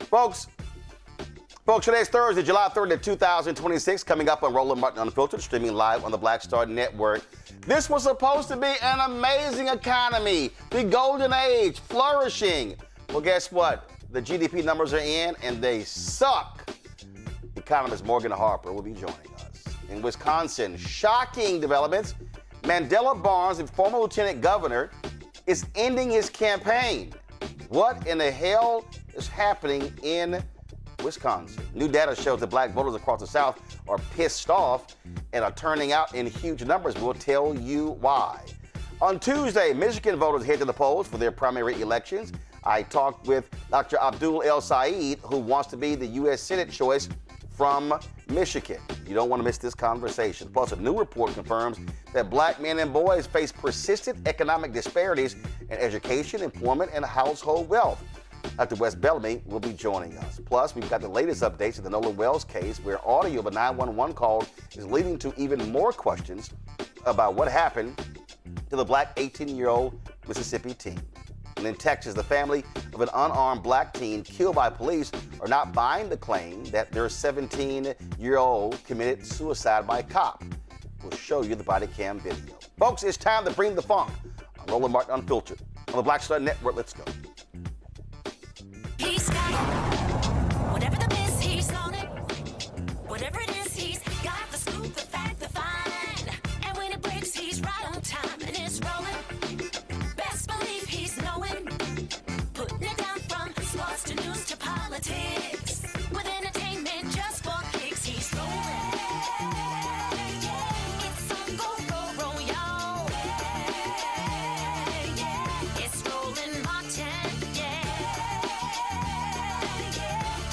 Folks, today's Thursday, July 3rd, 2026, coming up on Roland Unfiltered, streaming live on the Black Star Network. This was supposed to be an amazing economy, the golden age, flourishing. Well, guess what? The GDP numbers are in, and they suck. Economist Morgan Harper will be joining us. In Wisconsin, shocking developments. Mandela Barnes, the former lieutenant governor, is ending his campaign. What in the hell is happening in Wisconsin? New data shows that black voters across the South are pissed off and are turning out in huge numbers. We'll tell you why. On Tuesday, Michigan voters head to the polls for their primary elections. I talked with Dr. Abdul El-Sayed, who wants to be the U.S. Senate choice from Michigan. You don't want to miss this conversation. Plus, a new report confirms that black men and boys face persistent economic disparities in education, employment, and household wealth. Dr. Wes Bellamy will be joining us. Plus, we've got the latest updates in the Nolan Wells case, where audio of a 911 call is leading to even more questions about what happened to the black 18-year-old Mississippi teen. And in Texas, the family of an unarmed black teen killed by police are not buying the claim that their 17-year-old committed suicide by a cop. We'll show you the body cam video. Folks, it's time to bring the funk on Roland Martin Unfiltered on the Black Star Network. Let's go. He's got it. Whatever the miss, he's on it. Whatever it is, he's got the scoop, the fact, the find. And when it breaks, he's right on time and it's rolling. Best believe he's knowing. Putting it down from sports to news to politics. With entertainment just for kicks, he's rolling. It's on go, roll, y'all. It's Roland Martin,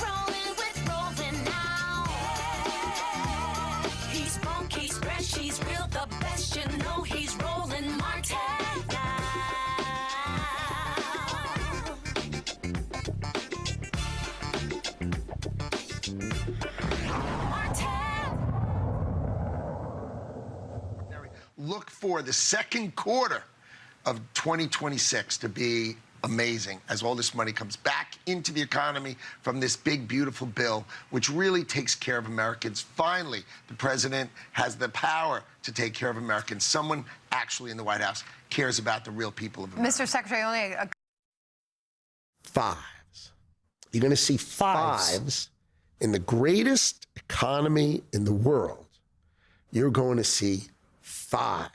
rolling with Roland now. He's funky, he's fresh, he's real, the best, you know he's Roland Martin now. Look for the second quarter of 2026 to be amazing as all this money comes back into the economy from this big, beautiful bill, which really takes care of Americans. Finally, the president has the power to take care of Americans. Someone actually in the White House cares about the real people of America. Mr. Secretary, only a Fives. You're going to see fives in the greatest economy in the world. You're going to see fives.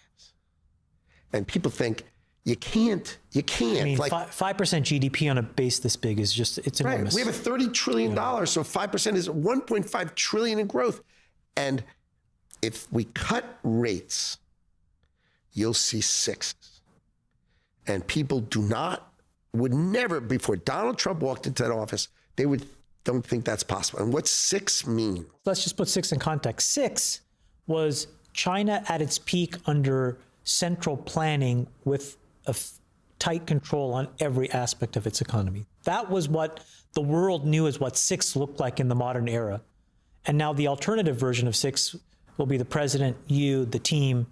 And people think, you can't. I mean, like 5% GDP on a base this big is just, it's right. enormous. We have a $30 trillion, so 5% is $1.5 trillion in growth. And if we cut rates, you'll see sixes. And people would never, before Donald Trump walked into that office, don't think that's possible. And what's six mean? Let's just put six in context. Six was China at its peak under central planning with a tight control on every aspect of its economy. That was what the world knew as what six looked like in the modern era. And now the alternative version of six will be the president, you, the team,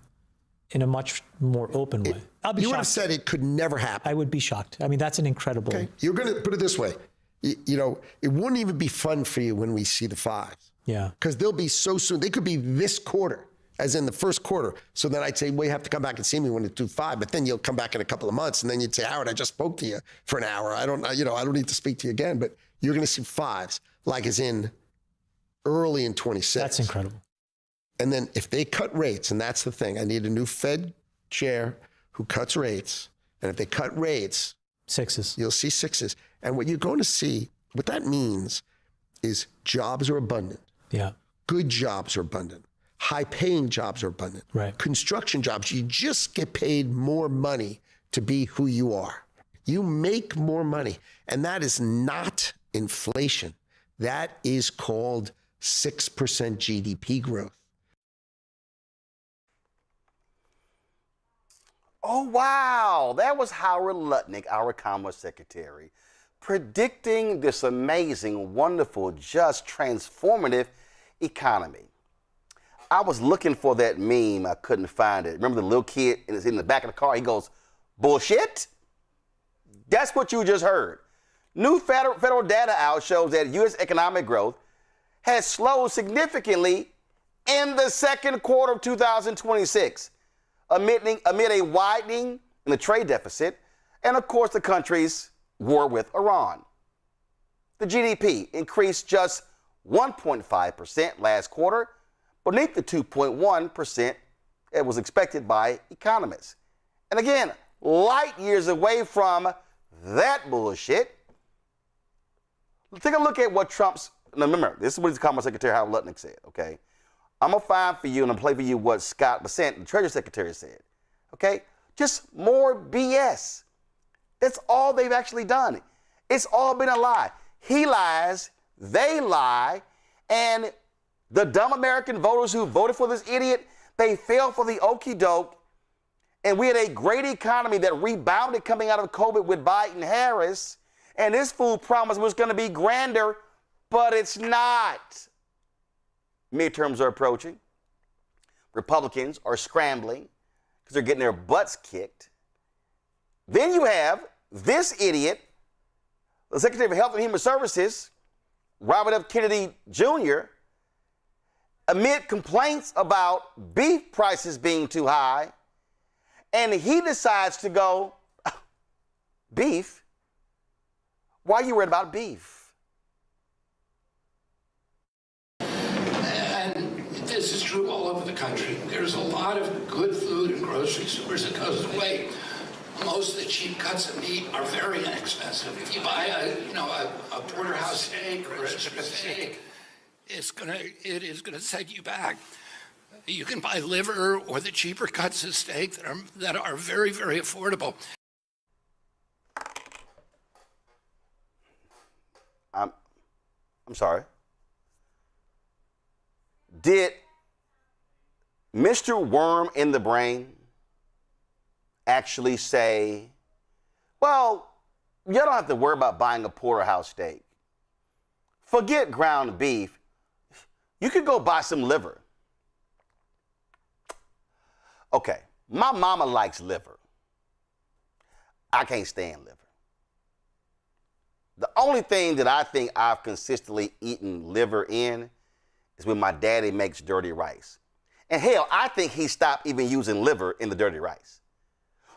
in a much more open way. I'll be shocked. You would have said it could never happen. I would be shocked. I mean, that's an incredible. Okay. You're going to put it this way. You know, it wouldn't even be fun for you when we see the fives. Yeah. Because they'll be so soon. They could be this quarter, as in the first quarter. So then I'd say, well, you have to come back and see me when it's 2.5. But then you'll come back in a couple of months, and then you'd say, Howard, I just spoke to you for an hour. I don't need to speak to you again. But you're going to see fives, like as in early in 26. That's incredible. And then if they cut rates, and that's the thing, I need a new Fed chair who cuts rates. And if they cut rates, sixes. You'll see sixes. And what you're going to see, what that means is jobs are abundant. Yeah. Good jobs are abundant. High-paying jobs are abundant. Right. Construction jobs, you just get paid more money to be who you are. You make more money. And that is not inflation. That is called 6% GDP growth. Oh, wow. That was Howard Lutnick, our Commerce Secretary, predicting this amazing, wonderful, just transformative economy. I was looking for that meme. I couldn't find it. Remember the little kid in the back of the car? He goes, bullshit? That's what you just heard. New federal data out shows that U.S. economic growth has slowed significantly in the second quarter of 2026, amid a widening in the trade deficit and, of course, the country's war with Iran. The GDP increased just 1.5% last quarter, beneath the 2.1% it was expected by economists. And again, light years away from that bullshit. Take a look at what Trump's, now remember, this is what his Commerce Secretary Howard Lutnick said, okay? I'm going to find for you and I'm play for you what Scott Bessent, the Treasury Secretary, said, okay? Just more BS. That's all they've actually done. It's all been a lie. He lies, they lie, and the dumb American voters who voted for this idiot, they fell for the okie doke, and we had a great economy that rebounded coming out of COVID with Biden-Harris, and this fool promised it was going to be grander, but it's not. Midterms are approaching. Republicans are scrambling because they're getting their butts kicked. Then you have this idiot, the Secretary of Health and Human Services, Robert F. Kennedy Jr., amid complaints about beef prices being too high, and he decides to go, beef? Why are you worried about beef? And this is true all over the country. There's a lot of good food in grocery stores that goes away. Most of the cheap cuts of meat are very inexpensive. If you buy a porterhouse steak or a strip steak, it is gonna set you back. You can buy liver or the cheaper cuts of steak that are very, very affordable. I'm sorry. Did Mr. Worm in the Brain actually say, well, you don't have to worry about buying a porterhouse steak. Forget ground beef. You could go buy some liver. Okay, my mama likes liver. I can't stand liver. The only thing that I think I've consistently eaten liver in is when my daddy makes dirty rice. And hell, I think he stopped even using liver in the dirty rice.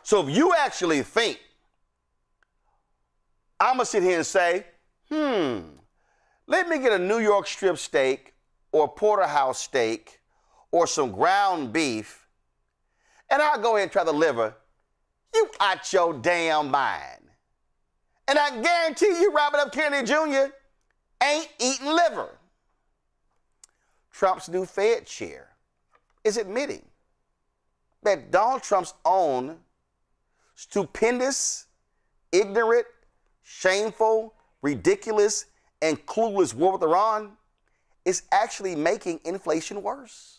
So if you actually think I'm gonna sit here and say, let me get a New York strip steak or a porterhouse steak or some ground beef, and I'll go ahead and try the liver, you out your damn mind. And I guarantee you Robert F. Kennedy Jr. ain't eating liver. Trump's new Fed chair is admitting that Donald Trump's own stupendous, ignorant, shameful, ridiculous, and clueless war with Iran is actually making inflation worse.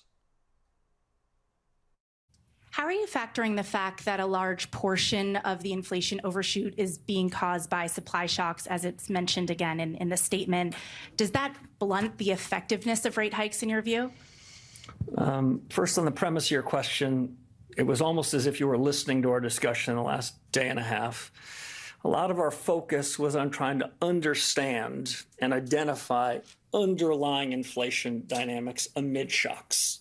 How are you factoring the fact that a large portion of the inflation overshoot is being caused by supply shocks, as it's mentioned again in the statement? Does that blunt the effectiveness of rate hikes in your view? First, on the premise of your question, it was almost as if you were listening to our discussion in the last day and a half. A lot of our focus was on trying to understand and identify underlying inflation dynamics amid shocks.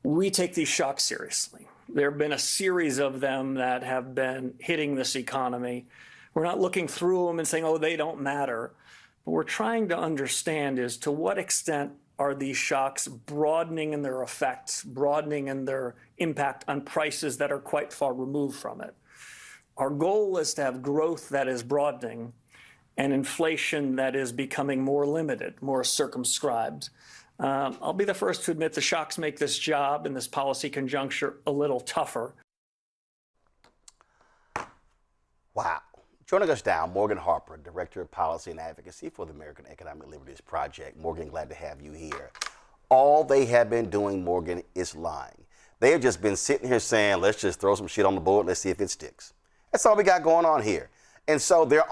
We take these shocks seriously. There have been a series of them that have been hitting this economy. We're not looking through them and saying, oh, they don't matter. What we're trying to understand is to what extent are these shocks broadening in their effects, broadening in their impact on prices that are quite far removed from it. Our goal is to have growth that is broadening and inflation that is becoming more limited, more circumscribed. I'll be the first to admit the shocks make this job in this policy conjuncture a little tougher. Wow. Joining us now, Morgan Harper, Director of Policy and Advocacy for the American Economic Liberties Project. Morgan, glad to have you here. All they have been doing, Morgan, is lying. They have just been sitting here saying, let's just throw some shit on the board, let's see if it sticks. That's all we got going on here. And so their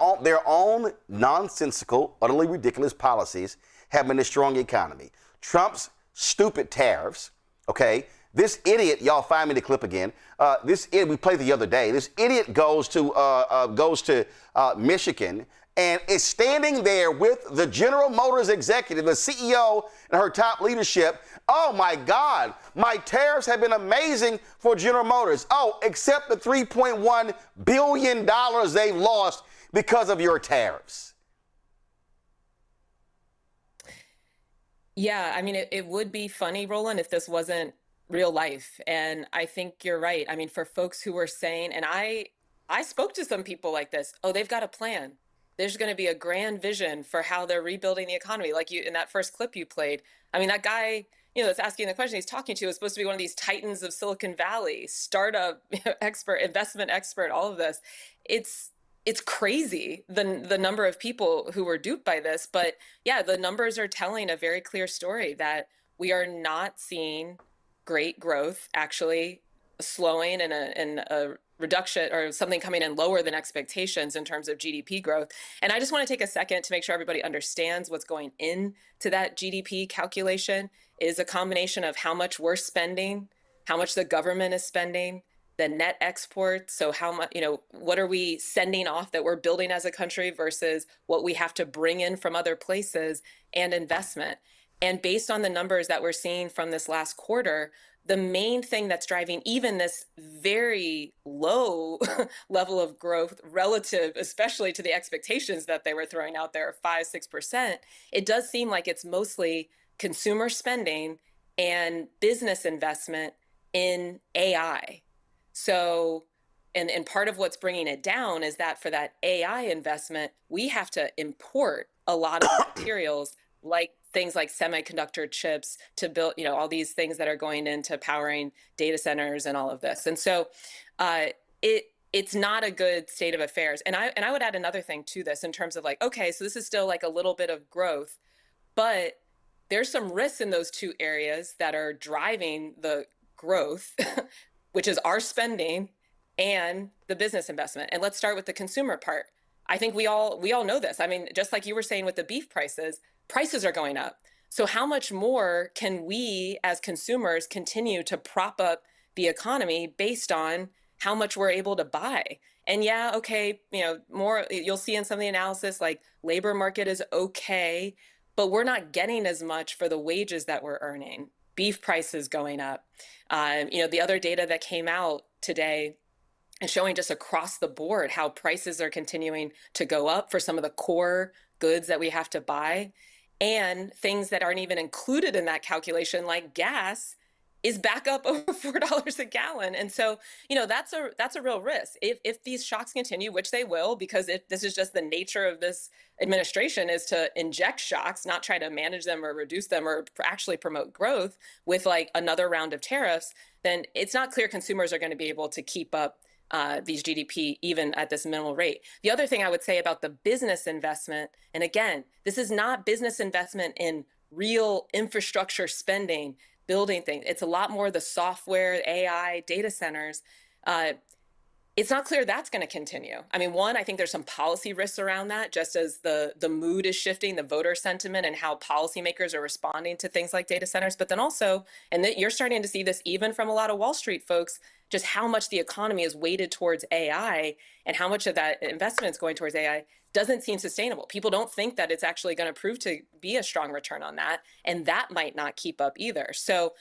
own nonsensical, utterly ridiculous policies have been destroying the economy. Trump's stupid tariffs, okay? This idiot, y'all find me the clip again. This idiot, we played the other day. This idiot goes to Michigan and is standing there with the General Motors executive, the CEO, and her top leadership. Oh my God, my tariffs have been amazing for General Motors. Oh, except the $3.1 billion they've lost because of your tariffs. Yeah, I mean, it would be funny, Roland, if this wasn't real life. And I think you're right. I mean, for folks who were saying, and I spoke to some people like this, oh, they've got a plan. There's going to be a grand vision for how they're rebuilding the economy. Like you in that first clip you played. I mean, that guy, that's asking the question he's talking to is supposed to be one of these titans of Silicon Valley, startup expert, investment expert, all of this. It's crazy, the number of people who were duped by this. But yeah, the numbers are telling a very clear story that we are not seeing great growth, actually slowing and a reduction or something coming in lower than expectations in terms of GDP growth. And I just want to take a second to make sure everybody understands what's going into that GDP calculation is a combination of how much we're spending, how much the government is spending, the net export. So how much, what are we sending off that we're building as a country versus what we have to bring in from other places, and investment. And based on the numbers that we're seeing from this last quarter, the main thing that's driving even this very low level of growth relative, especially to the expectations that they were throwing out there, 5-6%, it does seem like it's mostly consumer spending and business investment in AI. So, and part of what's bringing it down is that for that AI investment, we have to import a lot of materials like things like semiconductor chips to build, all these things that are going into powering data centers and all of this. And so it's not a good state of affairs. And I would add another thing to this in terms of like, okay, so this is still like a little bit of growth, but there's some risks in those two areas that are driving the growth, which is our spending and the business investment. And let's start with the consumer part. I think we all know this. I mean, just like you were saying with the beef prices are going up. So how much more can we as consumers continue to prop up the economy based on how much we're able to buy? And yeah, okay, more you'll see in some of the analysis, like labor market is okay, but we're not getting as much for the wages that we're earning. Beef prices going up. The other data that came out today and showing just across the board how prices are continuing to go up for some of the core goods that we have to buy, and things that aren't even included in that calculation, like gas, is back up over $4 a gallon. And so, that's a real risk. If these shocks continue, which they will, because this is just the nature of this administration, is to inject shocks, not try to manage them or reduce them or actually promote growth with like another round of tariffs, then it's not clear consumers are going to be able to keep up these GDP even at this minimal rate. The other thing I would say about the business investment, and again, this is not business investment in real infrastructure spending, building things. It's a lot more the software, AI, data centers. It's not clear that's going to continue. I mean, one, I think there's some policy risks around that, just as the mood is shifting, the voter sentiment and how policymakers are responding to things like data centers. But then also, and you're starting to see this even from a lot of Wall Street folks, just how much the economy is weighted towards AI and how much of that investment is going towards AI doesn't seem sustainable. People don't think that it's actually going to prove to be a strong return on that. And that might not keep up either. So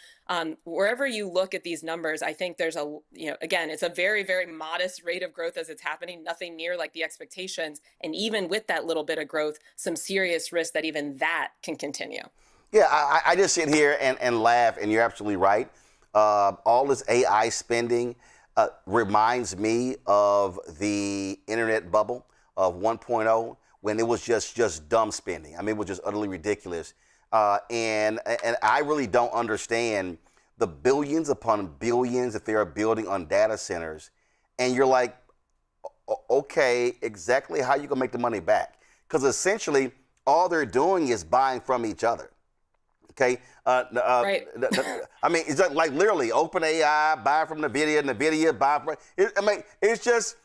wherever you look at these numbers, I think there's again, it's a very, very modest rate of growth as it's happening, nothing near like the expectations. And even with that little bit of growth, some serious risk that even that can continue. Yeah, I just sit here and laugh, and you're absolutely right. All this AI spending reminds me of the internet bubble of 1.0, when it was just dumb spending. I mean, it was just utterly ridiculous. And I really don't understand the billions upon billions that they are building on data centers. And you're like, okay, exactly how you gonna make the money back? Because essentially, all they're doing is buying from each other. Okay. Right. I mean, it's like literally OpenAI, buy from NVIDIA, buy from. It's just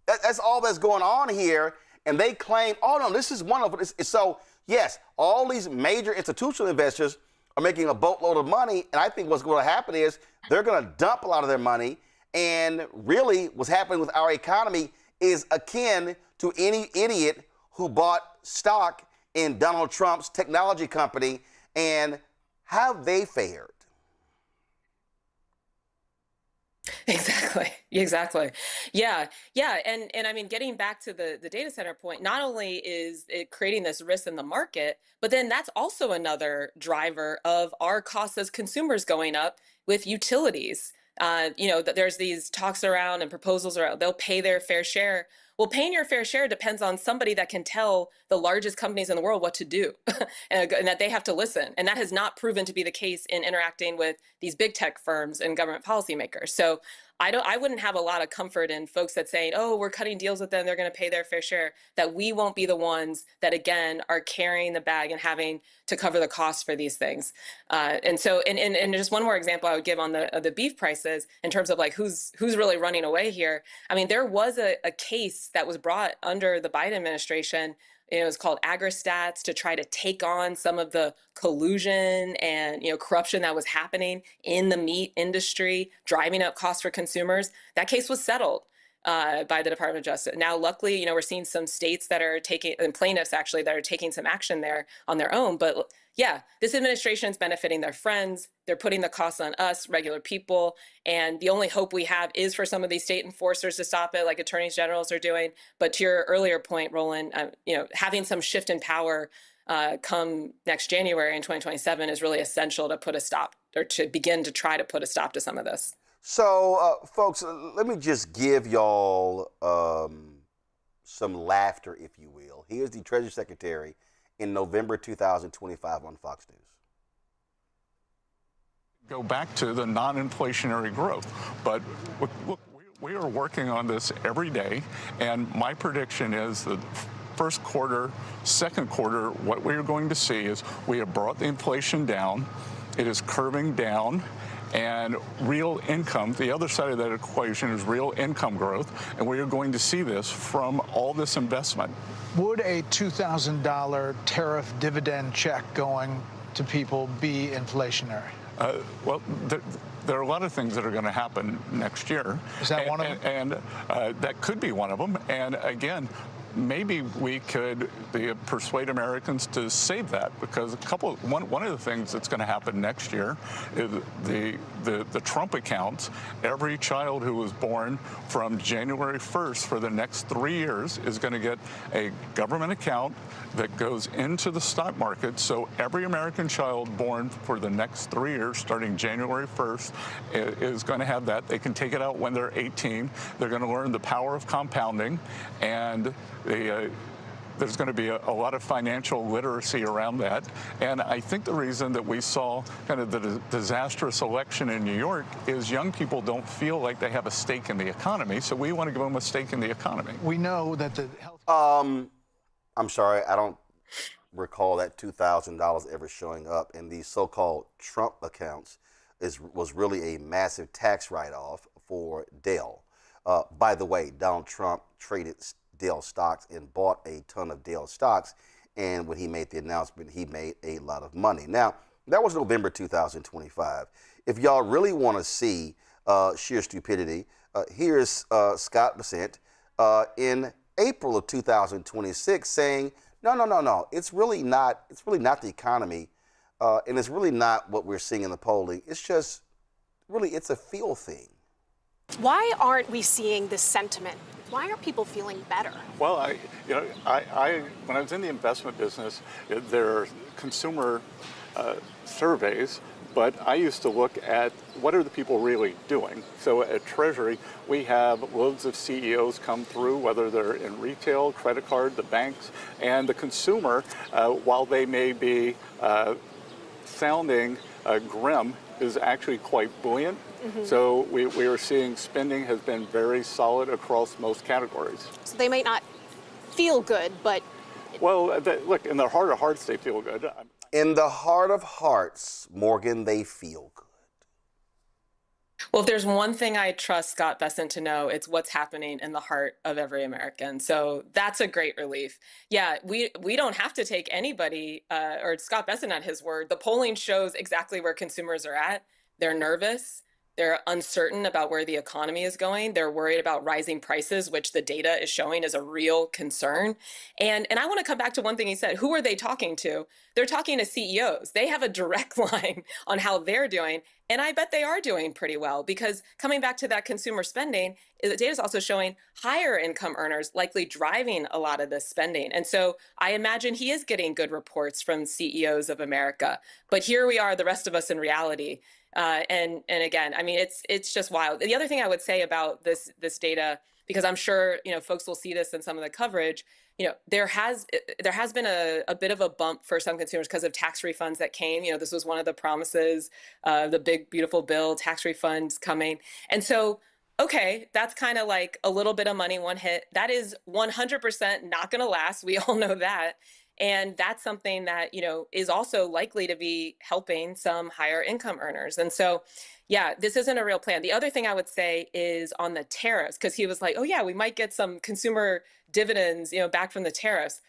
that's all that's going on here. And they claim, oh no, this is one of it. So yes, all these major institutional investors are making a boatload of money, and I think what's going to happen is they're going to dump a lot of their money. And really, what's happening with our economy is akin to any idiot who bought stock in Donald Trump's technology company, and how they fared. Exactly. Yeah. And I mean, getting back to the data center point, not only is it creating this risk in the market, but then that's also another driver of our costs as consumers going up with utilities. There's these talks around and proposals around they'll pay their fair share. Well, paying your fair share depends on somebody that can tell the largest companies in the world what to do and that they have to listen. And that has not proven to be the case in interacting with these big tech firms and government policymakers. So I wouldn't have a lot of comfort in folks that saying, oh, we're cutting deals with them, they're going to pay their fair share, that we won't be the ones that, again, are carrying the bag and having to cover the cost for these things. And just one more example I would give on the beef prices in terms of like who's really running away here. I mean, there was a case that was brought under the Biden administration. It was called AgriStats to try to take on some of the collusion and corruption that was happening in the meat industry, driving up costs for consumers. That case was settled by the Department of Justice. Now, luckily, we're seeing some states that are taking, and plaintiffs actually, that are taking some action there on their own. But yeah, this administration is benefiting their friends. They're putting the costs on us, regular people. And the only hope we have is for some of these state enforcers to stop it, like attorneys generals are doing. But to your earlier point, Roland, having some shift in power come next January in 2027 is really essential to put a stop, or to begin to try to put a stop to some of this. So, folks, let me just give y'all some laughter, if you will. Here's the Treasury Secretary in November 2025 on Fox News. Go back to the non-inflationary growth. But look, we are working on this every day, and my prediction is that first quarter, second quarter, what we are going to see is we have brought the inflation down. It is curving down. And real income, the other side of that equation is real income growth, and we are going to see this from all this investment. Would a $2,000 tariff dividend check going to people be inflationary? Well, there are a lot of things that are going to happen next year. Is that one of them? And that could be one of them. And again, maybe we could persuade Americans to save that, because one of the things that's going to happen next year is the Trump accounts. Every child who was born from January 1st for the next 3 years is going to get a government account that goes into the stock market. So every American child born for the next 3 years, starting January 1st, is going to have that. They can take it out when they're 18. They're going to learn the power of compounding, and there's going to be a lot of financial literacy around that. And I think the reason that we saw kind of the disastrous election in New York is young people don't feel like they have a stake in the economy, so we want to give them a stake in the economy. We know that the health... I'm sorry, I don't recall that $2,000 ever showing up in these so-called Trump accounts. Was really a massive tax write-off for Dell. By the way, Donald Trump traded Dell stocks and bought a ton of Dell stocks, and when he made the announcement, he made a lot of money. Now, that was November 2025. If y'all really want to see sheer stupidity, here's Scott Bessent in April of 2026 saying, no, it's really not the economy, and it's really not what we're seeing in the polling. It's just, really, it's a feel thing. Why aren't we seeing this sentiment? Why are people feeling better? Well, I when I was in the investment business, there are consumer surveys, but I used to look at what are the people really doing. So at Treasury, we have loads of CEOs come through, whether they're in retail, credit card, the banks, and the consumer, while they may be sounding grim, is actually quite buoyant. Mm-hmm. So we are seeing spending has been very solid across most categories. So they might not feel good, but... Well, look, in the heart of hearts, they feel good. In the heart of hearts, Morgan, they feel good. Well, if there's one thing I trust Scott Bessent to know, it's what's happening in the heart of every American. So that's a great relief. Yeah, we don't have to take anybody or Scott Bessent at his word. The polling shows exactly where consumers are at. They're nervous. They're uncertain about where the economy is going. They're worried about rising prices, which the data is showing is a real concern. And I want to come back to one thing he said. Who are they talking to? They're talking to CEOs. They have a direct line on how they're doing. And I bet they are doing pretty well, because coming back to that consumer spending, the data is also showing higher income earners likely driving a lot of this spending. And so I imagine he is getting good reports from CEOs of America. But here we are, the rest of us in reality. And again, I mean, it's just wild. The other thing I would say about this data, because I'm sure, you know, folks will see this in some of the coverage, you know, there has been a bit of a bump for some consumers because of tax refunds that came. You know, this was one of the promises, the big, beautiful bill, tax refunds coming. And so, okay, that's kind of like a little bit of money, one hit. That is 100% not going to last. We all know that. And that's something that, you know, is also likely to be helping some higher income earners. And so, yeah, this isn't a real plan. The other thing I would say is on the tariffs, because he was like, oh, yeah, we might get some consumer dividends, you know, back from the tariffs.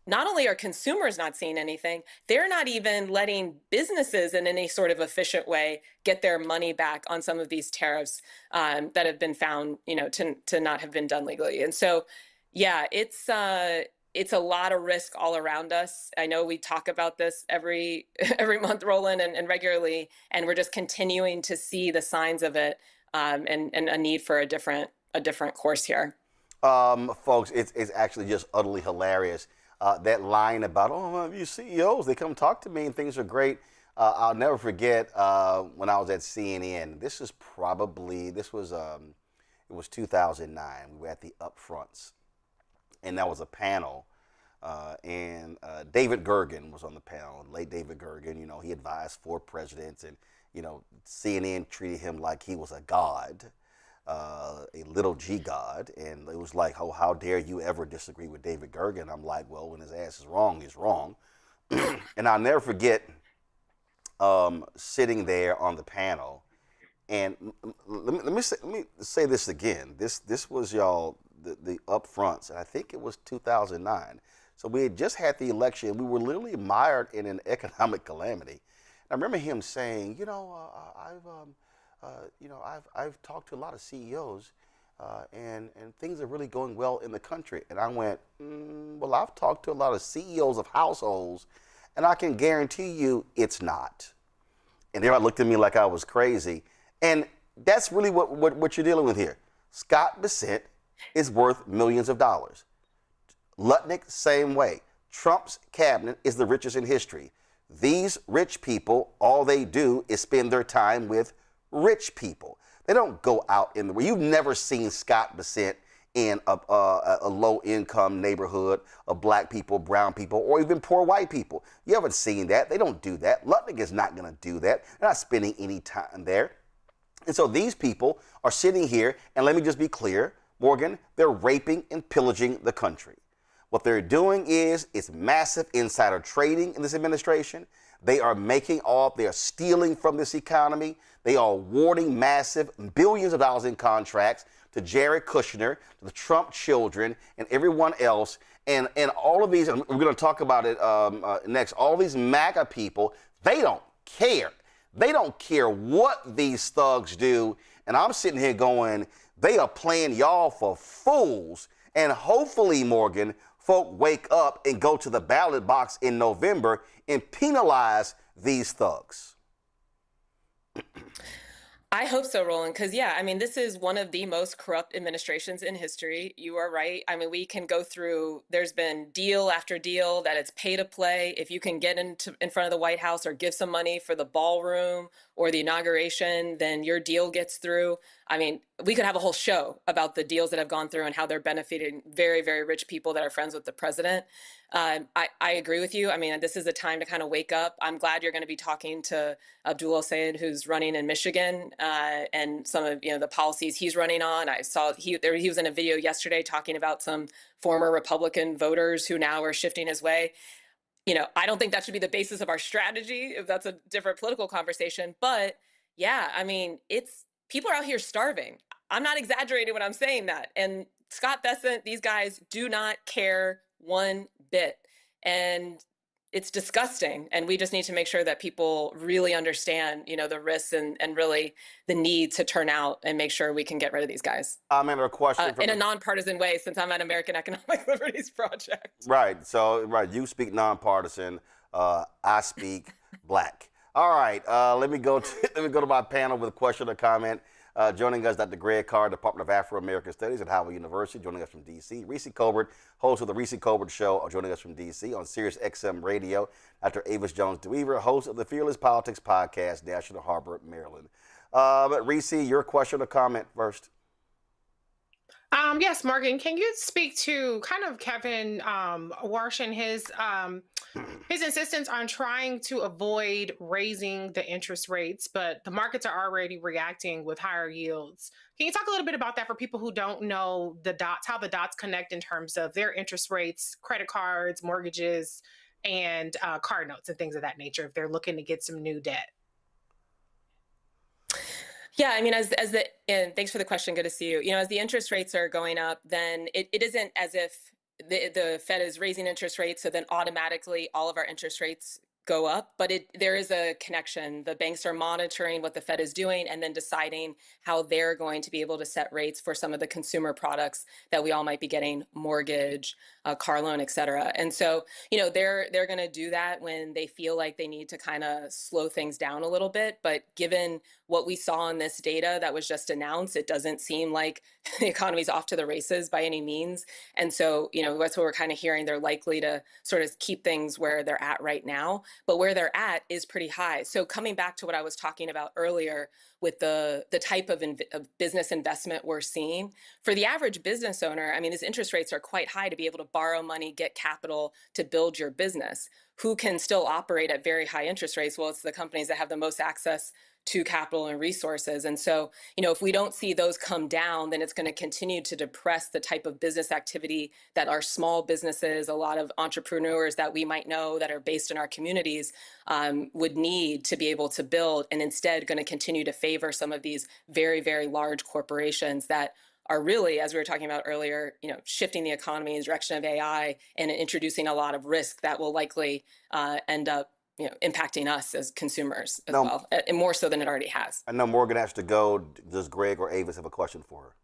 Not only are consumers not seeing anything, they're not even letting businesses in any sort of efficient way get their money back on some of these tariffs that have been found, you know, to not have been done legally. And so, yeah, it's a lot of risk all around us. I know we talk about this every month, Roland, and regularly, and we're just continuing to see the signs of it, and a need for a different course here. Folks, it's actually just utterly hilarious. That line about, oh, you CEOs, they come talk to me and things are great. I'll never forget when I was at CNN. It was 2009. We were at the upfronts, and that was a panel, and David Gergen was on the panel. Late David Gergen, you know, he advised 4 presidents, and you know, CNN treated him like he was a god. A little G God, and it was like, oh, how dare you ever disagree with David Gergen? I'm like, well, when his ass is wrong, he's wrong. And I'll never forget sitting there on the panel, and let me say this again. This was the upfronts, and I think it was 2009. So we had just had the election. We were literally mired in an economic calamity. I remember him saying, you know, I've talked to a lot of CEOs, and things are really going well in the country. And I went, well, I've talked to a lot of CEOs of households, and I can guarantee you it's not. And everybody looked at me like I was crazy. And that's really what you're dealing with here. Scott Bessent is worth millions of dollars. Lutnick, same way. Trump's cabinet is the richest in history. These rich people, all they do is spend their time with rich people. They don't go out in the world. You've never seen Scott Bessent in a low-income neighborhood of black people, brown people, or even poor white people. You haven't seen that. They don't do that. Lutnick is not going to do that. They're not spending any time there. And so these people are sitting here, and let me just be clear, Morgan, they're raping and pillaging the country. What they're doing is it's massive insider trading in this administration. They are making off, they are stealing from this economy. They are awarding massive billions of dollars in contracts to Jared Kushner, to the Trump children, and everyone else. And all of these, and we're going to talk about it next, all these MAGA people, they don't care. They don't care what these thugs do. And I'm sitting here going, they are playing y'all for fools. And hopefully, Morgan, folk wake up and go to the ballot box in November and penalize these thugs. I hope so, Roland, because, yeah, I mean, this is one of the most corrupt administrations in history. You are right. I mean, we can go through, there's been deal after deal that it's pay to play. If you can get in front of the White House or give some money for the ballroom or the inauguration, then your deal gets through. I mean, we could have a whole show about the deals that have gone through and how they're benefiting very, very rich people that are friends with the president. I agree with you. I mean, this is a time to kind of wake up. I'm glad you're going to be talking to Abdul El-Sayed, who's running in Michigan, and some of the policies he's running on. I saw he was in a video yesterday talking about some former Republican voters who now are shifting his way. I don't think that should be the basis of our strategy, if that's a different political conversation. But yeah, I mean, people are out here starving. I'm not exaggerating when I'm saying that. And Scott Bessent, these guys do not care one bit. And it's disgusting. And we just need to make sure that people really understand, the risks and really the need to turn out and make sure we can get rid of these guys. Comment or a question from in a nonpartisan way, since I'm at American Economic Liberties Project. Right. So, you speak nonpartisan. I speak black. All right. Let me go to my panel with a question or comment. Joining us, Dr. Greg Carr, Department of Afro-American Studies at Howard University, joining us from D.C. Reese Colbert, host of the Reese Colbert Show, joining us from D.C. on Sirius XM Radio. Dr. Avis Jones-DeWeaver, host of the Fearless Politics Podcast, National Harbor, Maryland. Reese, your question or comment first. Yes, Morgan, can you speak to kind of Kevin Warsh and his insistence on trying to avoid raising the interest rates, but the markets are already reacting with higher yields? Can you talk a little bit about that for people who don't know the dots, how the dots connect in terms of their interest rates, credit cards, mortgages, and car notes and things of that nature if they're looking to get some new debt? Yeah, I mean, and thanks for the question. Good to see you. As the interest rates are going up, then it isn't as if the Fed is raising interest rates, so then automatically all of our interest rates go up, but there is a connection. The banks are monitoring what the Fed is doing and then deciding how they're going to be able to set rates for some of the consumer products that we all might be getting, mortgage, car loan, et cetera. And so, they're going to do that when they feel like they need to kind of slow things down a little bit. But given what we saw in this data that was just announced, it doesn't seem like the economy's off to the races by any means. And so, that's what we're kind of hearing. They're likely to sort of keep things where they're at right now, but where they're at is pretty high. So coming back to what I was talking about earlier with the type of business investment we're seeing, for the average business owner, I mean, these interest rates are quite high to be able to borrow money, get capital to build your business. Who can still operate at very high interest rates? Well, it's the companies that have the most access to capital and resources. And so, if we don't see those come down, then it's going to continue to depress the type of business activity that our small businesses, a lot of entrepreneurs that we might know that are based in our communities would need to be able to build, and instead going to continue to favor some of these very, very large corporations that are really, as we were talking about earlier, shifting the economy in the direction of AI and introducing a lot of risk that will likely end up impacting us as consumers as well, and more so than it already has. I know Morgan has to go. Does Greg or Avis have a question for her?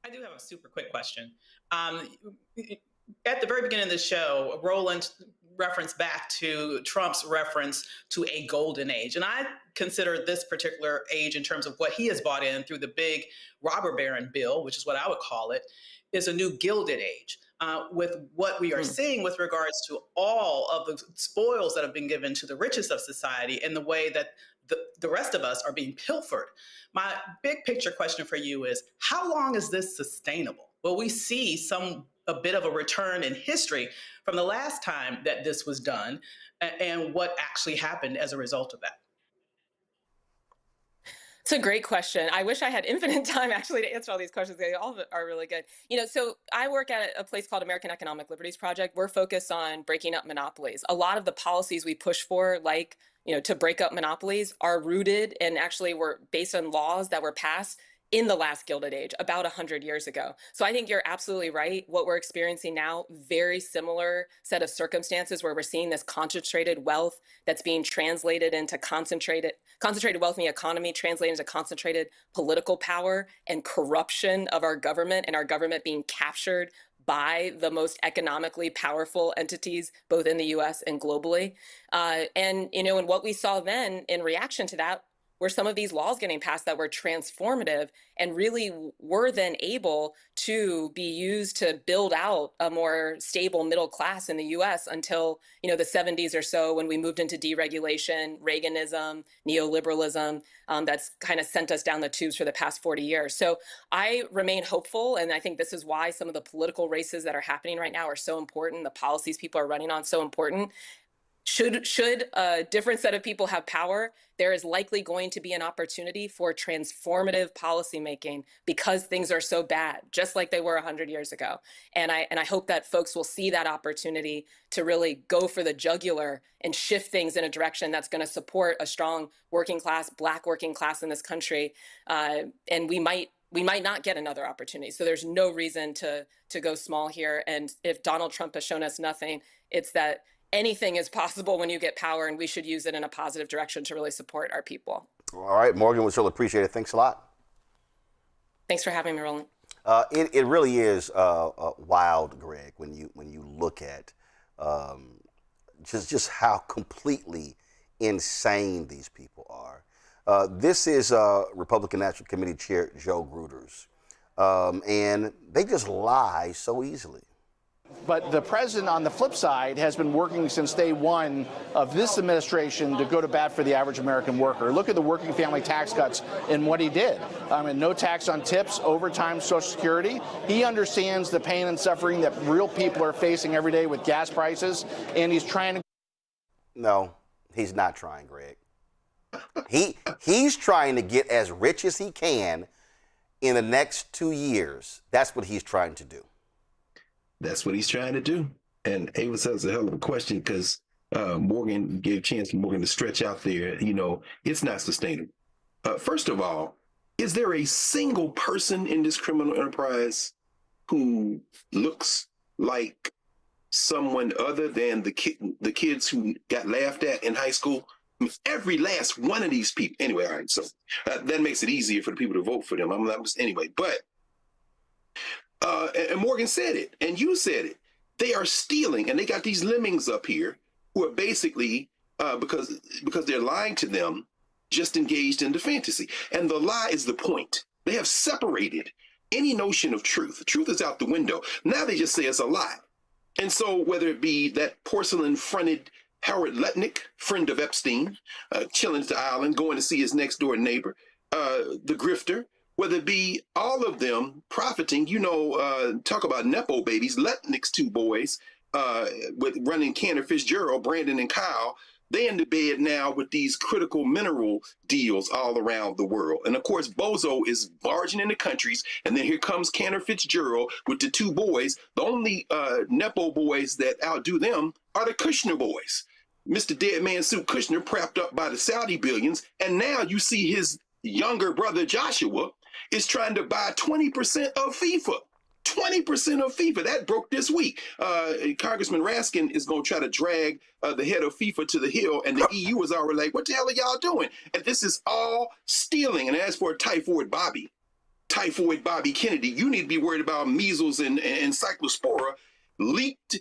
I do have a super quick question. At the very beginning of the show, Roland referenced back to Trump's reference to a golden age. And I consider this particular age, in terms of what he has bought in through the big robber baron bill, which is what I would call it, is a new gilded age. With what we are seeing with regards to all of the spoils that have been given to the richest of society and the way that the rest of us are being pilfered. My big picture question for you is, how long is this sustainable? Will we see a bit of a return in history from the last time that this was done, and what actually happened as a result of that? It's a great question. I wish I had infinite time actually to answer all these questions. They all are really good. So I work at a place called American Economic Liberties Project. We're focused on breaking up monopolies. A lot of the policies we push for, like, to break up monopolies, are rooted and actually were based on laws that were passed in the last Gilded Age, about 100 years ago. So I think you're absolutely right. What we're experiencing now, very similar set of circumstances where we're seeing this concentrated wealth that's being translated into concentrated wealth in the economy, translated into concentrated political power and corruption of our government, and our government being captured by the most economically powerful entities, both in the U.S. and globally. And what we saw then in reaction to that were some of these laws getting passed that were transformative and really were then able to be used to build out a more stable middle class in the U.S. until, the 70s or so, when we moved into deregulation, Reaganism, neoliberalism, that's kind of sent us down the tubes for the past 40 years. So I remain hopeful, and I think this is why some of the political races that are happening right now are so important. The policies people are running on so important. Should a different set of people have power, there is likely going to be an opportunity for transformative policymaking because things are so bad, just like they were 100 years ago. And I hope that folks will see that opportunity to really go for the jugular and shift things in a direction that's going to support a strong working class, Black working class in this country. And we might not get another opportunity. So there's no reason to go small here. And if Donald Trump has shown us nothing, it's that anything is possible when you get power, and we should use it in a positive direction to really support our people. All right, Morgan, we certainly appreciate it. Thanks a lot. Thanks for having me, Roland. It really is wild, Greg, when you look at just how completely insane these people are. This is Republican National Committee Chair Joe Gruters, and they just lie so easily. But the president, on the flip side, has been working since day one of this administration to go to bat for the average American worker. Look at the working family tax cuts and what he did. No tax on tips, overtime, Social Security. He understands the pain and suffering that real people are facing every day with gas prices, and he's trying to. No, he's not trying, Greg. He's trying to get as rich as he can in the next 2 years. That's what he's trying to do. That's what he's trying to do. And Ava says a hell of a question because Morgan gave a chance for Morgan to stretch out there. It's not sustainable. First of all, is there a single person in this criminal enterprise who looks like someone other than the kids who got laughed at in high school? Every last one of these people. Anyway, all right, so that makes it easier for the people to vote for them. Anyway, but and Morgan said it, and you said it. They are stealing, and they got these lemmings up here who are basically, because they're lying to them, just engaged in the fantasy. And the lie is the point. They have separated any notion of truth. Truth is out the window. Now they just say it's a lie. And so whether it be that porcelain-fronted Howard Lutnick, friend of Epstein, chilling at the island, going to see his next-door neighbor, the grifter, whether it be all of them profiting, talk about Nepo babies, Lutnick's two boys, with running Cantor Fitzgerald, Brandon and Kyle, they in the bed now with these critical mineral deals all around the world. And of course, Bozo is barging into countries, and then here comes Cantor Fitzgerald with the two boys. The only Nepo boys that outdo them are the Kushner boys. Mr. Dead Man Suit Kushner propped up by the Saudi billions, and now you see his younger brother Joshua is trying to buy 20% of FIFA. 20% of FIFA. That broke this week. Congressman Raskin is going to try to drag the head of FIFA to the hill, and the EU is already like, what the hell are y'all doing? And this is all stealing. And as for Typhoid Bobby Kennedy, you need to be worried about measles and cyclospora. Leaked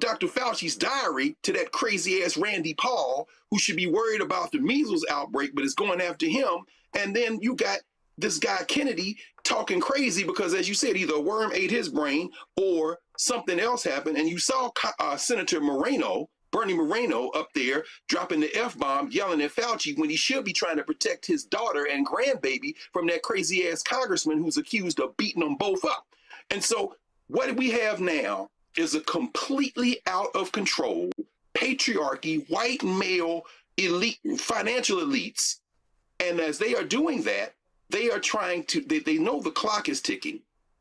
Dr. Fauci's diary to that crazy-ass Randy Paul, who should be worried about the measles outbreak, but is going after him. And then you got this guy Kennedy talking crazy because, as you said, either a worm ate his brain or something else happened. And you saw Senator Bernie Moreno up there dropping the F-bomb, yelling at Fauci when he should be trying to protect his daughter and grandbaby from that crazy-ass congressman who's accused of beating them both up. And so what we have now is a completely out of control patriarchy, white male elite, financial elites. And as they are doing that, they are trying to, they know the clock is ticking.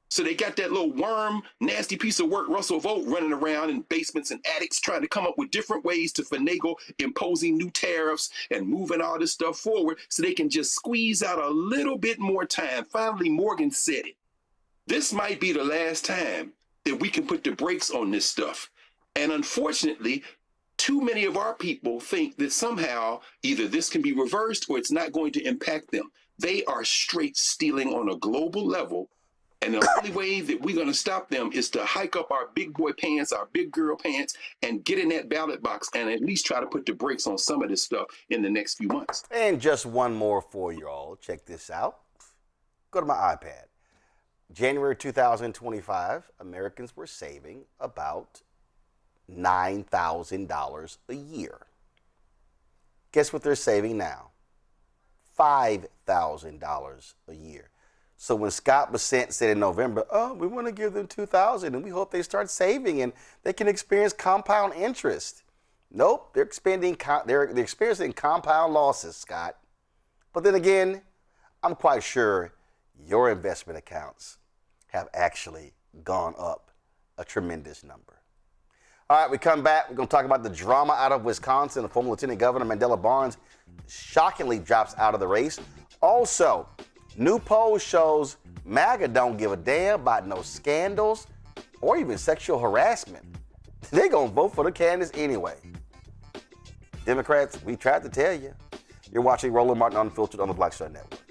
So they got that little worm, nasty piece of work, Russell Vogt, running around in basements and attics trying to come up with different ways to finagle imposing new tariffs and moving all this stuff forward so they can just squeeze out a little bit more time. Finally, Morgan said it. This might be the last time that we can put the brakes on this stuff. And unfortunately, too many of our people think that somehow either this can be reversed or it's not going to impact them. They are straight stealing on a global level. And the only way that we're going to stop them is to hike up our big boy pants, our big girl pants, and get in that ballot box and at least try to put the brakes on some of this stuff in the next few months. And just one more for you all. Check this out. Go to my iPad. January 2025, Americans were saving about $9,000 a year. Guess what they're saving now? $5,000 a year. So when Scott Bessent said in November, we want to give them $2,000 and we hope they start saving and they can experience compound interest. Nope, they're experiencing compound losses, Scott. But then again, I'm quite sure your investment accounts have actually gone up a tremendous number. All right, we come back. We're going to talk about the drama out of Wisconsin. The former Lieutenant Governor Mandela Barnes shockingly drops out of the race. Also, new poll shows MAGA don't give a damn about no scandals or even sexual harassment. They're going to vote for the candidates anyway. Democrats, we tried to tell you. You're watching Roland Martin Unfiltered on the Black Star Network.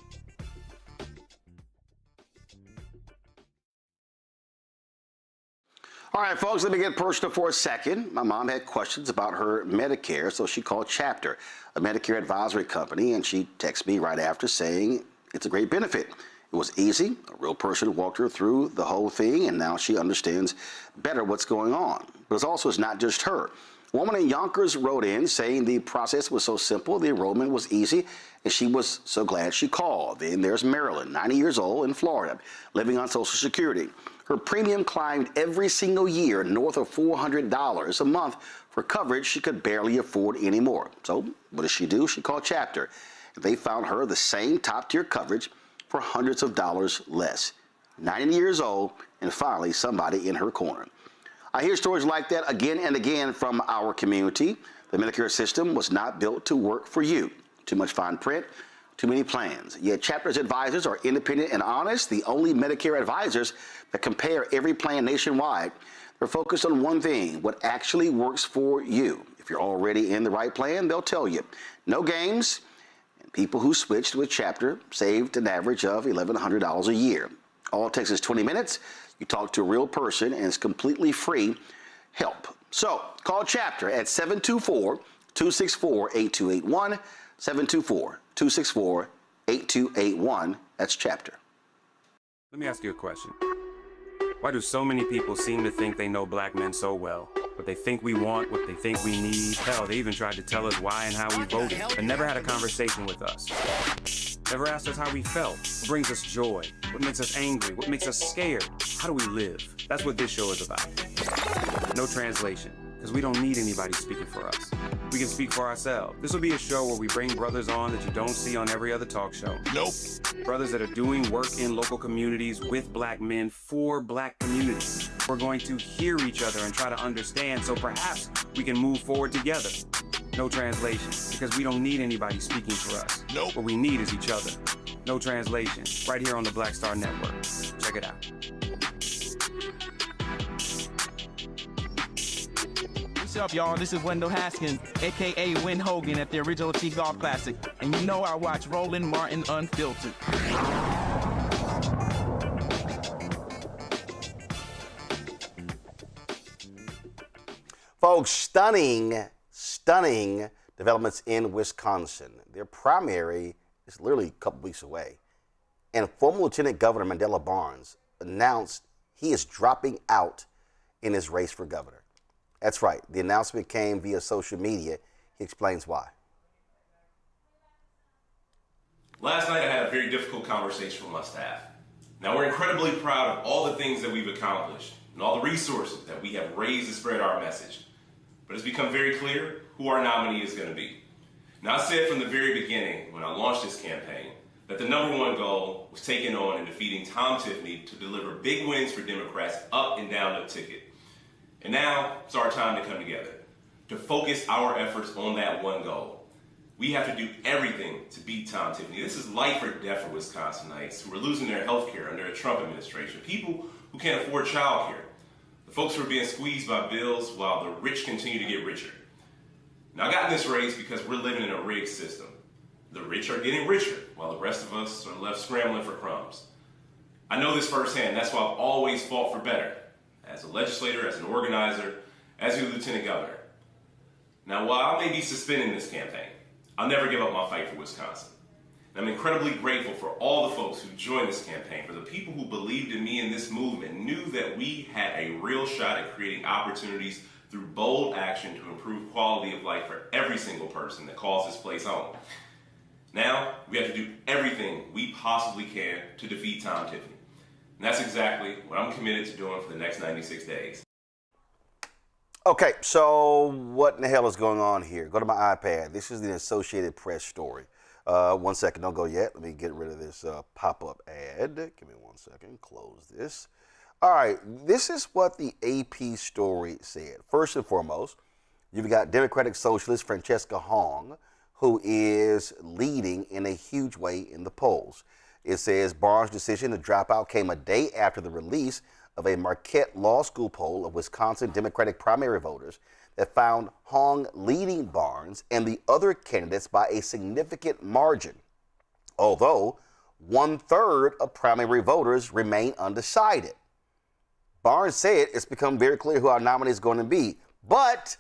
All right, folks, let me get personal for a second. My mom had questions about her Medicare, so she called Chapter, a Medicare advisory company, and she texted me right after saying it's a great benefit. It was easy. A real person walked her through the whole thing, and now she understands better what's going on. But it's not just her. A woman in Yonkers wrote in saying the process was so simple, the enrollment was easy, and she was so glad she called. Then there's Marilyn, 90 years old, in Florida, living on Social Security. Her premium climbed every single year north of $400 a month for coverage she could barely afford anymore. So what does she do? She called Chapter. They found her the same top-tier coverage for hundreds of dollars less. 90 years old, and finally somebody in her corner. I hear stories like that again and again from our community. The Medicare system was not built to work for you. Too much fine print, too many plans. Yet Chapter's advisors are independent and honest, the only Medicare advisors that compare every plan nationwide. They're focused on one thing, what actually works for you. If you're already in the right plan, they'll tell you. No games, and people who switched with Chapter saved an average of $1,100 a year. All it takes is 20 minutes. You talk to a real person, and it's completely free help. So call Chapter at 724-264-8281, 724-264-8281. That's Chapter. Let me ask you a question. Why do so many people seem to think they know black men so well? What they think we want, what they think we need. Hell, they even tried to tell us why and how we voted, but never had a conversation with us. Never asked us how we felt, what brings us joy, what makes us angry, what makes us scared. How do we live? That's what this show is about. No translation, because we don't need anybody speaking for us. We can speak for ourselves. This will be a show where we bring brothers on that you don't see on every other talk show. Nope. Brothers that are doing work in local communities with black men for black communities. We're going to hear each other and try to understand so perhaps we can move forward together. No translation, because we don't need anybody speaking for us. Nope. What we need is each other. No translation, right here on the Black Star Network. Check it out. What's up, y'all? This is Wendell Haskins, a.k.a. Win Hogan at the original T-Golf Classic. And you know I watch Roland Martin Unfiltered. Folks, stunning developments in Wisconsin. Their primary is literally a couple weeks away. And former Lieutenant Governor Mandela Barnes announced he is dropping out in his race for governor. That's right. The announcement came via social media. He explains why. Last night I had a very difficult conversation with my staff. Now we're incredibly proud of all the things that we've accomplished and all the resources that we have raised to spread our message. But it's become very clear who our nominee is going to be. Now I said from the very beginning when I launched this campaign that the #1 goal was taking on and defeating Tom Tiffany to deliver big wins for Democrats up and down the ticket. And now it's our time to come together, to focus our efforts on that one goal. We have to do everything to beat Tom Tiffany. This is life or death for Wisconsinites who are losing their health care under a Trump administration, people who can't afford child care, the folks who are being squeezed by bills while the rich continue to get richer. Now I got in this race because we're living in a rigged system. The rich are getting richer while the rest of us are left scrambling for crumbs. I know this firsthand. That's why I've always fought for better. As a legislator, as an organizer, as your lieutenant governor. Now, while I may be suspending this campaign, I'll never give up my fight for Wisconsin. And I'm incredibly grateful for all the folks who joined this campaign, for the people who believed in me and this movement, knew that we had a real shot at creating opportunities through bold action to improve quality of life for every single person that calls this place home. Now, we have to do everything we possibly can to defeat Tom Tiffany. And that's exactly what I'm committed to doing for the next 96 days. Okay, so what in the hell is going on here? Go to my iPad. This is the Associated Press story. 1 second, don't go yet. Let me get rid of this pop-up ad. Give me 1 second, close this. All right, this is what the AP story said. First and foremost, you've got Democratic Socialist Francesca Hong, who is leading in a huge way in the polls. It says Barnes' decision to drop out came a day after the release of a Marquette Law School poll of Wisconsin Democratic primary voters that found Hong leading Barnes and the other candidates by a significant margin, although 1/3 of primary voters remain undecided. Barnes said it's become very clear who our nominee is going to be, but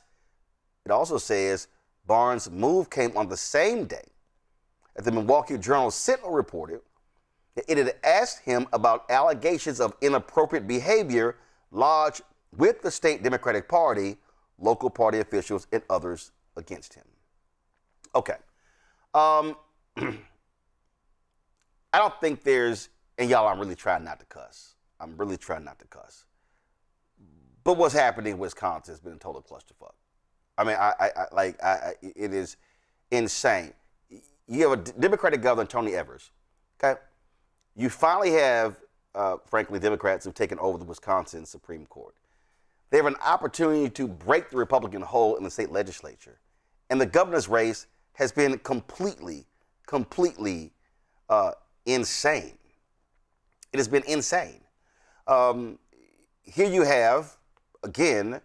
it also says Barnes' move came on the same day that the Milwaukee Journal-Sentinel reported that it had asked him about allegations of inappropriate behavior lodged with the state Democratic Party, local party officials, and others against him. Okay. I don't think there's, and y'all, I'm really trying not to cuss. I'm really trying not to cuss. But what's happening in Wisconsin has been a total clusterfuck. I mean, it is insane. You have a Democratic governor, Tony Evers, okay? You finally have, frankly, Democrats who've taken over the Wisconsin Supreme Court. They have an opportunity to break the Republican hole in the state legislature. And the governor's race has been completely insane. It has been insane. Here you have, again,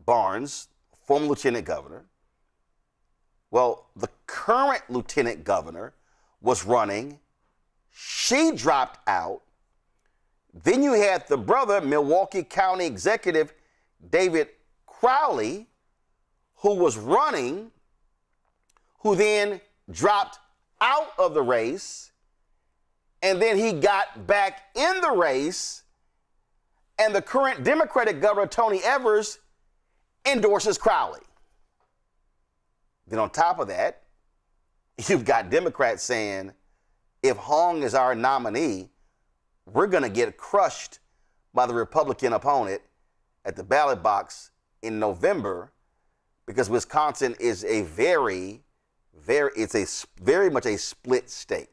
Barnes, former lieutenant governor. Well, the current lieutenant governor was running. She dropped out. Then you had the brother, Milwaukee County Executive David Crowley, who was running, who then dropped out of the race, and then he got back in the race, and the current Democratic governor, Tony Evers, endorses Crowley. Then on top of that, you've got Democrats saying, if Hong is our nominee, we're going to get crushed by the Republican opponent at the ballot box in November, because Wisconsin is a very much a split state.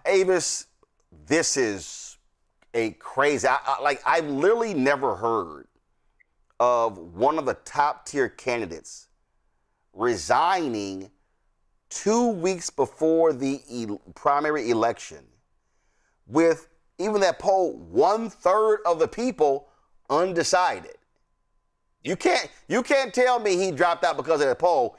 Avis, this is a crazy, I've literally never heard of one of the top tier candidates resigning 2 weeks before the primary election, with even that poll 1/3 of the people undecided. You can't tell me he dropped out because of that poll.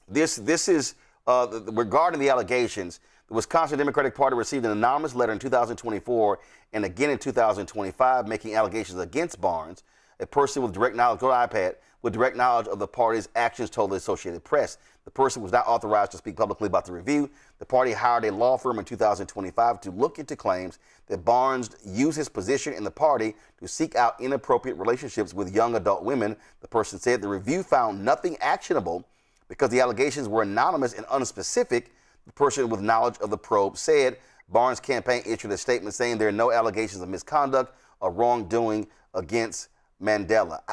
This is regarding the allegations. The Wisconsin Democratic Party received an anonymous letter in 2024 and again in 2025 making allegations against Barnes, a person with direct knowledge, go to iPad, with direct knowledge of the party's actions, told the Associated Press. The person was not authorized to speak publicly about the review. The party hired a law firm in 2025 to look into claims that Barnes used his position in the party to seek out inappropriate relationships with young adult women. The person said the review found nothing actionable because the allegations were anonymous and unspecific. The person with knowledge of the probe said Barnes' campaign issued a statement saying there are no allegations of misconduct or wrongdoing against Mandela.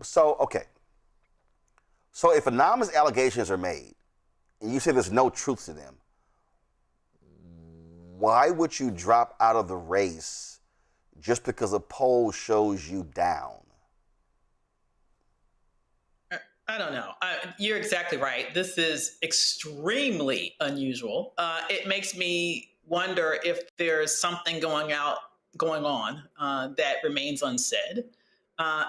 So if anonymous allegations are made and you say there's no truth to them, why would you drop out of the race just because a poll shows you down? I don't know. You're exactly right. This is extremely unusual. It makes me wonder if there's something going on that remains unsaid,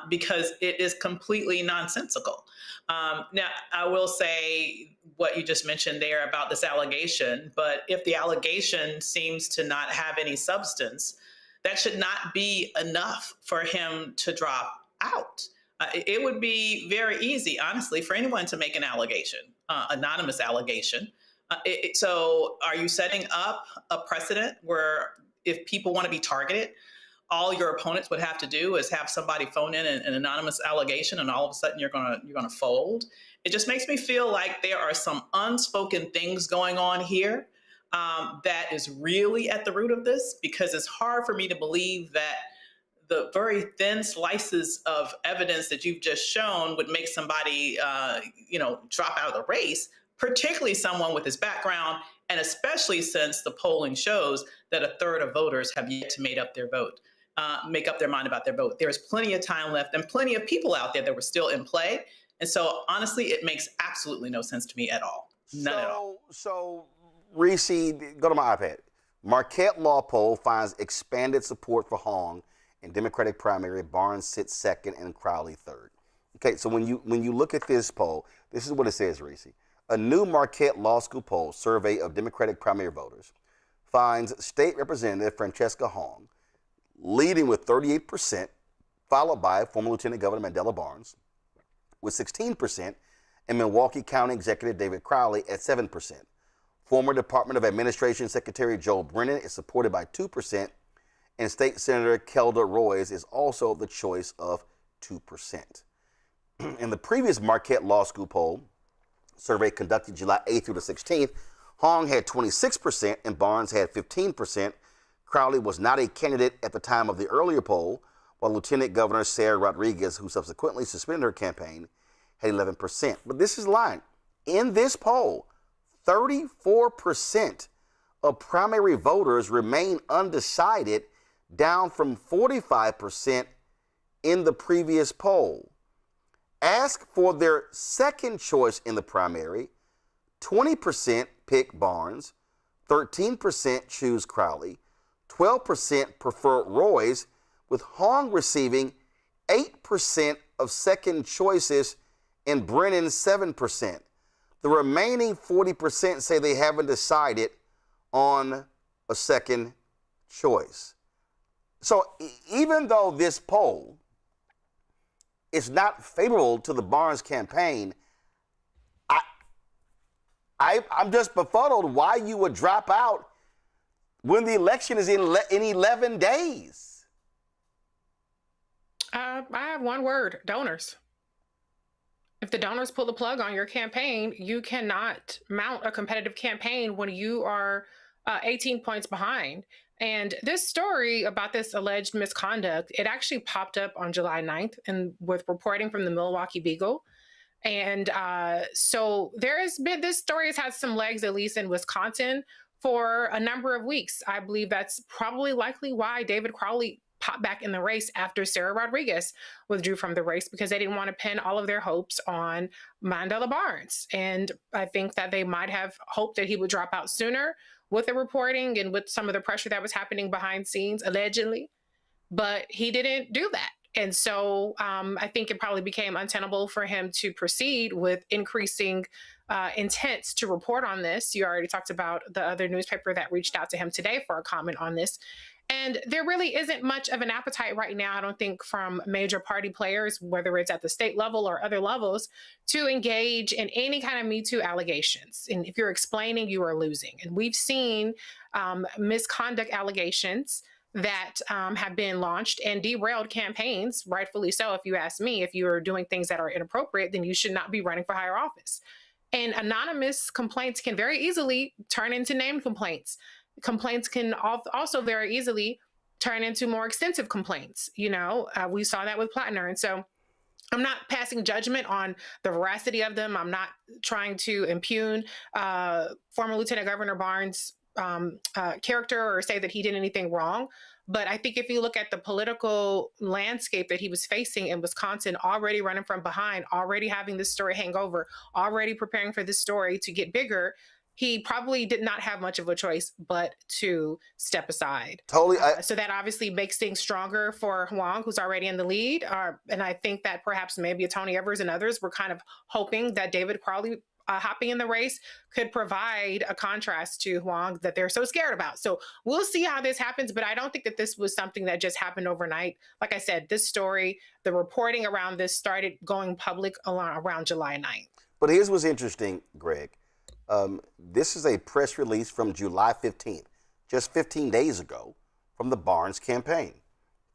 because it is completely nonsensical. Now, I will say what you just mentioned there about this allegation, but if the allegation seems to not have any substance, that should not be enough for him to drop out. It would be very easy, honestly, for anyone to make an allegation, anonymous allegation. So are you setting up a precedent where if people want to be targeted, all your opponents would have to do is have somebody phone in an anonymous allegation, and all of a sudden you're gonna fold? It just makes me feel like there are some unspoken things going on here that is really at the root of this, because it's hard for me to believe that the very thin slices of evidence that you've just shown would make somebody, drop out of the race, particularly someone with his background, and especially since the polling shows that 1/3 of voters have yet to make up their mind about their vote. There's plenty of time left and plenty of people out there that were still in play. And so, honestly, it makes absolutely no sense to me at all. None at all. So, Reese, go to my iPad. Marquette Law poll finds expanded support for Hong in Democratic primary. Barnes sits second and Crowley third. Okay, so when you look at this poll, this is what it says, Reese. A new Marquette Law School poll survey of Democratic primary voters finds State Representative Francesca Hong leading with 38%, followed by former Lieutenant Governor Mandela Barnes with 16%, and Milwaukee County Executive David Crowley at 7%. Former Department of Administration Secretary Joe Brennan is supported by 2%, and State Senator Kelda Roys is also the choice of 2%. In the previous Marquette Law School poll survey conducted July 8th through the 16th, Hong had 26% and Barnes had 15%. Crowley was not a candidate at the time of the earlier poll, while Lieutenant Governor Sarah Rodriguez, who subsequently suspended her campaign, had 11%. But this is lying. In this poll, 34% of primary voters remain undecided, down from 45% in the previous poll. Ask for their second choice in the primary, 20% pick Barnes, 13% choose Crowley, 12% prefer Roys, with Hong receiving 8% of second choices and Brennan 7%. The remaining 40% say they haven't decided on a second choice. So even though this poll is not favorable to the Barnes campaign, I'm just befuddled why you would drop out when the election is in 11 days. I have one word: donors. If the donors pull the plug on your campaign, you cannot mount a competitive campaign when you are 18 points behind. And this story about this alleged misconduct, it actually popped up on July 9th and with reporting from the Milwaukee Beagle. And so this story has had some legs, at least in Wisconsin, for a number of weeks. I believe that's probably likely why David Crowley popped back in the race after Sarah Rodriguez withdrew from the race, because they didn't want to pin all of their hopes on Mandela Barnes. And I think that they might have hoped that he would drop out sooner with the reporting and with some of the pressure that was happening behind scenes, allegedly. But he didn't do that. And so I think it probably became untenable for him to proceed with increasing intent to report on this. You already talked about the other newspaper that reached out to him today for a comment on this. And there really isn't much of an appetite right now, I don't think, from major party players, whether it's at the state level or other levels, to engage in any kind of Me Too allegations. And if you're explaining, you are losing. And we've seen misconduct allegations that have been launched and derailed campaigns, rightfully so. If you ask me, if you are doing things that are inappropriate, then you should not be running for higher office. And anonymous complaints can very easily turn into named complaints. Complaints can also very easily turn into more extensive complaints. We saw that with Plattner. And so I'm not passing judgment on the veracity of them. I'm not trying to impugn former Lieutenant Governor Barnes' character or say that he did anything wrong. But I think if you look at the political landscape that he was facing in Wisconsin, already running from behind, already having this story hang over, already preparing for this story to get bigger, he probably did not have much of a choice but to step aside. Totally. So that obviously makes things stronger for Huang, who's already in the lead. And I think that perhaps maybe Tony Evers and others were kind of hoping that David Crowley hopping in the race could provide a contrast to Huang that they're so scared about. So we'll see how this happens, but I don't think that this was something that just happened overnight. Like I said, this story, the reporting around this started going public around July 9th. But here's what's interesting, Greg. This is a press release from July 15th, just 15 days ago, from the Barnes campaign.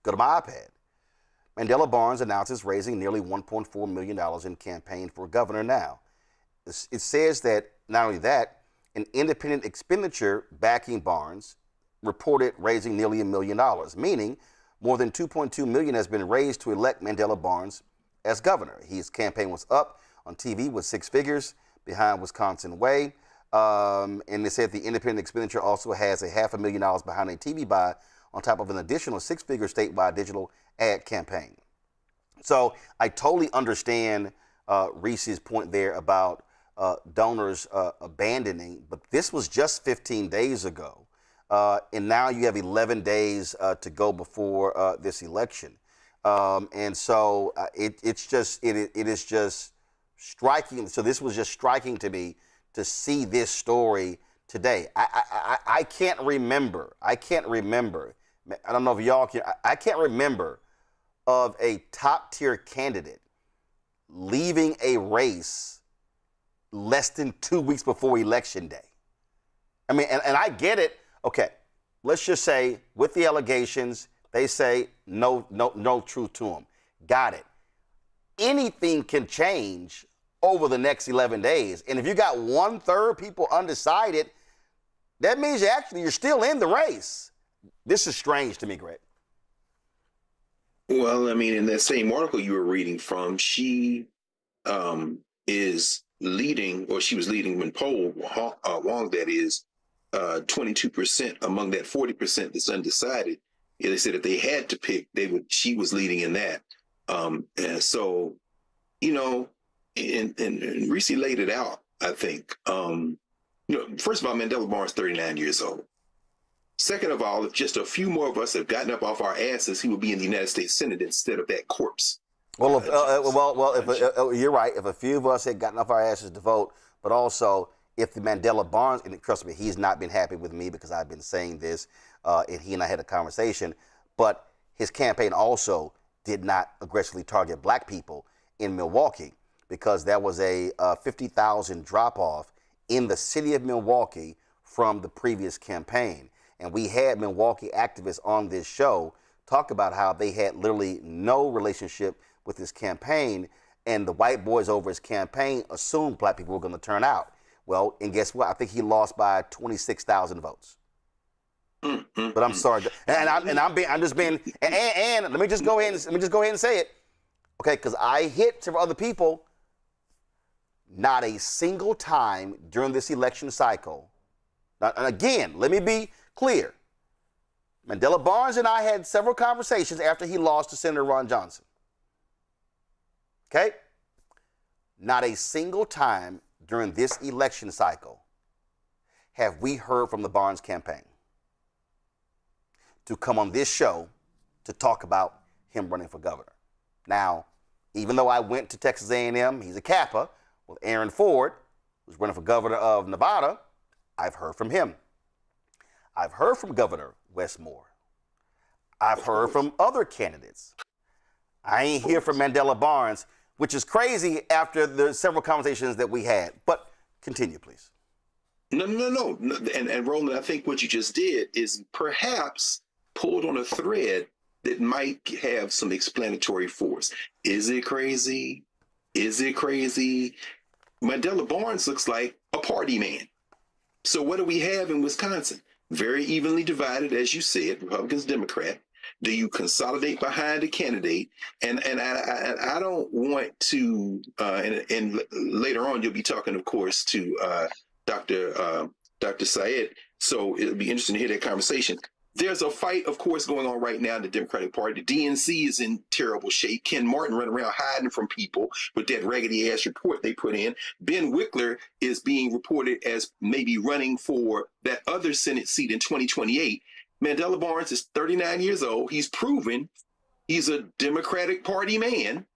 Go to my iPad. Mandela Barnes announces raising nearly $1.4 million in campaign for governor now. It says that not only that, an independent expenditure backing Barnes reported raising nearly $1 million, meaning more than $2.2 million has been raised to elect Mandela Barnes as governor. His campaign was up on TV with six figures behind Wisconsin Way. And they said the independent expenditure also has $500,000 behind a TV buy on top of an additional six-figure statewide digital ad campaign. So I totally understand Reese's point there about donors abandoning, but this was just 15 days ago. and now you have 11 days to go before this election. And so it is just striking. So this was just striking to me to see this story today. I can't remember. I don't know if y'all can. I can't remember of a top tier candidate leaving a race less than 2 weeks before election day. I mean, and I get it. Okay, let's just say with the allegations, they say no truth to them. Got it. Anything can change over the next 11 days. And if you got 1/3 people undecided, that means you're still in the race. This is strange to me, Greg. Well, I mean, in that same article you were reading from, she is leading, or she was leading when poll Wong, that is, 22% among that 40% that's undecided. Yeah, they said if they had to pick, she was leading in that. And so, you know, and Reese laid it out, I think. First of all, Mandela Barnes, 39 years old. Second of all, if just a few more of us have gotten up off our asses, he would be in the United States Senate instead of that corpse. Well, you're right. If a few of us had gotten off our asses to vote, but also if the Mandela Barnes, and trust me, he's not been happy with me because I've been saying this, and he and I had a conversation, but his campaign also did not aggressively target black people in Milwaukee because there was a 50,000 drop-off in the city of Milwaukee from the previous campaign. And we had Milwaukee activists on this show talk about how they had literally no relationship with his campaign, and the white boys over his campaign assumed black people were going to turn out. Well, and guess what? I think he lost by 26,000 votes. But I'm sorry, and let me just go ahead and say it, okay? Because I hit several other people. Not a single time during this election cycle. Now, and again, let me be clear. Mandela Barnes and I had several conversations after he lost to Senator Ron Johnson. Okay? Not a single time during this election cycle have we heard from the Barnes campaign to come on this show to talk about him running for governor. Now, even though I went to Texas A&M, he's a Kappa, with Aaron Ford, who's running for governor of Nevada, I've heard from him. I've heard from Governor Wes Moore. I've heard from other candidates. I ain't hear from Mandela Barnes, which is crazy after the several conversations that we had. But continue, please. No. And Roland, I think what you just did is perhaps pulled on a thread that might have some explanatory force. Is it crazy? Is it crazy? Mandela Barnes looks like a party man. So what do we have in Wisconsin? Very evenly divided, as you said, Republicans, Democrat. Do you consolidate behind a candidate? And I don't want to, and later on you'll be talking, of course, to Dr. Sayed. So it'll be interesting to hear that conversation. There's a fight, of course, going on right now in the Democratic Party. The DNC is in terrible shape. Ken Martin running around hiding from people with that raggedy-ass report they put in. Ben Wickler is being reported as maybe running for that other Senate seat in 2028. Mandela Barnes is 39 years old. He's proven he's a Democratic Party man.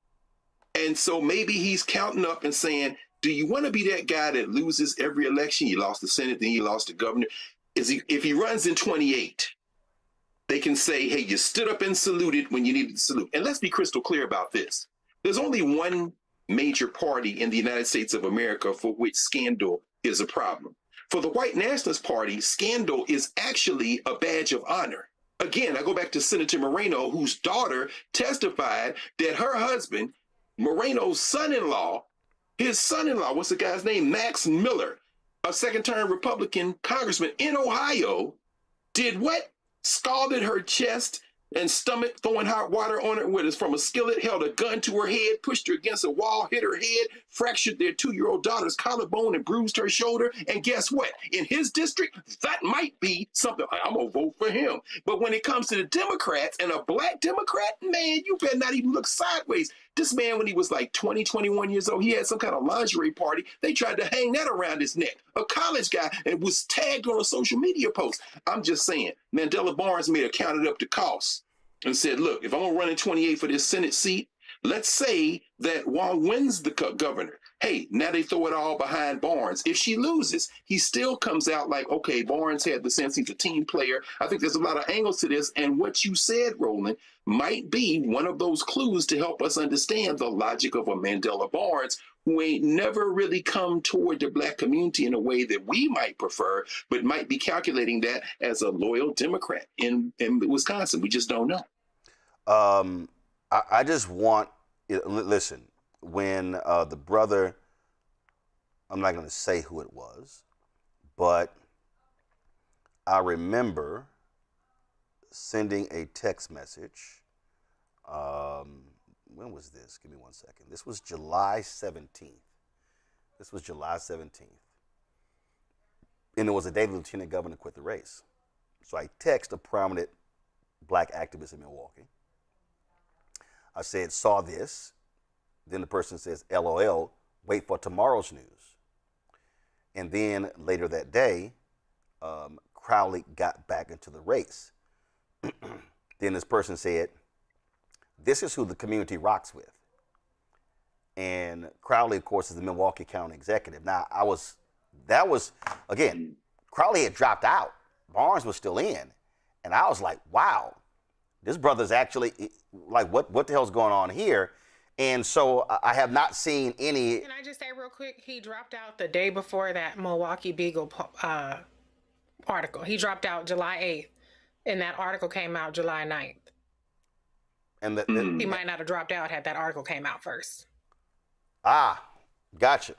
And so maybe he's counting up and saying, do you want to be that guy that loses every election? You lost the Senate, then you lost the governor. If he runs in 28, they can say, hey, you stood up and saluted when you needed to salute. And let's be crystal clear about this. There's only one major party in the United States of America for which scandal is a problem. For the White Nationalist Party, scandal is actually a badge of honor. Again, I go back to Senator Moreno, whose daughter testified that her husband, Moreno's son-in-law, what's the guy's name? Max Miller, a second-term Republican congressman in Ohio, did what? Scalded her chest and stomach, throwing hot water on her with us from a skillet, held a gun to her head, pushed her against a wall, hit her head, fractured their 2-year-old daughter's collarbone and bruised her shoulder. And guess what? In his district, that might be something. I'm going to vote for him. But when it comes to the Democrats and a black Democrat, man, you better not even look sideways. This man, when he was like 20, 21 years old, he had some kind of lingerie party. They tried to hang that around his neck. A college guy, and was tagged on a social media post. I'm just saying, Mandela Barnes made a counted up the costs and said, look, if I'm going to run in 28 for this Senate seat, let's say that Wong wins the governor. Hey, now they throw it all behind Barnes. If she loses, he still comes out like, okay, Barnes had the sense, he's a team player. I think there's a lot of angles to this. And what you said, Roland, might be one of those clues to help us understand the logic of a Mandela Barnes, who ain't never really come toward the Black community in a way that we might prefer, but might be calculating that as a loyal Democrat in Wisconsin. We just don't know. I just want, listen, when the brother, I'm not going to say who it was, but I remember sending a text message. When was this? Give me 1 second. This was July 17th. And it was the day the lieutenant governor quit the race. So I text a prominent Black activist in Milwaukee. I said, saw this. Then the person says, LOL, wait for tomorrow's news. And then later that day, Crowley got back into the race. Then this person said, this is who the community rocks with. And Crowley, of course, is the Milwaukee County executive. Now, again, Crowley had dropped out. Barnes was still in. And I was like, wow, this brother's actually, like, what the hell's going on here? And so I have not seen any. Can I just say real quick, he dropped out the day before that Milwaukee Beagle article. He dropped out July 8th, and that article came out July 9th. And he might not have dropped out had that article came out first. Ah, gotcha.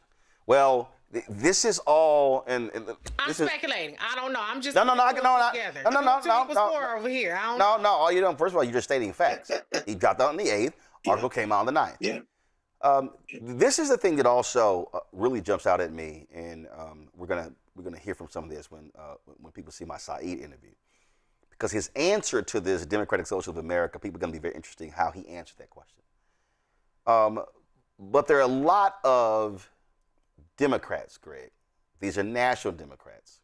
Well, this is all, and I'm speculating. I don't know. I'm just no. Over here. I don't no. All you're doing, first of all, you're just stating facts. He dropped out on the 8th. Article came out on the 9th. Yeah. This is the thing that also really jumps out at me, and we're gonna hear from some of this when people see my Saeed interview, because his answer to this Democratic Socialists of America, people are gonna be very interesting how he answered that question. But there are a lot of Democrats, Greg. These are national Democrats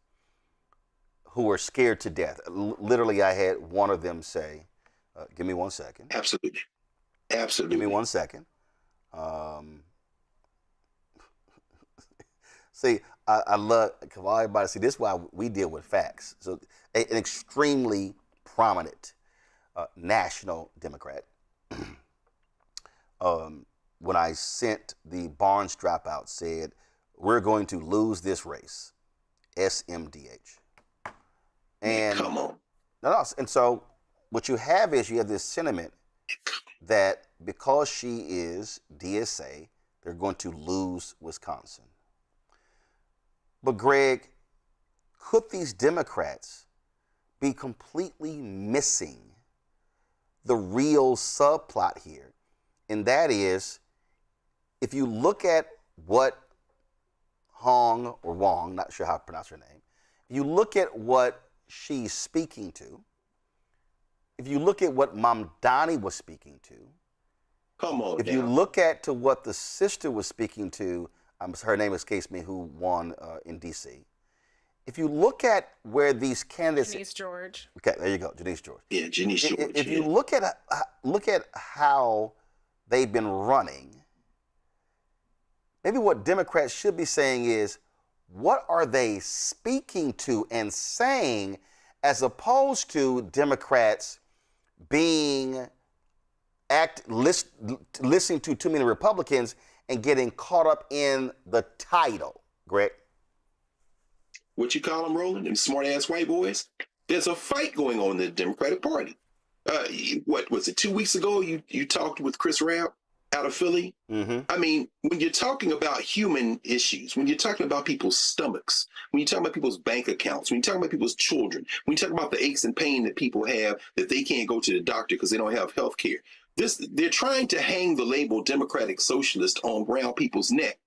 who are scared to death. Literally, I had one of them say, "Give me 1 second." Absolutely. Give me 1 second. See, I love, come on, everybody, see, this is why we deal with facts. So, an extremely prominent national Democrat, when I sent the Barnes dropout, said, we're going to lose this race, SMDH. And come on. No, and so what you have is you have this sentiment that because she is DSA, they're going to lose Wisconsin. But Greg, could these Democrats be completely missing the real subplot here? And that is, if you look at what Hong or Wong, not sure how to pronounce her name, if you look at what she's speaking to, if you look at what Mamdani was speaking to, come on. If you look at to what the sister was speaking to, her name escapes me, who won in D.C. If you look at where these candidates, Janice George. Okay, there you go, Janice George. Yeah, Janice George. If you look at how they've been running, maybe what Democrats should be saying is, what are they speaking to and saying, as opposed to Democrats being listening to too many Republicans and getting caught up in the title, Greg? What you call them, Roland? Them smart-ass white boys? There's a fight going on in the Democratic Party. What was it, 2 weeks ago you talked with Chris Rabb out of Philly? Mm-hmm. I mean, when you're talking about human issues, when you're talking about people's stomachs, when you're talking about people's bank accounts, when you're talking about people's children, when you're talking about the aches and pain that people have that they can't go to the doctor because they don't have health care, they're trying to hang the label Democratic Socialist on brown people's neck.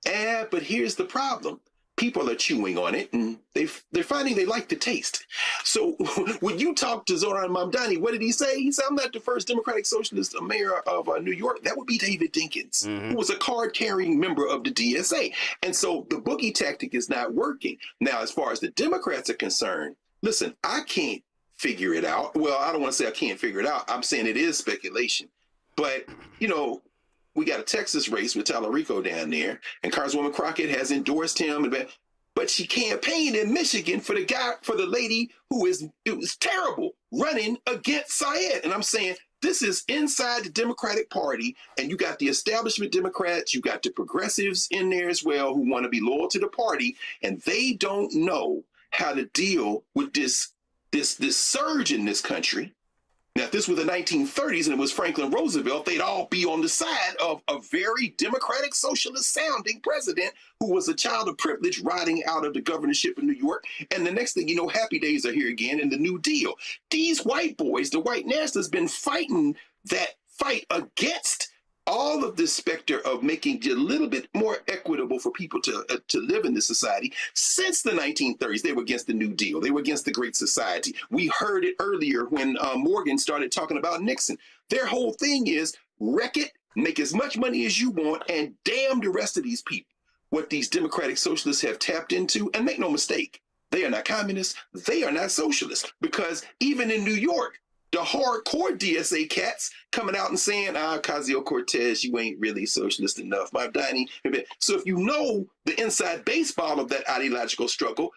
But here's the problem. people are chewing on it, and they're finding they like the taste. So when you talk to Zoran Mamdani, what did he say? He said, I'm not the first Democratic Socialist mayor of New York. That would be David Dinkins, who was a card-carrying member of the DSA. And so the boogie tactic is not working. Now, as far as the Democrats are concerned, listen, I can't figure it out. Well, I don't want to say I can't figure it out. I'm saying it is speculation. But, you know, we got a Texas race with Tallarico down there, and Congresswoman Crockett has endorsed him, but she campaigned in Michigan for the lady who it was terrible, running against Syed. And I'm saying this is inside the Democratic Party, and you got the establishment Democrats, you got the progressives in there as well who want to be loyal to the party, and they don't know how to deal with this surge in this country. Now, if this were the 1930s and it was Franklin Roosevelt, they'd all be on the side of a very democratic socialist sounding president who was a child of privilege riding out of the governorship of New York. And the next thing you know, happy days are here again in the New Deal. These white boys, the white nationalists, been fighting that fight against all of this specter of making it a little bit more equitable for people to live in this society since the 1930s. They were against the New Deal. They were against the Great Society. We heard it earlier when Morgan started talking about Nixon. Their whole thing is wreck it, make as much money as you want, and damn the rest of these people. What these democratic socialists have tapped into, and make no mistake, they are not communists, they are not socialists, because even in New York, the hardcore DSA cats coming out and saying, Ocasio-Cortez, you ain't really socialist enough, Mamdani. So if you know the inside baseball of that ideological struggle,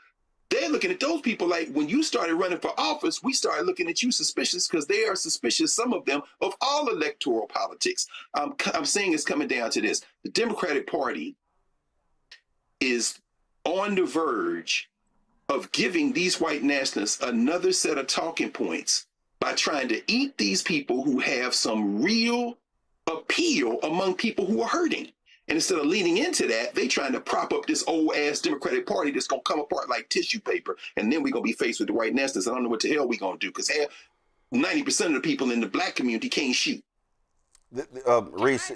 they're looking at those people like, when you started running for office, we started looking at you suspicious, because they are suspicious, some of them, of all electoral politics. I'm saying it's coming down to this. The Democratic Party is on the verge of giving these white nationalists another set of talking points by trying to eat these people who have some real appeal among people who are hurting. And instead of leaning into that, they trying to prop up this old ass Democratic Party that's gonna come apart like tissue paper. And then we're gonna be faced with the white nationalists. I don't know what the hell we're gonna do, because 90% of the people in the black community can't shoot. Reese,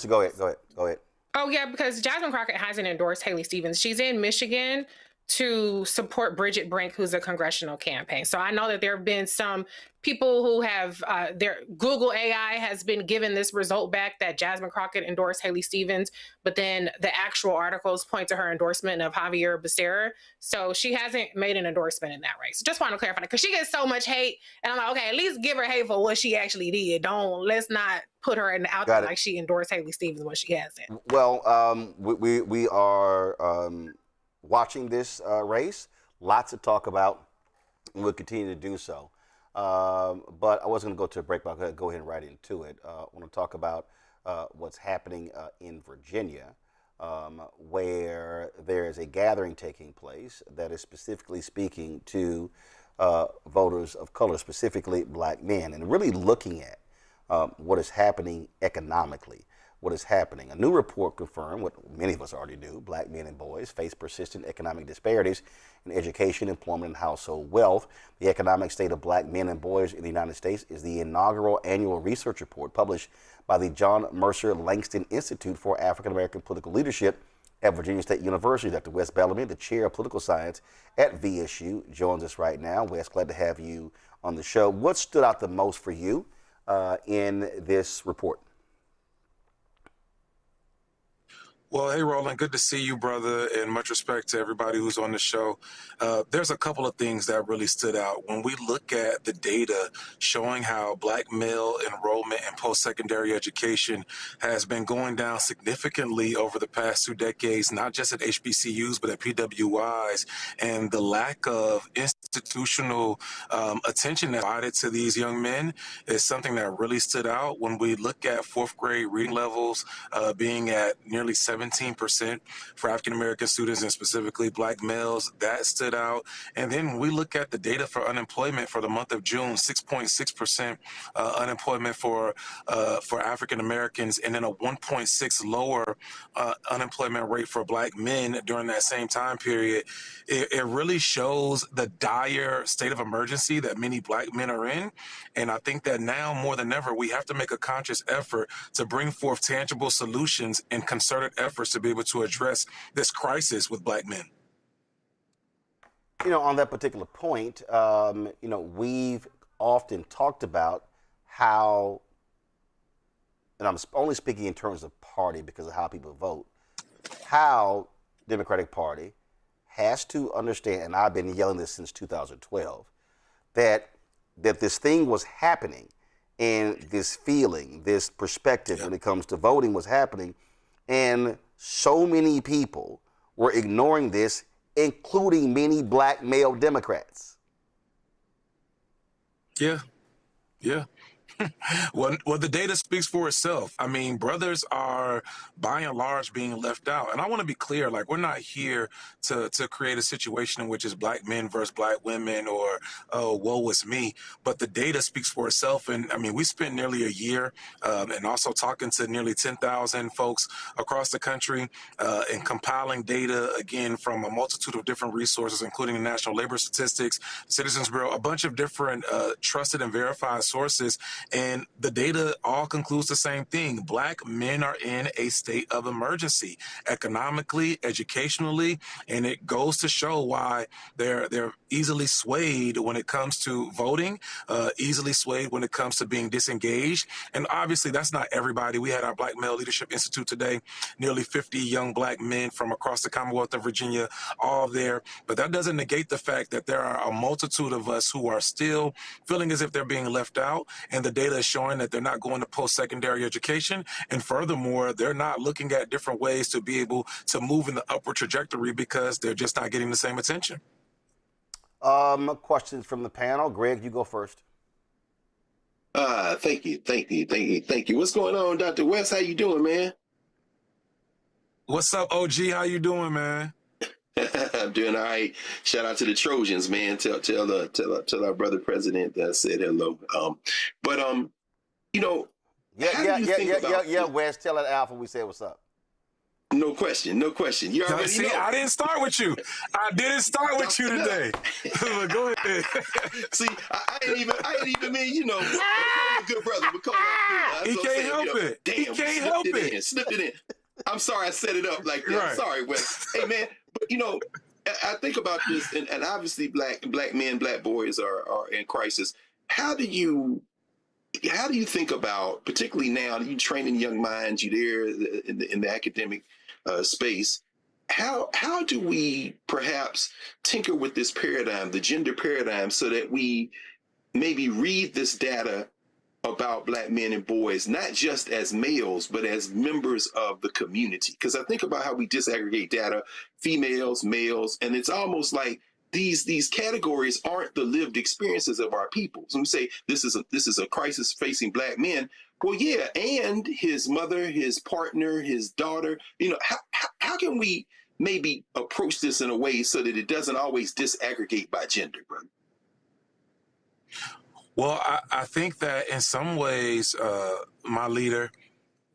go ahead. Oh, yeah, because Jasmine Crockett hasn't endorsed Haley Stevens. She's in Michigan to support Bridget Brink, who's a congressional campaign. So I know that there have been some people who have, their Google AI has been given this result back that Jasmine Crockett endorsed Haley Stevens, but then the actual articles point to her endorsement of Javier Becerra. So she hasn't made an endorsement in that race. Just want to clarify that, because she gets so much hate. And I'm like, okay, at least give her hate for what she actually did. Let's not put her out there like she endorsed Haley Stevens when she hasn't. Well, we are watching this race. Lots to talk about, and we'll continue to do so. But I wasn't going to go to a break, but I'm going to go ahead and right into it. I want to talk about what's happening in Virginia, where there is a gathering taking place that is specifically speaking to voters of color, specifically black men, and really looking at what is happening economically. What is happening. A new report confirmed what many of us already knew: black men and boys face persistent economic disparities in education, employment, and household wealth. The economic state of black men and boys in the United States is the inaugural annual research report published by the John Mercer Langston Institute for African American Political Leadership at Virginia State University. Dr. Wes Bellamy, the chair of political science at VSU, joins us right now. Wes, glad to have you on the show. What stood out the most for you in this report? Well, hey, Roland, good to see you, brother, and much respect to everybody who's on the show. There's a couple of things that really stood out. When we look at the data showing how black male enrollment in post-secondary education has been going down significantly over the past 2 decades, not just at HBCUs, but at PWIs, and the lack of institutional attention that's provided to these young men is something that really stood out. When we look at 4th grade reading levels being at nearly 17% for African American students, and specifically black males, that stood out. And then we look at the data for unemployment for the month of June: 6.6% unemployment for African Americans, and then a 1.6 lower unemployment rate for black men during that same time period. It really shows the dire state of emergency that many black men are in. And I think that now more than ever, we have to make a conscious effort to bring forth tangible solutions and concerted efforts efforts to be able to address this crisis with black men. You know, on that particular point, you know, we've often talked about how, and I'm only speaking in terms of party because of how people vote, how Democratic Party has to understand, and I've been yelling this since 2012, that this thing was happening, and this feeling, this perspective when it comes to voting was happening, and so many people were ignoring this, including many black male Democrats. Yeah. Well, the data speaks for itself. I mean, brothers are by and large being left out. And I want to be clear, like, we're not here to create a situation in which it's black men versus black women or, oh, woe is me. But the data speaks for itself. And I mean, we spent nearly a year and also talking to nearly 10,000 folks across the country and compiling data, again, from a multitude of different resources, including the National Labor Statistics, Citizens Bureau, a bunch of different trusted and verified sources. And the data all concludes the same thing. Black men are in a state of emergency, economically, educationally, and it goes to show why they're easily swayed when it comes to voting, easily swayed when it comes to being disengaged. And obviously, that's not everybody. We had our Black Male Leadership Institute today, nearly 50 young black men from across the Commonwealth of Virginia, all there. But that doesn't negate the fact that there are a multitude of us who are still feeling as if they're being left out. And the data is showing that they're not going to post-secondary education. And furthermore, they're not looking at different ways to be able to move in the upward trajectory because they're just not getting the same attention. Questions from the panel. Greg, you go first. Thank you. What's going on, Dr. West? How you doing, man? What's up, OG? How you doing, man? I'm doing all right. Shout out to the Trojans, man. Tell our brother president that I said hello. You know, yeah, Wes, tell that Alpha we said what's up. No question. You already know. I didn't start with you. I didn't start with you today. Go ahead. See, I ain't even mean, you know, good brother. He can't help it. Damn, he can't help it. Slipped it in. I'm sorry I set it up like that. Right. I'm sorry, Wes. Hey, man, but you know, I think about this, and obviously black men, black boys are in crisis. How do you think about, particularly now, you training young minds, you there in the academic space, how do we perhaps tinker with this paradigm, the gender paradigm, so that we maybe read this data about black men and boys, not just as males, but as members of the community? Because I think about how we disaggregate data, females, males, and it's almost like these categories aren't the lived experiences of our people. So we say this is a crisis facing black men. Well, yeah, and his mother, his partner, his daughter. You know, how can we maybe approach this in a way so that it doesn't always disaggregate by gender, brother? Well, I think that in some ways, my leader,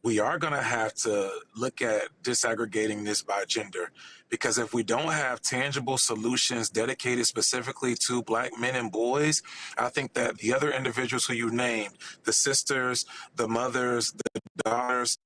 we are going to have to look at disaggregating this by gender, because if we don't have tangible solutions dedicated specifically to black men and boys, I think that the other individuals who you named, the sisters, the mothers, the daughters,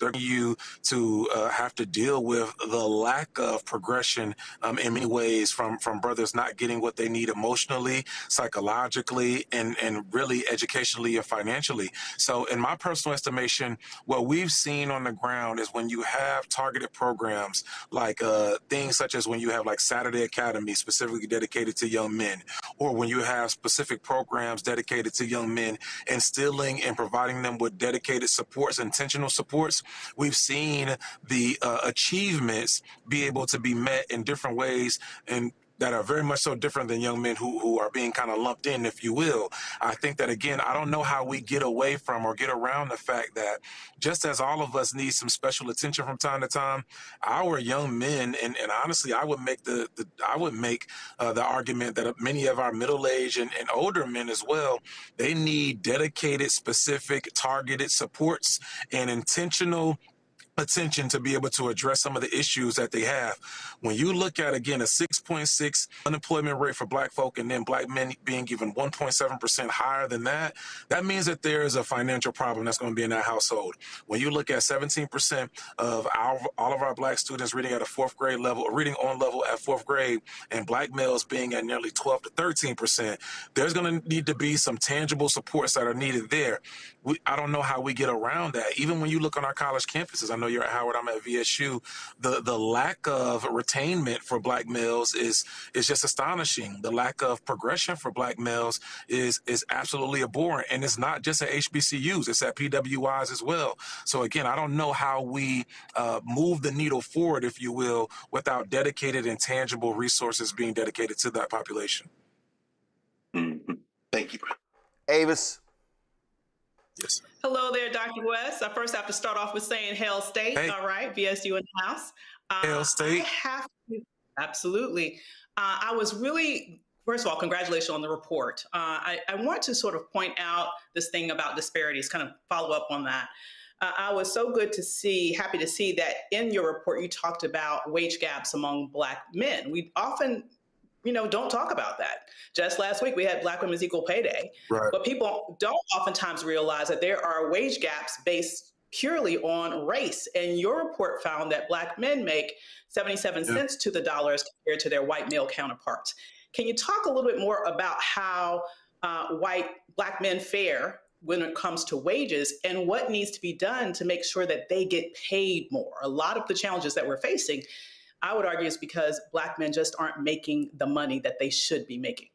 they're going you to have to deal with the lack of progression in many ways from brothers not getting what they need emotionally, psychologically, and really educationally and financially. So in my personal estimation, what we've seen on the ground is when you have targeted programs like things such as when you have like Saturday Academy specifically dedicated to young men, or when you have specific programs dedicated to young men, instilling and providing them with dedicated supports, intentional supports, we've seen the achievements be able to be met in different ways and that are very much so different than young men who are being kind of lumped in, if you will. I think that, again, I don't know how we get away from or get around the fact that just as all of us need some special attention from time to time, our young men, and honestly, I would make the argument that many of our middle-aged and older men as well, they need dedicated, specific, targeted supports and intentional attention to be able to address some of the issues that they have. When you look at, again, a 6.6 unemployment rate for black folk and then black men being even 1.7% higher than that, that means that there is a financial problem that's going to be in that household. When you look at 17% of all of our black students reading at a fourth grade level, or reading on level at fourth grade, and black males being at nearly 12 to 13%, there's going to need to be some tangible supports that are needed there. I don't know how we get around that. Even when you look on our college campuses, I know you're at Howard, I'm at VSU, the lack of retainment for black males is just astonishing. The lack of progression for black males is absolutely abhorrent. And it's not just at HBCUs, it's at PWIs as well. So again, I don't know how we move the needle forward, if you will, without dedicated and tangible resources being dedicated to that population. Thank you. Avis. Yes. Hello there, Dr. West. I first have to start off with saying Hail State. Hey. All right, VSU in the house. Hail State. I have to, absolutely. I was really, first of all, congratulations on the report. I want to sort of point out this thing about disparities, kind of follow up on that. I was so happy to see that in your report you talked about wage gaps among black men. We often don't talk about that. Just last week, we had Black Women's Equal Pay Day. Right. But people don't oftentimes realize that there are wage gaps based purely on race. And your report found that black men make 77 cents to the dollar as compared to their white male counterparts. Can you talk a little bit more about how black men fare when it comes to wages and what needs to be done to make sure that they get paid more? A lot of the challenges that we're facing, I would argue, is because black men just aren't making the money that they should be making.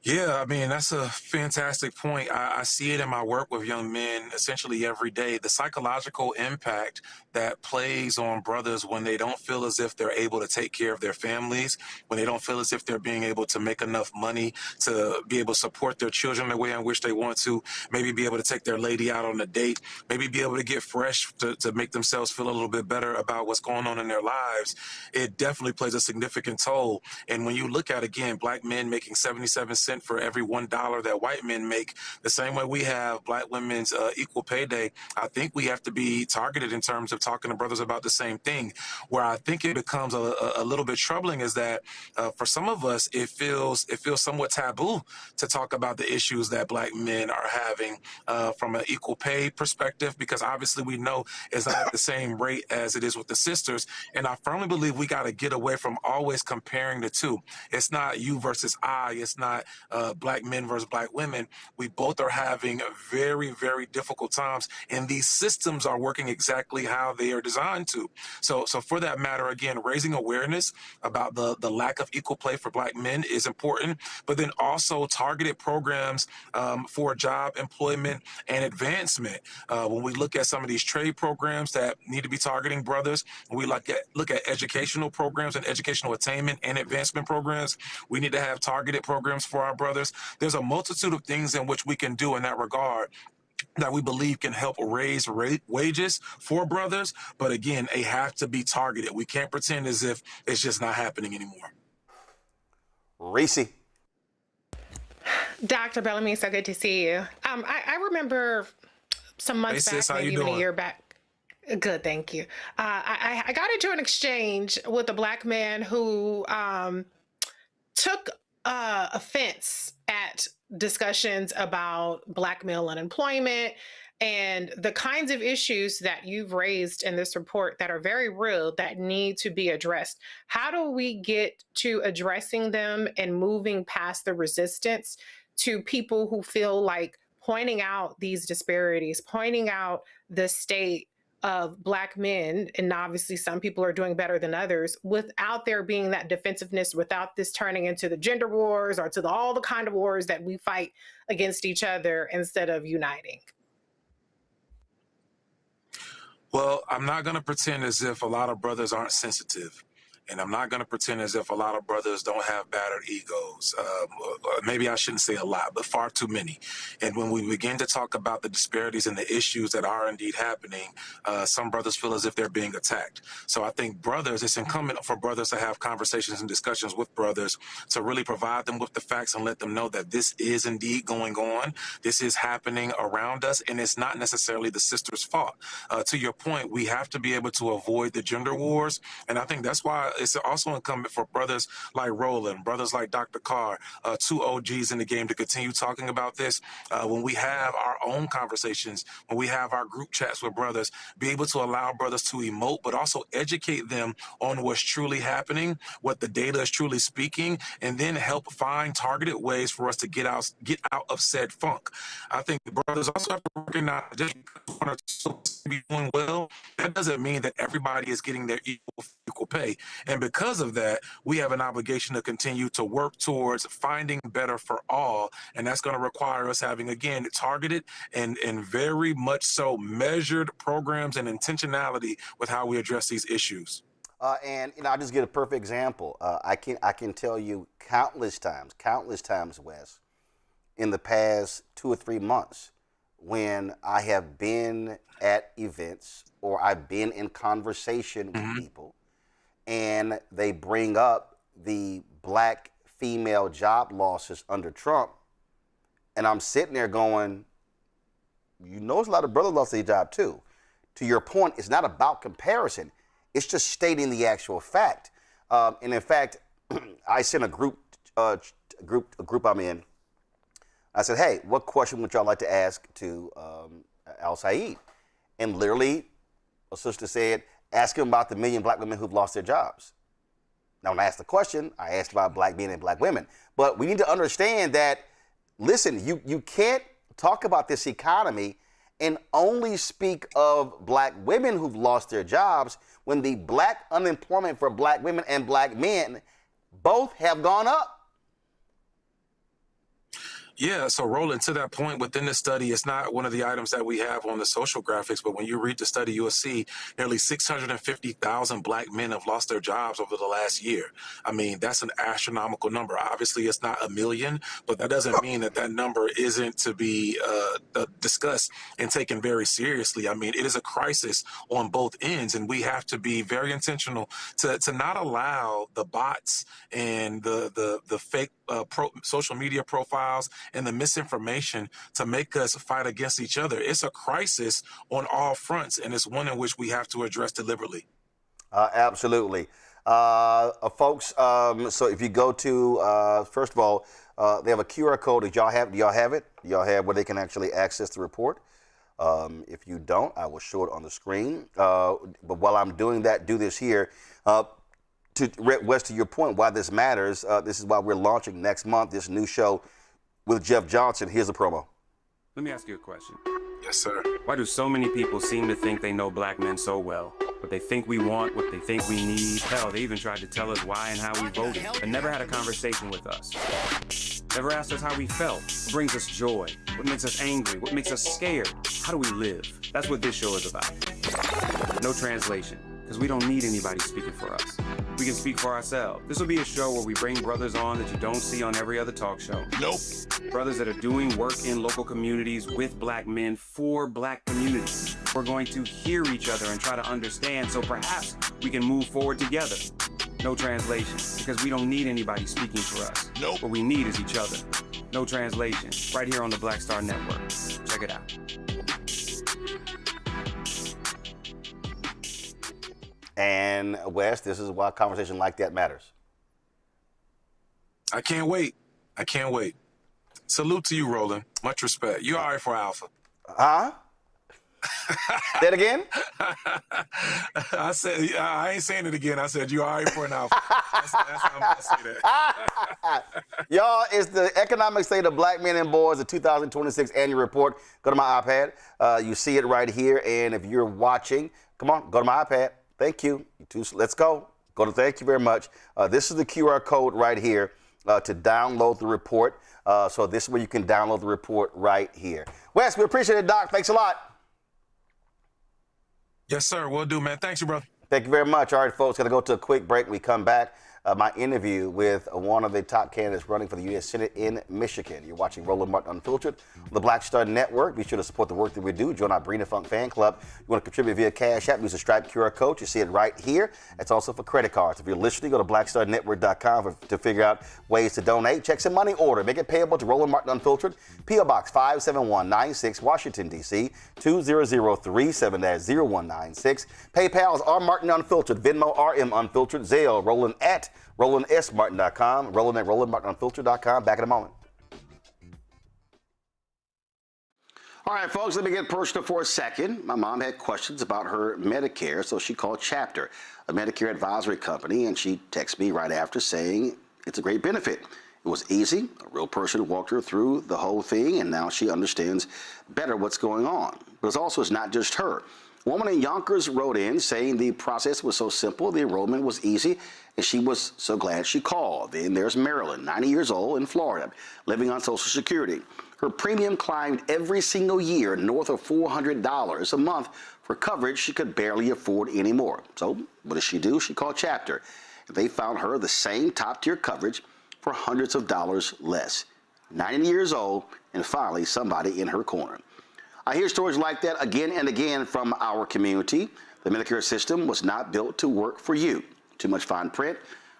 Yeah, I mean, that's a fantastic point. I see it in my work with young men essentially every day. The psychological impact that plays on brothers when they don't feel as if they're able to take care of their families, when they don't feel as if they're being able to make enough money to be able to support their children the way in which they want to, maybe be able to take their lady out on a date, maybe be able to get fresh to make themselves feel a little bit better about what's going on in their lives. It definitely plays a significant toll. And when you look at, again, black men making 77 cents for every $1 that white men make, the same way we have Black Women's Equal Pay Day, I think we have to be targeted in terms of talking to brothers about the same thing. Where I think it becomes a little bit troubling is that for some of us, it feels somewhat taboo to talk about the issues that black men are having from an equal pay perspective, because obviously we know it's not at the same rate as it is with the sisters. And I firmly believe we got to get away from always comparing the two. It's not you versus I. It's not black men versus black women. We both are having very, very difficult times, and these systems are working exactly how they are designed to. So for that matter, again, raising awareness about the lack of equal play for black men is important, but then also targeted programs for job employment and advancement. When we look at some of these trade programs that need to be targeting brothers, when we look at educational programs and educational attainment and advancement programs, we need to have targeted programs for our brothers. There's a multitude of things in which we can do in that regard that we believe can help raise wages for brothers. But again, they have to be targeted. We can't pretend as if it's just not happening anymore. Reese. Dr. Bellamy, so good to see you. I remember some months Hey, sis, back, how you maybe even doing? a year back. Good, thank you. I got into an exchange with a black man who took offense at discussions about black male unemployment and the kinds of issues that you've raised in this report that are very real that need to be addressed. How do we get to addressing them and moving past the resistance to people who feel like pointing out these disparities, pointing out the state of black men, and obviously some people are doing better than others, without there being that defensiveness, without this turning into the gender wars or to all the kind of wars that we fight against each other instead of uniting? Well, I'm not going to pretend as if a lot of brothers aren't sensitive. And I'm not going to pretend as if a lot of brothers don't have battered egos. Maybe I shouldn't say a lot, but far too many. And when we begin to talk about the disparities and the issues that are indeed happening, some brothers feel as if they're being attacked. So I think brothers, it's incumbent for brothers to have conversations and discussions with brothers to really provide them with the facts and let them know that this is indeed going on. This is happening around us, and it's not necessarily the sister's fault. To your point, we have to be able to avoid the gender wars. And I think that's why it's also incumbent for brothers like Roland, brothers like Dr. Carr, two OGs in the game to continue talking about this. When we have our own conversations, when we have our group chats with brothers, be able to allow brothers to emote, but also educate them on what's truly happening, what the data is truly speaking, and then help find targeted ways for us to get out of said funk. I think brothers also have to recognize just because one or two be doing well, that doesn't mean that everybody is getting their equal pay. And because of that, we have an obligation to continue to work towards finding better for all. And that's going to require us having, again, targeted and very much so measured programs and intentionality with how we address these issues. And I'll just get a perfect example. I can tell you countless times, Wes, in the past 2 or 3 months, when I have been at events or I've been in conversation with people, and they bring up the black female job losses under Trump, and I'm sitting there going, there's a lot of brothers lost their job too. To your point, it's not about comparison. It's just stating the actual fact. And in fact, I sent a group I'm in. I said, hey, what question would y'all like to ask to El-Sayed? And literally, a sister said, ask him about the million black women who've lost their jobs. Now, when I asked the question, I asked about black men and black women. But we need to understand that, listen, you can't talk about this economy and only speak of black women who've lost their jobs when the black unemployment for black women and black men both have gone up. Yeah, so Roland, to that point, within the study, it's not one of the items that we have on the social graphics, but when you read the study, you will see nearly 650,000 black men have lost their jobs over the last year. I mean, that's an astronomical number. Obviously, it's not a million, but that doesn't mean that number isn't to be discussed and taken very seriously. I mean, it is a crisis on both ends, and we have to be very intentional to not allow the bots and the fake social media profiles and the misinformation to make us fight against each other. It's a crisis on all fronts, and it's one in which we have to address deliberately. Absolutely. Folks, so if you go to, first of all, they have a QR code. Do y'all have it? Do y'all have where they can actually access the report? If you don't, I will show it on the screen. But while I'm doing that, do this here. Wes, to your point, why this matters, this is why we're launching next month this new show with Jeff Johnson. Here's a promo. Let me ask you a question. Yes, sir. Why do so many people seem to think they know black men so well? What they think we want, what they think we need. Hell, they even tried to tell us why and how we voted, but never had a conversation with us. Never asked us how we felt, what brings us joy, what makes us angry, what makes us scared. How do we live? That's what this show is about. No translation, because we don't need anybody speaking for us. We can speak for ourselves. This will be a show where we bring brothers on that you don't see on every other talk show. Nope. Brothers that are doing work in local communities with black men for black communities. We're going to hear each other and try to understand so perhaps we can move forward together. No translation, because we don't need anybody speaking for us. Nope. What we need is each other. No translation, right here on the Black Star Network. Check it out. And Wes, this is why a conversation like that matters. I can't wait. I can't wait. Salute to you, Roland. Much respect. You're all right for Alpha. Huh? Say it again? I said, I ain't saying it again. I said, you're all right for an Alpha. That's how I'm going to say that. Y'all, it's the Economic State of Black Men and Boys, the 2026 annual report. Go to my iPad. You see it right here. And if you're watching, come on, go to my iPad. Thank you. Let's go. Go to thank you very much. This is the QR code right here to download the report. So this is where you can download the report right here. Wes, we appreciate it, Doc. Thanks a lot. Yes, sir. Will do, man. Thanks, you, brother. Thank you very much. All right, folks, going to go to a quick break. We come back. My interview with one of the top candidates running for the U.S. Senate in Michigan. You're watching Roland Martin Unfiltered on the Black Star Network. Be sure to support the work that we do. Join our Brina Funk fan club. You want to contribute via Cash App, use the Stripe QR code. You see it right here. It's also for credit cards. If you're listening, go to blackstarnetwork.com to figure out ways to donate. Check some money order. Make it payable to Roland Martin Unfiltered. P.O. Box 57196, Washington, D.C. 20037, that's 0196. PayPal's R Martin Unfiltered. Venmo RM Unfiltered. Zelle Roland at RolandSMartin.com. Roland at RolandMartinUnfiltered.com. Back in a moment. All right, folks, let me get personal for a second. My mom had questions about her Medicare, so she called Chapter, a Medicare advisory company, and she texted me right after saying it's a great benefit. It was easy. A real person walked her through the whole thing, and now she understands better what's going on. But it's not just her. A woman in Yonkers wrote in saying the process was so simple, the enrollment was easy, and she was so glad she called. Then there's Marilyn, 90 years old, in Florida, living on Social Security. Her premium climbed every single year north of $400 a month for coverage she could barely afford anymore. So what does she do? She called Chapter. They found her the same top-tier coverage for hundreds of dollars less. 90 years old, and finally somebody in her corner. I hear stories like that again and again from our community. The Medicare system was not built to work for you. Too much fine print,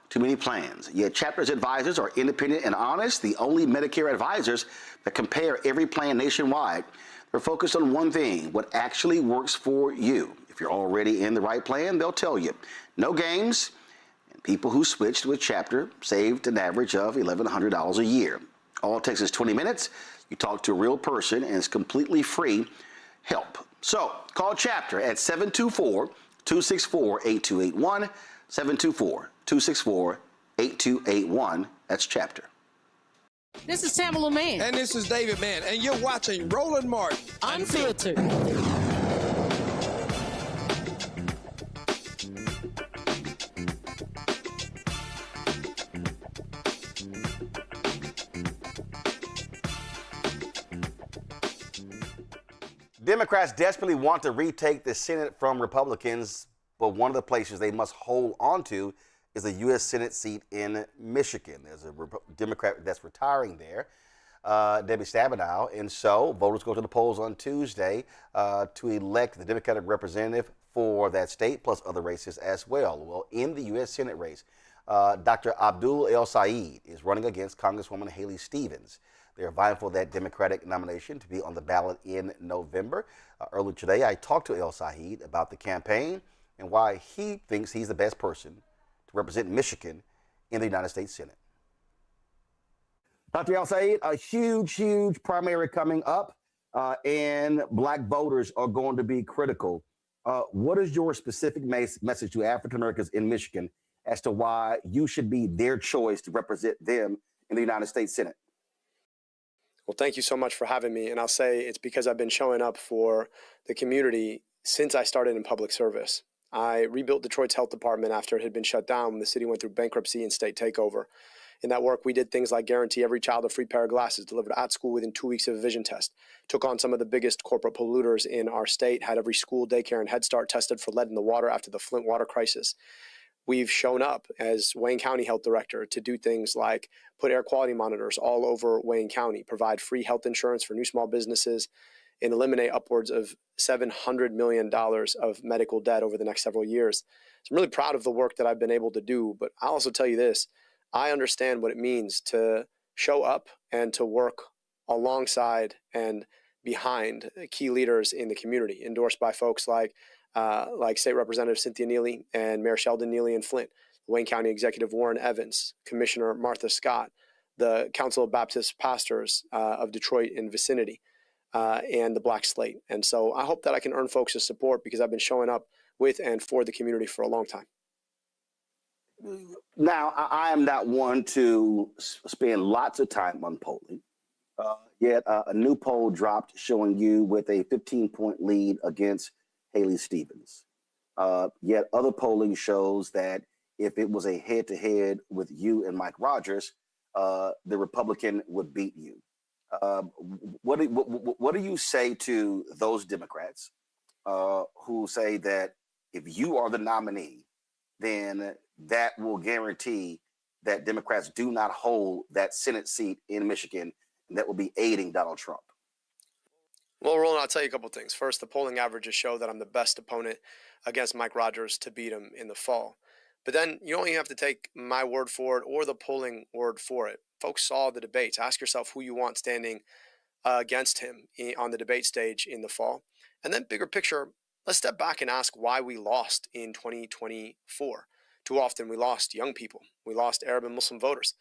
too many plans. Yet Chapter's advisors are independent and honest, the only Medicare advisors that compare every plan nationwide. They're focused on one thing, what actually works for you. If you're already in the right plan, they'll tell you. No games, and people who switched with Chapter saved an average of $1,100 a year. All it takes is 20 minutes. You talk to a real person, and it's completely free help. So call Chapter at 724-264-8281, 724-264-8281. That's Chapter. This is Tamala Mann. And this is David Mann. And you're watching Roland Martin Unfiltered. Democrats desperately want to retake the Senate from Republicans, but one of the places they must hold on to is the U.S. Senate seat in Michigan. There's a Democrat that's retiring there, Debbie Stabenow, and so voters go to the polls on Tuesday to elect the Democratic representative for that state, plus other races as well. Well, in the U.S. Senate race, Dr. Abdul El-Sayed is running against Congresswoman Haley Stevens. They're vying for that Democratic nomination to be on the ballot in November. Earlier today, I talked to El-Sayed about the campaign and why he thinks he's the best person to represent Michigan in the United States Senate. Dr. El-Sayed, a huge primary coming up, and black voters are going to be critical. What is your specific message to African Americans in Michigan as to why you should be their choice to represent them in the United States Senate? Well, thank you so much for having me. And I'll say it's because I've been showing up for the community since I started in public service. I rebuilt Detroit's health department after it had been shut down when the city went through bankruptcy and state takeover. In that work, we did things like guarantee every child a free pair of glasses delivered at school within 2 weeks of a vision test, took on some of the biggest corporate polluters in our state, had every school, daycare, and Head Start tested for lead in the water after the Flint water crisis. We've shown up as Wayne County Health Director to do things like put air quality monitors all over Wayne County, provide free health insurance for new small businesses, and eliminate upwards of $700 million of medical debt over the next several years. So I'm really proud of the work that I've been able to do, but I'll also tell you this, I understand what it means to show up and to work alongside and behind key leaders in the community, endorsed by folks like State Representative Cynthia Neely and Mayor Sheldon Neely in Flint, Wayne County Executive Warren Evans, Commissioner Martha Scott, the Council of Baptist Pastors of Detroit and vicinity, and the Black Slate. And so I hope that I can earn folks' support because I've been showing up with and for the community for a long time. Now, I am not one to spend lots of time on polling, yet a new poll dropped showing you with a 15-point lead against Haley Stevens. Yet other polling shows that if it was a head-to-head with you and Mike Rogers, the Republican would beat you. What do you say to those Democrats who say that if you are the nominee, then that will guarantee that Democrats do not hold that Senate seat in Michigan, and that will be aiding Donald Trump? Well, Roland, I'll tell you a couple things. First, the polling averages show that I'm the best opponent against Mike Rogers to beat him in the fall. But then you only have to take my word for it or the polling word for it. Folks saw the debates. Ask yourself who you want standing against him on the debate stage in the fall. And then bigger picture, let's step back and ask why we lost in 2024. Too often we lost young people. We lost Arab and Muslim voters.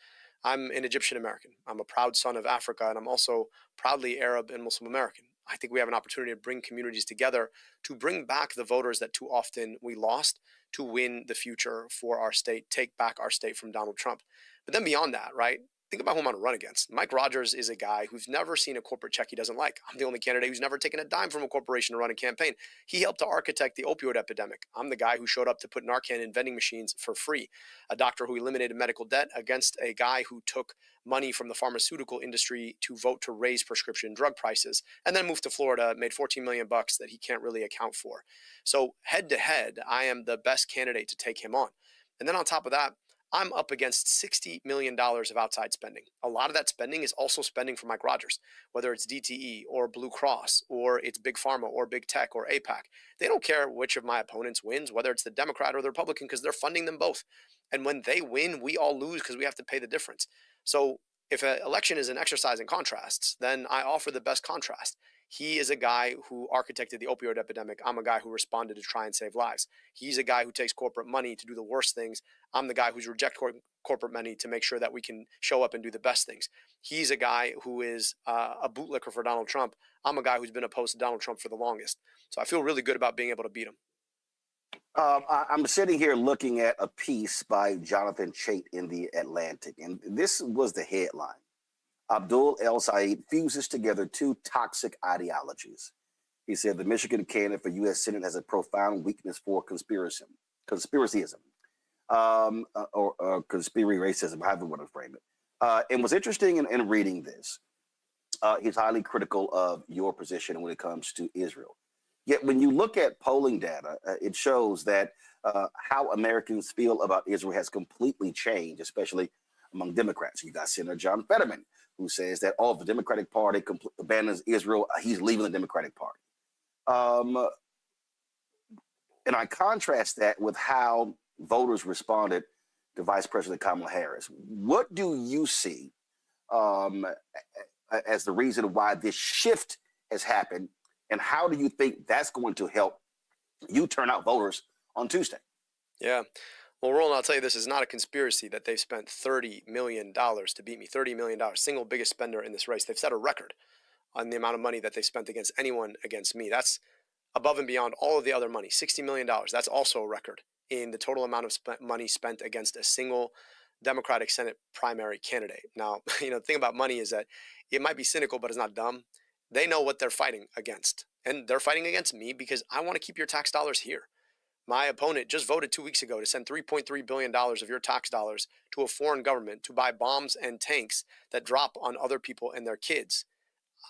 I'm an Egyptian American. I'm a proud son of Africa, and I'm also proudly Arab and Muslim American. I think we have an opportunity to bring communities together to bring back the voters that too often we lost, to win the future for our state, take back our state from Donald Trump. But then beyond that, right? Think about who I'm going to run against. Mike Rogers is a guy who's never seen a corporate check he doesn't like. I'm the only candidate who's never taken a dime from a corporation to run a campaign. He helped to architect the opioid epidemic. I'm the guy who showed up to put Narcan in vending machines for free. A doctor who eliminated medical debt against a guy who took money from the pharmaceutical industry to vote to raise prescription drug prices, and then moved to Florida, made $14 million that he can't really account for. So head to head, I am the best candidate to take him on. And then on top of that, I'm up against $60 million of outside spending. A lot of that spending is also spending for Mike Rogers, whether it's DTE or Blue Cross or it's Big Pharma or Big Tech or APAC. They don't care which of my opponents wins, whether it's the Democrat or the Republican, because they're funding them both. And when they win, we all lose because we have to pay the difference. So if an election is an exercise in contrasts, then I offer the best contrast. He is a guy who architected the opioid epidemic. I'm a guy who responded to try and save lives. He's a guy who takes corporate money to do the worst things. I'm the guy who's reject corporate money to make sure that we can show up and do the best things. He's a guy who is a bootlicker for Donald Trump. I'm a guy who's been opposed to Donald Trump for the longest. So I feel really good about being able to beat him. I'm sitting here looking at a piece by Jonathan Chait in The Atlantic, and this was the headline. Abdul El-Sayed fuses together two toxic ideologies. He said the Michigan candidate for U.S. Senate has a profound weakness for conspiracyism, or conspiracy racism, however you want to frame it. And what's interesting in reading this, he's highly critical of your position when it comes to Israel. Yet when you look at polling data, it shows that how Americans feel about Israel has completely changed, especially among Democrats. You got Senator John Fetterman, who says that if the Democratic Party abandons Israel, he's leaving the Democratic Party. And I contrast that with how voters responded to Vice President Kamala Harris. What do you see as the reason why this shift has happened, and how do you think that's going to help you turn out voters on Tuesday? Yeah. Well, Roland, I'll tell you, this is not a conspiracy that they've spent $30 million to beat me. $30 million, single biggest spender in this race. They've set a record on the amount of money that they spent against anyone against me. That's above and beyond all of the other money. $60 million. That's also a record in the total amount of money spent against a single Democratic Senate primary candidate. Now, the thing about money is that it might be cynical, but it's not dumb. They know what they're fighting against. And they're fighting against me because I want to keep your tax dollars here. My opponent just voted 2 weeks ago to send $3.3 billion of your tax dollars to a foreign government to buy bombs and tanks that drop on other people and their kids.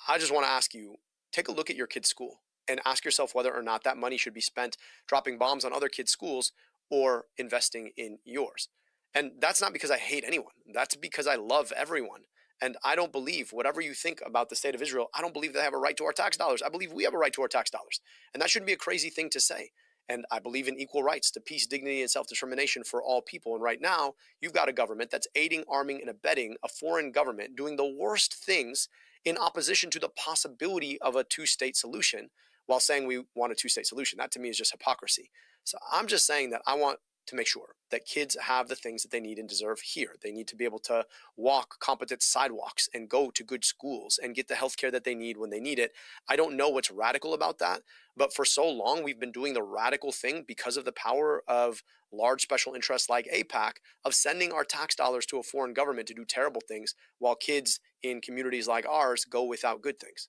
I just want to ask you, take a look at your kid's school and ask yourself whether or not that money should be spent dropping bombs on other kids' schools or investing in yours. And that's not because I hate anyone. That's because I love everyone. And I don't believe, whatever you think about the state of Israel, I don't believe they have a right to our tax dollars. I believe we have a right to our tax dollars. And that shouldn't be a crazy thing to say. And I believe in equal rights to peace, dignity, and self-determination for all people. And right now, you've got a government that's aiding, arming, and abetting a foreign government doing the worst things in opposition to the possibility of a two-state solution while saying we want a two-state solution. That to me is just hypocrisy. So I'm just saying that I want to make sure that kids have the things that they need and deserve here. They need to be able to walk competent sidewalks and go to good schools and get the health care that they need when they need it. I don't know what's radical about that, but for so long we've been doing the radical thing because of the power of large special interests like APAC of sending our tax dollars to a foreign government to do terrible things while kids in communities like ours go without good things.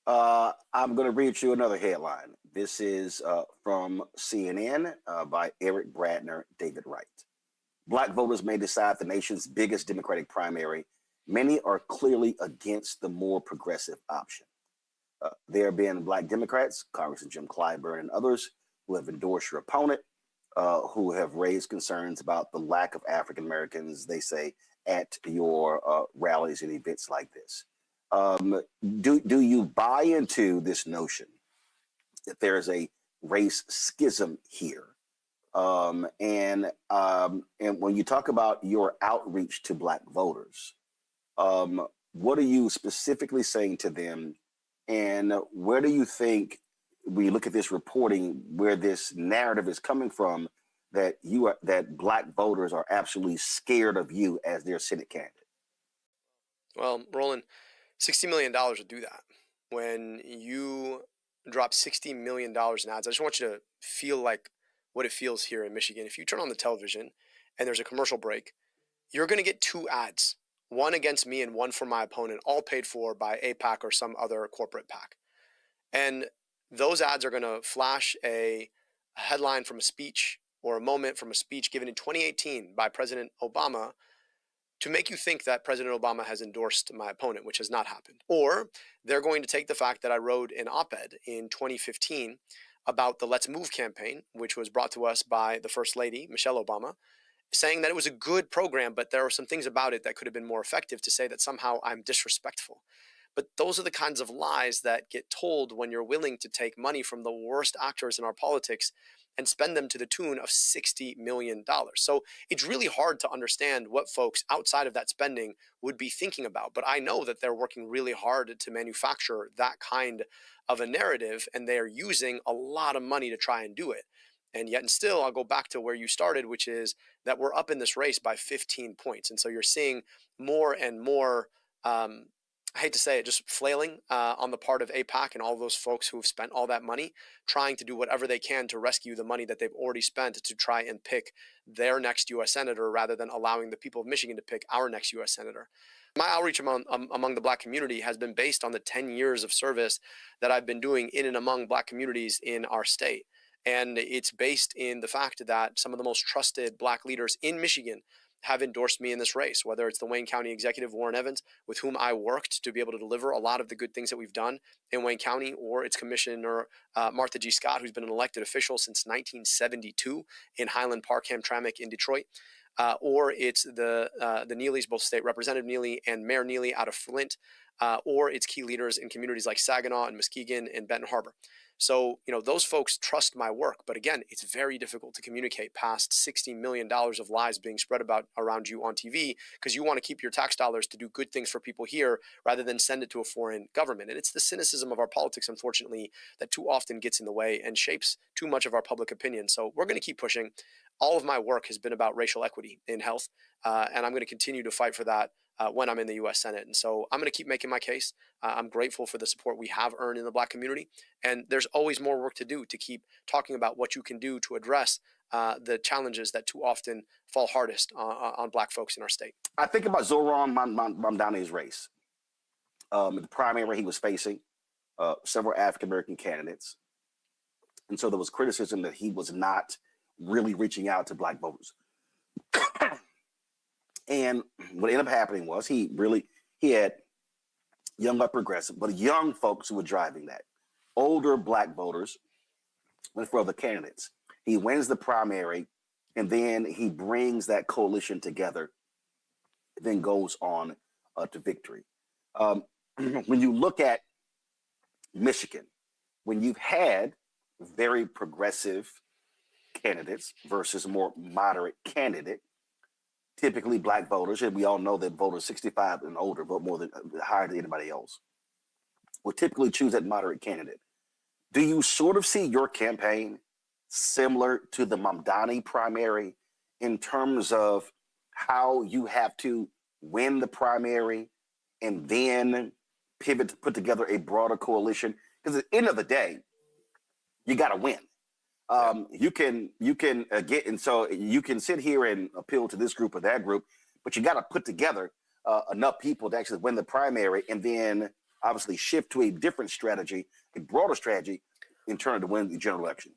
I'm going to read you another headline. This is from CNN by Eric Bradner, David Wright. Black voters may decide the nation's biggest Democratic primary. Many are clearly against the more progressive option. There have been Black Democrats, Congressman Jim Clyburn and others, who have endorsed your opponent, who have raised concerns about the lack of African Americans, they say, at your rallies and events like this. Do you buy into this notion that there is a race schism here? And when you talk about your outreach to Black voters, what are you specifically saying to them? And where do you think, when you look at this reporting, where this narrative is coming from, that that Black voters are absolutely scared of you as their Senate candidate? Well, Roland, $60 million would do that. When you drop $60 million in ads, I just want you to feel like what it feels here in Michigan. If you turn on the television and there's a commercial break, you're going to get 2 ads, one against me and one for my opponent, all paid for by AIPAC or some other corporate PAC. And those ads are going to flash a headline from a speech or a moment from a speech given in 2018 by President Obama to make you think that President Obama has endorsed my opponent, which has not happened. Or they're going to take the fact that I wrote an op-ed in 2015 about the Let's Move campaign, which was brought to us by the First Lady, Michelle Obama, saying that it was a good program, but there were some things about it that could have been more effective, to say that somehow I'm disrespectful. But those are the kinds of lies that get told when you're willing to take money from the worst actors in our politics and spend them to the tune of $60 million. So it's really hard to understand what folks outside of that spending would be thinking about. But I know that they're working really hard to manufacture that kind of a narrative, and they are using a lot of money to try and do it. And yet, and still, I'll go back to where you started, which is that we're up in this race by 15 points. And so you're seeing more and more, I hate to say it, just flailing on the part of AIPAC and all those folks who have spent all that money, trying to do whatever they can to rescue the money that they've already spent to try and pick their next U.S. Senator, rather than allowing the people of Michigan to pick our next U.S. Senator. My outreach among the Black community has been based on the 10 years of service that I've been doing in and among Black communities in our state. And it's based in the fact that some of the most trusted Black leaders in Michigan have endorsed me in this race, whether it's the Wayne County Executive Warren Evans, with whom I worked to be able to deliver a lot of the good things that we've done in Wayne County, or it's Commissioner Martha G. Scott, who's been an elected official since 1972 in Highland Park, Hamtramck in Detroit, or it's the Neelys, both State Representative Neely and Mayor Neely out of Flint, or it's key leaders in communities like Saginaw and Muskegon and Benton Harbor. So, those folks trust my work. But again, it's very difficult to communicate past $60 million of lies being spread about around you on TV, because you want to keep your tax dollars to do good things for people here rather than send it to a foreign government. And it's the cynicism of our politics, unfortunately, that too often gets in the way and shapes too much of our public opinion. So we're going to keep pushing. All of my work has been about racial equity in health, and I'm going to continue to fight for that when I'm in the U.S. Senate. And so I'm going to keep making my case. I'm grateful for the support we have earned in the Black community. And there's always more work to do to keep talking about what you can do to address the challenges that too often fall hardest on Black folks in our state. I think about Zoran Mamdani's race. The primary he was facing several African-American candidates. And so there was criticism that he was not really reaching out to Black voters. And what ended up happening was he had young but progressive, but young folks who were driving that. Older Black voters went for other candidates. He wins the primary, and then he brings that coalition together, then goes on to victory. When you look at Michigan, when you've had very progressive candidates versus a more moderate candidate, typically Black voters, and we all know that voters 65 and older vote higher than anybody else, will typically choose that moderate candidate. Do you sort of see your campaign similar to the Mamdani primary in terms of how you have to win the primary and then pivot to put together a broader coalition? Because at the end of the day, you got to win. You can get, and so you can sit here and appeal to this group or that group, but you got to put together enough people to actually win the primary, and then obviously shift to a different strategy, a broader strategy, in turn to win the general election.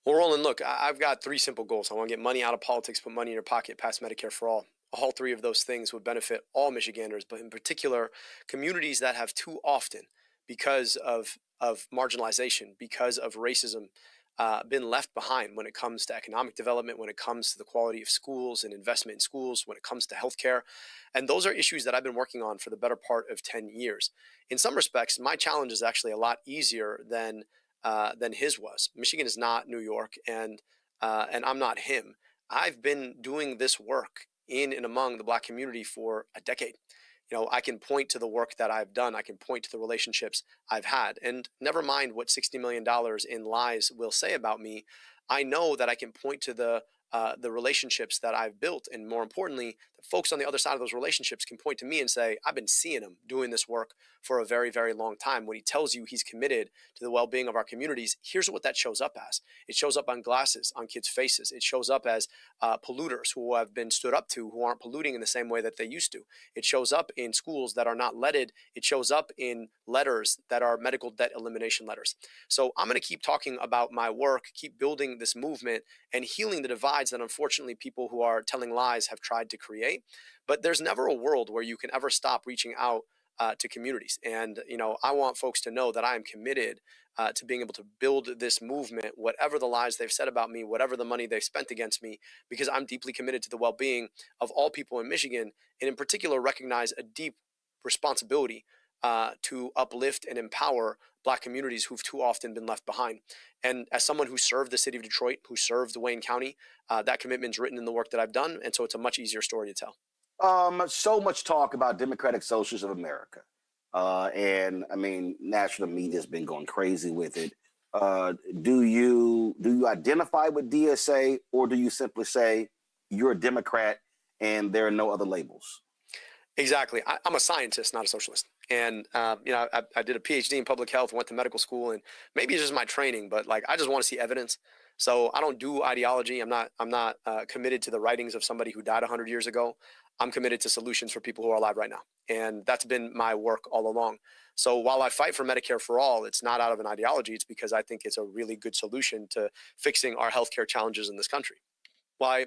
Well, Roland, look, I've got 3 simple goals. I want to get money out of politics, put money in your pocket, pass Medicare for all. All 3 of those things would benefit all Michiganders, but in particular, communities that have too often, because of marginalization, because of racism, been left behind when it comes to economic development, when it comes to the quality of schools and investment in schools, when it comes to healthcare. And those are issues that I've been working on for the better part of 10 years. In some respects, my challenge is actually a lot easier than his was. Michigan is not New York, and I'm not him. I've been doing this work in and among the Black community for a decade. I can point to the work that I've done. I can point to the relationships I've had. And never mind what $60 million in lies will say about me, I know that I can point to the relationships that I've built. And more importantly, the folks on the other side of those relationships can point to me and say, I've been seeing him doing this work for a very, very long time. When he tells you he's committed to the well-being of our communities, here's what that shows up as. It shows up on glasses, on kids' faces. It shows up as polluters who have been stood up to, who aren't polluting in the same way that they used to. It shows up in schools that are not leaded. It shows up in letters that are medical debt elimination letters. So I'm going to keep talking about my work, keep building this movement, and healing the divides that unfortunately people who are telling lies have tried to create. But there's never a world where you can ever stop reaching out to communities. And, I want folks to know that I am committed to being able to build this movement, whatever the lies they've said about me, whatever the money they've spent against me, because I'm deeply committed to the well-being of all people in Michigan, and in particular recognize a deep responsibility to uplift and empower Black communities who've too often been left behind. And as someone who served the city of Detroit, who served Wayne County, that commitment's written in the work that I've done, and so it's a much easier story to tell. So much talk about Democratic Socialists of America. And I mean, national media has been going crazy with it. Do you identify with DSA, or do you simply say you're a Democrat and there are no other labels? Exactly. I'm a scientist, not a socialist. And, I did a PhD in public health, went to medical school, and maybe it's just my training, but I just want to see evidence. So I don't do ideology. I'm not committed to the writings of somebody who died 100 years ago. I'm committed to solutions for people who are alive right now. And that's been my work all along. So while I fight for Medicare for all, it's not out of an ideology. It's because I think it's a really good solution to fixing our healthcare challenges in this country. Why,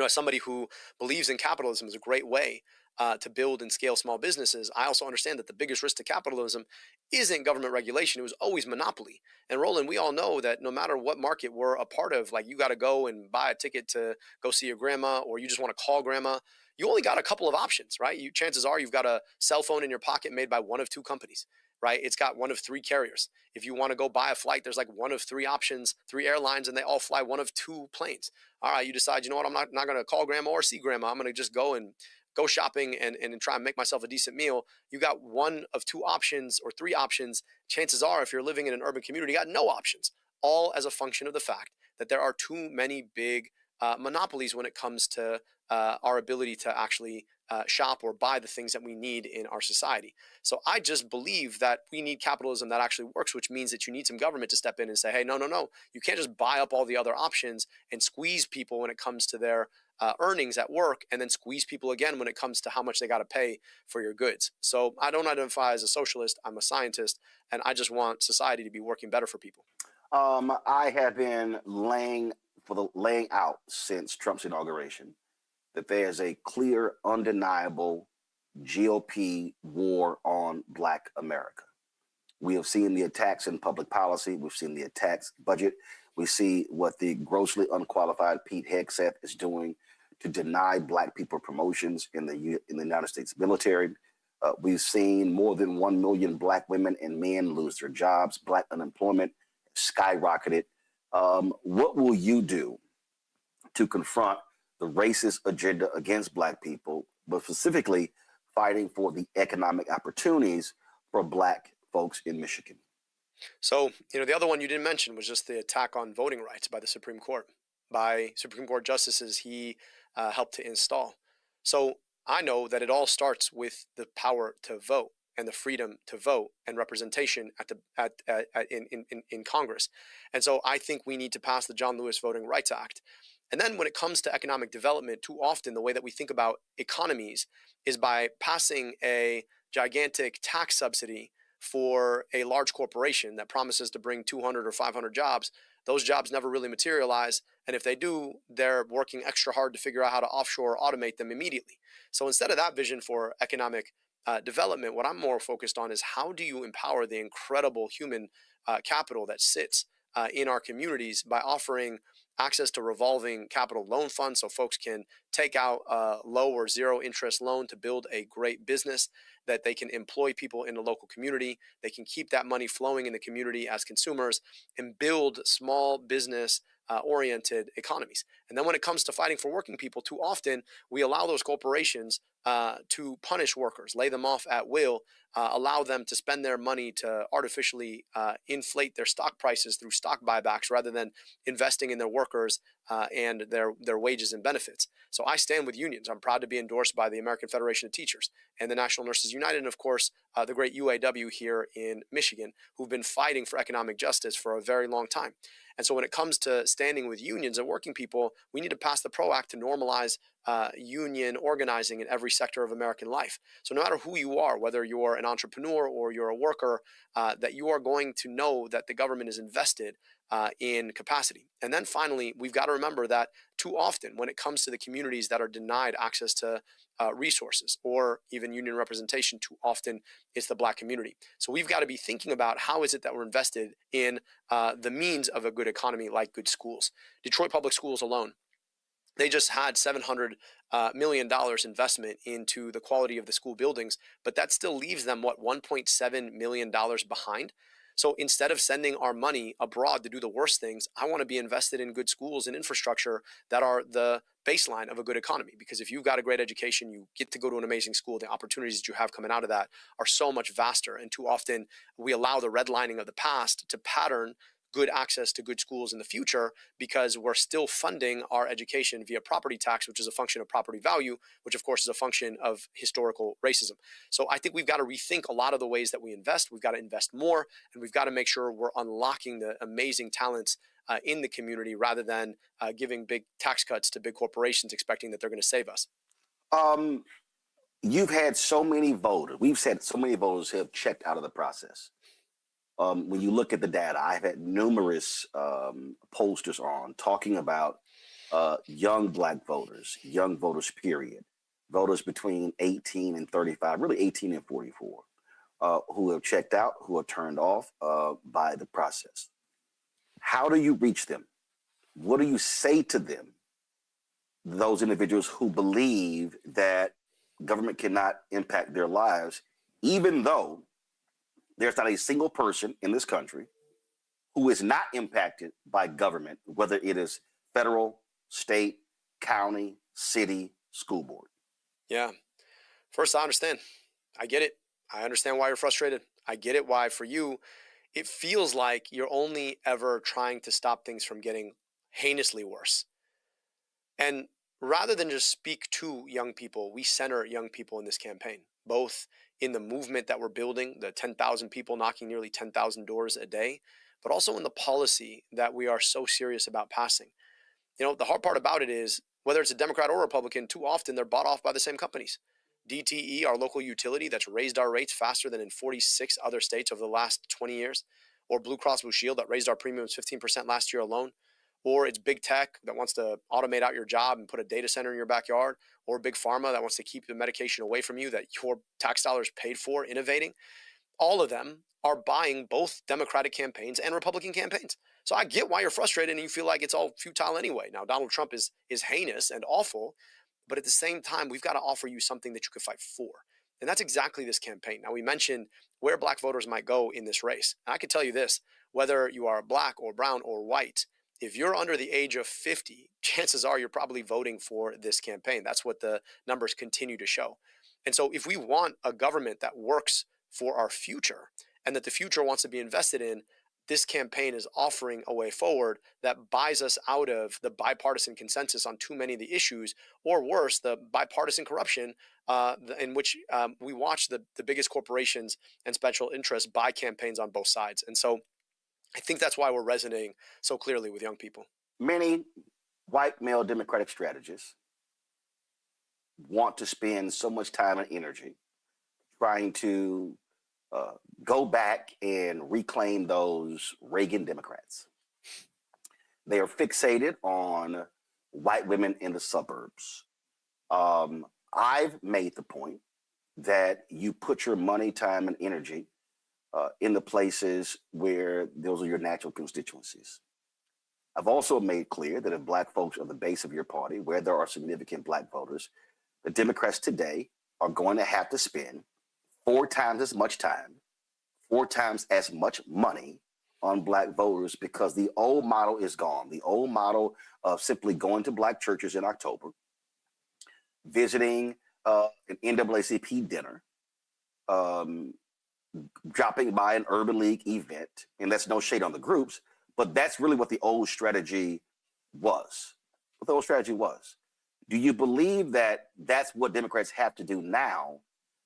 as somebody who believes in capitalism is a great way to build and scale small businesses, I also understand that the biggest risk to capitalism isn't government regulation. It was always monopoly. And Roland, we all know that no matter what market we're a part of, you got to go and buy a ticket to go see your grandma, or you just want to call grandma, you only got a couple of options, right? Chances are you've got a cell phone in your pocket made by one of two companies, right? It's got one of three carriers. If you want to go buy a flight, there's one of three options, three airlines, and they all fly one of two planes. All right, you decide, you know what, I'm not going to call grandma or see grandma. I'm going to just go shopping and try and make myself a decent meal. You got one of two options or three options. Chances are, if you're living in an urban community, you got no options, all as a function of the fact that there are too many big monopolies when it comes to our ability to actually shop or buy the things that we need in our society. So I just believe that we need capitalism that actually works, which means that you need some government to step in and say, hey, no, you can't just buy up all the other options and squeeze people when it comes to their earnings at work, and then squeeze people again when it comes to how much they got to pay for your goods. So I don't identify as a socialist. I'm a scientist, and I just want society to be working better for people. I have been laying out since Trump's inauguration that there's a clear, undeniable GOP war on Black America. We have seen the attacks in public policy. We've seen the attacks budget. We see what the grossly unqualified Pete Hegseth is doing to deny Black people promotions in the United States military. We've seen more than 1 million Black women and men lose their jobs. Black unemployment skyrocketed. What will you do to confront the racist agenda against Black people, but specifically fighting for the economic opportunities for Black folks in Michigan? So, the other one you didn't mention was just the attack on voting rights by the Supreme Court, by Supreme Court justices he helped to install. So I know that it all starts with the power to vote and the freedom to vote and representation in Congress. And so I think we need to pass the John Lewis Voting Rights Act. And then when it comes to economic development, too often the way that we think about economies is by passing a gigantic tax subsidy for a large corporation that promises to bring 200 or 500 jobs. Those jobs never really materialize. And if they do, they're working extra hard to figure out how to offshore or automate them immediately. So instead of that vision for economic development, what I'm more focused on is how do you empower the incredible human capital that sits in our communities by offering access to revolving capital loan funds so folks can take out a low or zero interest loan to build a great business, that they can employ people in the local community. They can keep that money flowing in the community as consumers and build small business oriented economies. And then when it comes to fighting for working people, too often we allow those corporations to punish workers, lay them off at will, allow them to spend their money to artificially inflate their stock prices through stock buybacks rather than investing in their workers and their wages and benefits. So I stand with unions. I'm proud to be endorsed by the American Federation of Teachers and the National Nurses United, and of course, the great UAW here in Michigan, who've been fighting for economic justice for a very long time. And so when it comes to standing with unions and working people, we need to pass the PRO Act to normalize union organizing in every sector of American life. So no matter who you are, whether you're an entrepreneur or you're a worker, that you are going to know that the government is invested in capacity. And then finally, we've got to remember that too often when it comes to the communities that are denied access to resources or even union representation, too often it's the Black community. So we've got to be thinking about how is it that we're invested in the means of a good economy like good schools. Detroit Public Schools alone, they just had $700 million investment into the quality of the school buildings, but that still leaves them, $1.7 million behind. So instead of sending our money abroad to do the worst things, I want to be invested in good schools and infrastructure that are the baseline of a good economy. Because if you've got a great education, you get to go to an amazing school, the opportunities that you have coming out of that are so much vaster. And too often we allow the redlining of the past to pattern good access to good schools in the future because we're still funding our education via property tax, which is a function of property value, which of course is a function of historical racism. So I think we've got to rethink a lot of the ways that we invest. We've got to invest more, and we've got to make sure we're unlocking the amazing talents in the community rather than giving big tax cuts to big corporations expecting that they're going to save us. You've had so many voters. We've said so many voters have checked out of the process. When you look at the data, I've had numerous posters on talking about young Black voters, young voters, period, voters between 18 and 35, really 18 and 44, who have checked out, who are turned off by the process. How do you reach them? What do you say to them, those individuals who believe that government cannot impact their lives, even though there's not a single person in this country who is not impacted by government, whether it is federal, state, county, city, school board? Yeah. First, I understand. I get it. I understand why you're frustrated. I get it why, for you, it feels like you're only ever trying to stop things from getting heinously worse. And rather than just speak to young people, we center young people in this campaign, both in the movement that we're building, the 10,000 people knocking nearly 10,000 doors a day, but also in the policy that we are so serious about passing. You know, the hard part about it is, whether it's a Democrat or Republican, too often they're bought off by the same companies. DTE, our local utility that's raised our rates faster than in 46 other states over the last 20 years, or Blue Cross Blue Shield that raised our premiums 15% last year alone, or it's big tech that wants to automate out your job and put a data center in your backyard, or big pharma that wants to keep the medication away from you that your tax dollars paid for innovating. All of them are buying both Democratic campaigns and Republican campaigns. So I get why you're frustrated and you feel like it's all futile anyway. Now, Donald Trump is heinous and awful, but at the same time, we've got to offer you something that you could fight for. And that's exactly this campaign. Now, we mentioned where Black voters might go in this race. And I can tell you this, whether you are Black or brown or white, if you're under the age of 50, chances are you're probably voting for this campaign. That's what the numbers continue to show. And so if we want a government that works for our future and that the future wants to be invested in, this campaign is offering a way forward that buys us out of the bipartisan consensus on too many of the issues, or worse, the bipartisan corruption in which we watch the biggest corporations and special interests buy campaigns on both sides. And so I think that's why we're resonating so clearly with young people. Many white male Democratic strategists want to spend so much time and energy trying to go back and reclaim those Reagan Democrats. They are fixated on white women in the suburbs. I've made the point that you put your money, time, and energy in the places where those are your natural constituencies. I've also made clear that if black folks are the base of your party, where there are significant black voters, the Democrats today are going to have to spend 4 times as much time, 4 times as much money on black voters, because the old model is gone. The old model of simply going to black churches in October, visiting an NAACP dinner, dropping by an Urban League event, and that's no shade on the groups, but that's really what the old strategy was. What the old strategy was. Do you believe that that's what Democrats have to do now?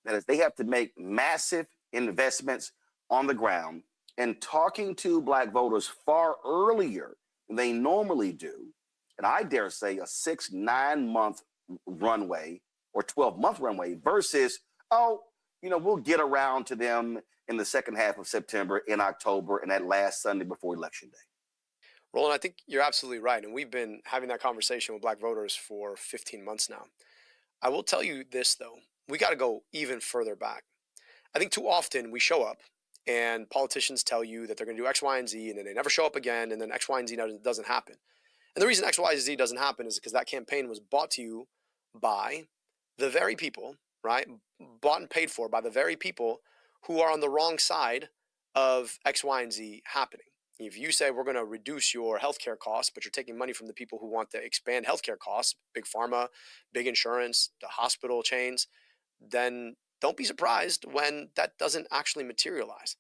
That is, they have to make massive investments on the ground and talking to black voters far earlier than they normally do. And I dare say a 6-9 month runway or 12-month runway versus, oh, you know, we'll get around to them in the second half of September, in October, and that last Sunday before Election Day. Roland, I think you're absolutely right. And we've been having that conversation with black voters for 15 months now. I will tell you this, though. We got to go even further back. I think too often we show up and politicians tell you that they're going to do X, Y, and Z, and then they never show up again, and then X, Y, and Z doesn't happen. And the reason X, Y, and Z doesn't happen is because that campaign was bought to you by the very people, right? Bought and paid for by the very people who are on the wrong side of X, Y, and Z happening. If you say we're going to reduce your healthcare costs, but you're taking money from the people who want to expand healthcare costs, big pharma, big insurance, the hospital chains, then don't be surprised when that doesn't actually materialize.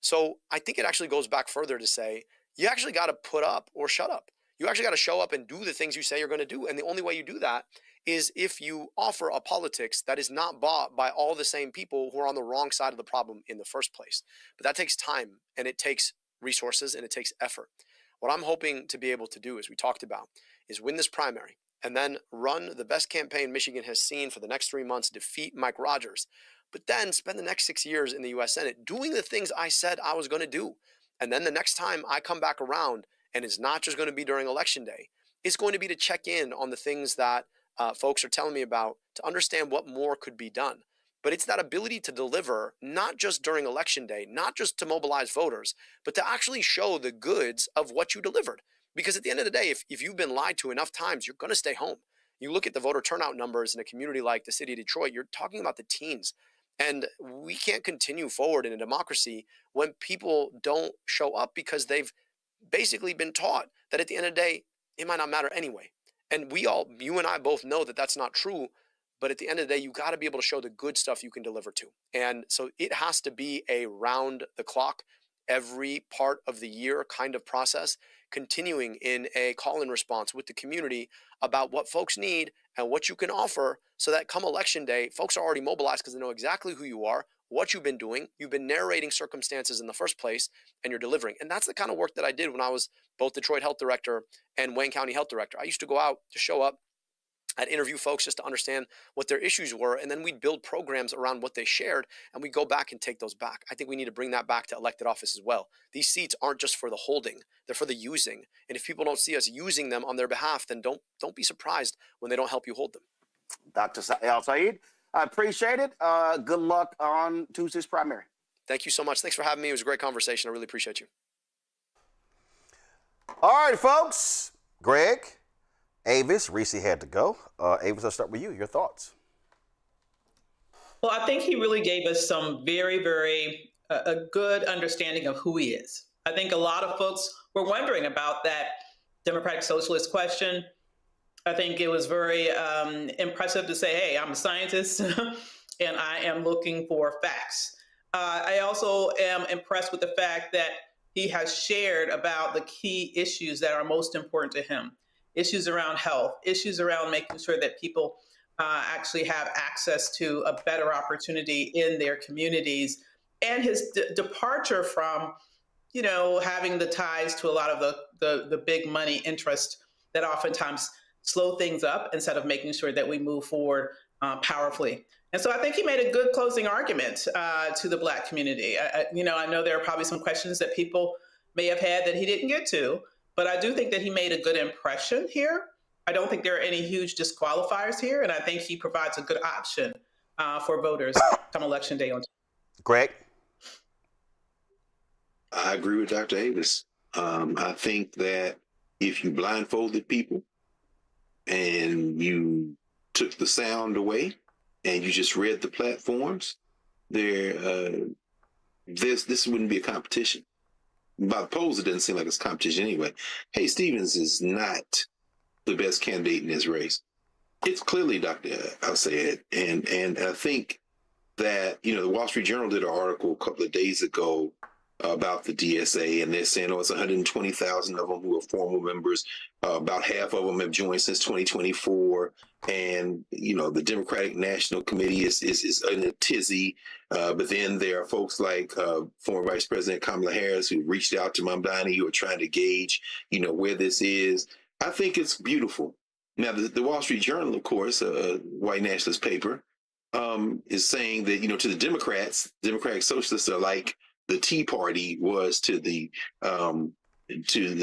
So I think it actually goes back further to say, you actually got to put up or shut up. You actually got to show up and do the things you say you're going to do. And the only way you do that is if you offer a politics that is not bought by all the same people who are on the wrong side of the problem in the first place. But that takes time, and it takes resources, and it takes effort. What I'm hoping to be able to do, as we talked about, is win this primary and then run the best campaign Michigan has seen for the next 3 months, defeat Mike Rogers, but then spend the next 6 years in the U.S. Senate doing the things I said I was going to do. And then the next time I come back around, and it's not just going to be during Election Day, it's going to be to check in on the things that folks are telling me about, to understand what more could be done. But it's that ability to deliver, not just during Election Day, not just to mobilize voters, but to actually show the goods of what you delivered. Because at the end of the day, if you've been lied to enough times, you're going to stay home. You look at the voter turnout numbers in a community like the city of Detroit, you're talking about the teens. And we can't continue forward in a democracy when people don't show up because they've basically been taught that at the end of the day, it might not matter anyway. And you and I both know that that's not true. But at the end of the day, you got to be able to show the good stuff you can deliver to. And so it has to be a round the clock, every part of the year kind of process, continuing in a call-in response with the community about what folks need and what you can offer, so that come Election Day, folks are already mobilized because they know exactly who you are, what you've been doing. You've been narrating circumstances in the first place, and you're delivering. And that's the kind of work that I did when I was both Detroit Health Director and Wayne County Health Director. I used to go out to show up. I'd interview folks just to understand what their issues were, and then we'd build programs around what they shared, and we'd go back and take those back. I think we need to bring that back to elected office as well. These seats aren't just for the holding, they're for the using. And if people don't see us using them on their behalf, then don't be surprised when they don't help you hold them. Dr. El-Sayed, I appreciate it. Good luck on Tuesday's primary. Thank you so much. Thanks for having me. It was a great conversation. I really appreciate you. All right, folks. Greg, Avis, Reese had to go. Avis, I'll start with you. Your thoughts? Well, I think he really gave us some very, very a good understanding of who he is. I think a lot of folks were wondering about that Democratic Socialist question. I think it was very impressive to say, hey, I'm a scientist and I am looking for facts. I also am impressed with the fact that he has shared about the key issues that are most important to him. Issues around health, issues around making sure that people actually have access to a better opportunity in their communities, and his departure from, having the ties to a lot of the big money interest that oftentimes slow things up instead of making sure that we move forward powerfully. And so I think he made a good closing argument to the Black community. I know there are probably some questions that people may have had that he didn't get to, but I do think that he made a good impression here. I don't think there are any huge disqualifiers here, and I think he provides a good option for voters come Election Day. Greg? I agree with Dr. Avis. I think that if you blindfolded people and you took the sound away and you just read the platforms, this wouldn't be a competition. By the polls, it doesn't seem like it's competition anyway. Hey, Stevens is not the best candidate in this race. It's clearly Dr. El-Sayed, and I think that, the Wall Street Journal did an article a couple of days ago about the DSA, and they're saying, it's 120,000 of them who are former members. About half of them have joined since 2024. And, the Democratic National Committee is in a tizzy. But then there are folks like former Vice President Kamala Harris who reached out to Mamdani, who are trying to gauge, where this is. I think it's beautiful. Now, the Wall Street Journal, of course, a white nationalist paper, is saying that, to the Democrats, Democratic Socialists are like the Tea Party was to the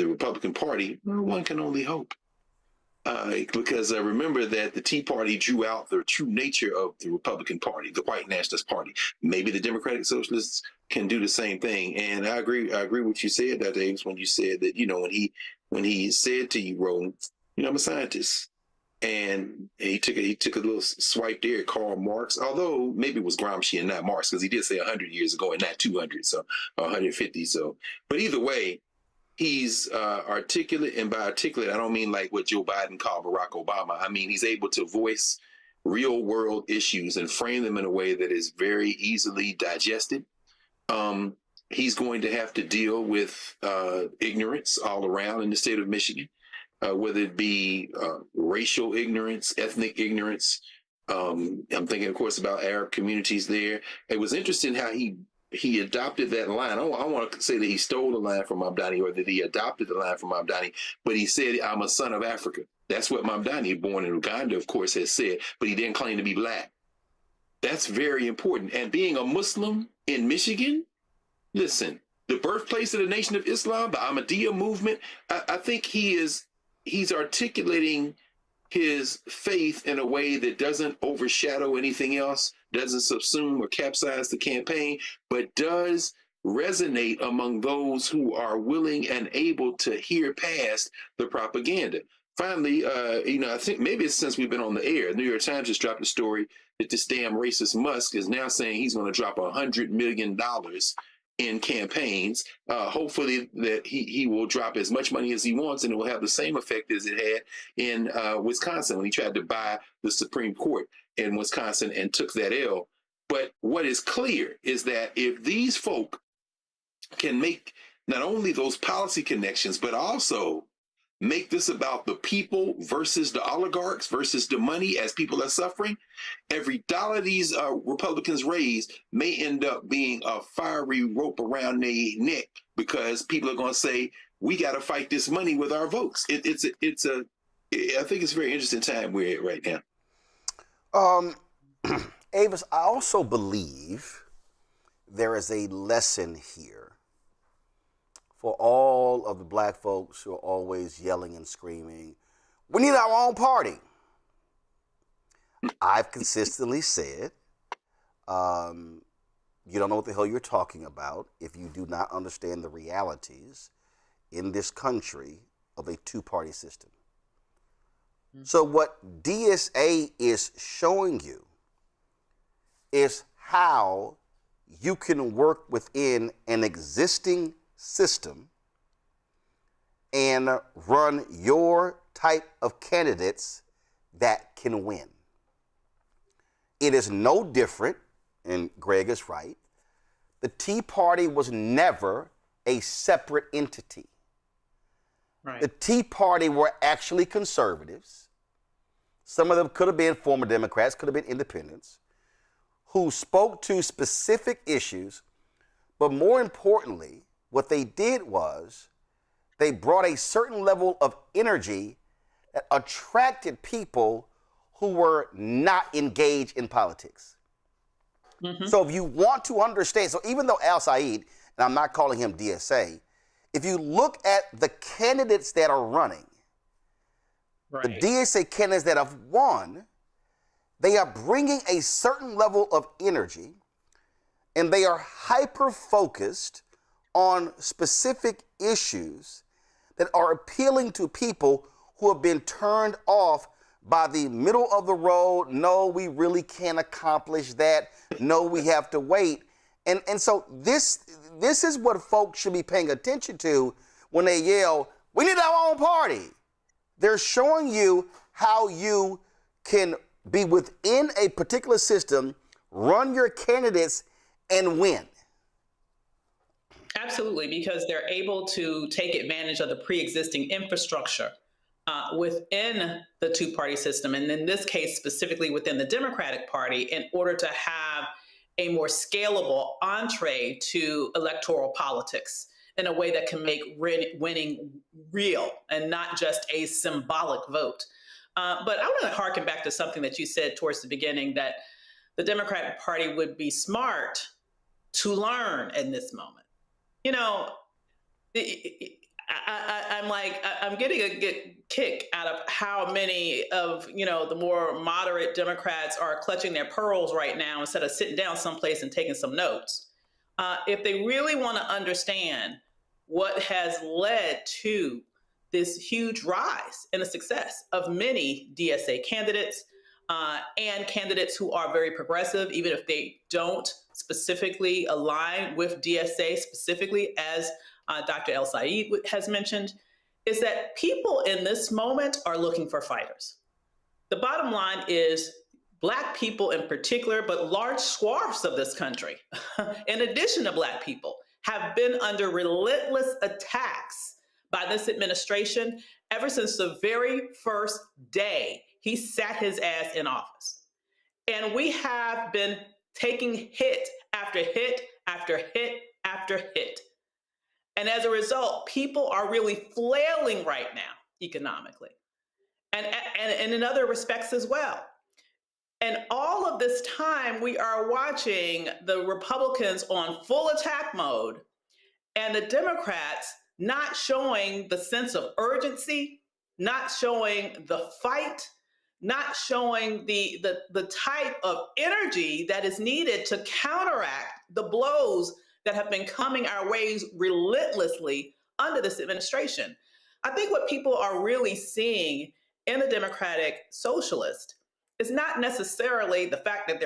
Republican Party. Well, one can only hope. Because remember that the Tea Party drew out the true nature of the Republican Party, the white nationalist party. Maybe the Democratic Socialists can do the same thing. And I agree with what you said, Dr. Davis, when you said that, when he said to you, Roland, I'm a scientist. And he took a little swipe there at Karl Marx, although maybe it was Gramsci and not Marx, because he did say 100 years ago and not 200, so 150. So, but either way, he's articulate, and by articulate, I don't mean like what Joe Biden called Barack Obama. I mean, he's able to voice real world issues and frame them in a way that is very easily digested. He's going to have to deal with ignorance all around in the state of Michigan. Whether it be racial ignorance, ethnic ignorance. I'm thinking, of course, about Arab communities there. It was interesting how he adopted that line. I don't want to say that he stole the line from Mamdani or that he adopted the line from Mamdani, but he said, I'm a son of Africa. That's what Mamdani, born in Uganda, of course, has said, but he didn't claim to be black. That's very important. And being a Muslim in Michigan, listen, the birthplace of the Nation of Islam, the Ahmadiyya movement, I think he's articulating his faith in a way that doesn't overshadow anything else, doesn't subsume or capsize the campaign, but does resonate among those who are willing and able to hear past the propaganda. Finally, I think maybe it's since we've been on the air, New York Times just dropped a story that this damn racist Musk is now saying he's going to drop $100 million in campaigns. Hopefully that he will drop as much money as he wants, and it will have the same effect as it had in Wisconsin when he tried to buy the Supreme Court in Wisconsin and took that L. But what is clear is that if these folk can make not only those policy connections, but also make this about the people versus the oligarchs versus the money as people are suffering, every dollar these Republicans raise may end up being a fiery rope around their neck, because people are going to say, we got to fight this money with our votes. I think it's a very interesting time we're at right now. Avis, I also believe there is a lesson here for all of the black folks who are always yelling and screaming, we need our own party. I've consistently said, you don't know what the hell you're talking about if you do not understand the realities in this country of a two-party system. So what DSA is showing you is how you can work within an existing system and run your type of candidates that can win. It is no different, and Greg is right, the Tea Party was never a separate entity. Right. The Tea Party were actually conservatives. Some of them could have been former Democrats, could have been independents, who spoke to specific issues, but more importantly, what they did was they brought a certain level of energy that attracted people who were not engaged in politics. Mm-hmm. So if you want to understand, so even though El-Sayed, and I'm not calling him DSA, if you look at the candidates that are running, right, the DSA candidates that have won, they are bringing a certain level of energy, and they are hyper-focused on specific issues that are appealing to people who have been turned off by the middle of the road. No, we really can't accomplish that. No, we have to wait. And so this is what folks should be paying attention to when they yell, we need our own party. They're showing you how you can be within a particular system, run your candidates, and win. Absolutely, because they're able to take advantage of the pre-existing infrastructure within the two-party system, and in this case, specifically within the Democratic Party, in order to have a more scalable entree to electoral politics in a way that can make winning real and not just a symbolic vote. But I want to harken back to something that you said towards the beginning, that the Democratic Party would be smart to learn in this moment. You know, I'm getting a good kick out of how many of, the more moderate Democrats are clutching their pearls right now instead of sitting down someplace and taking some notes. If they really want to understand what has led to this huge rise in the success of many DSA candidates and candidates who are very progressive, even if they don't specifically align with DSA specifically, as Dr. El-Sayed has mentioned, is that people in this moment are looking for fighters. The bottom line is Black people in particular, but large swaths of this country, in addition to Black people, have been under relentless attacks by this administration ever since the very first day he sat his ass in office. And we have been taking hit after hit after hit after hit. And as a result, people are really flailing right now economically and in other respects as well. And all of this time, we are watching the Republicans on full attack mode and the Democrats not showing the sense of urgency, not showing the fight, not showing the type of energy that is needed to counteract the blows that have been coming our ways relentlessly under this administration. I think what people are really seeing in the Democratic Socialist is not necessarily the fact that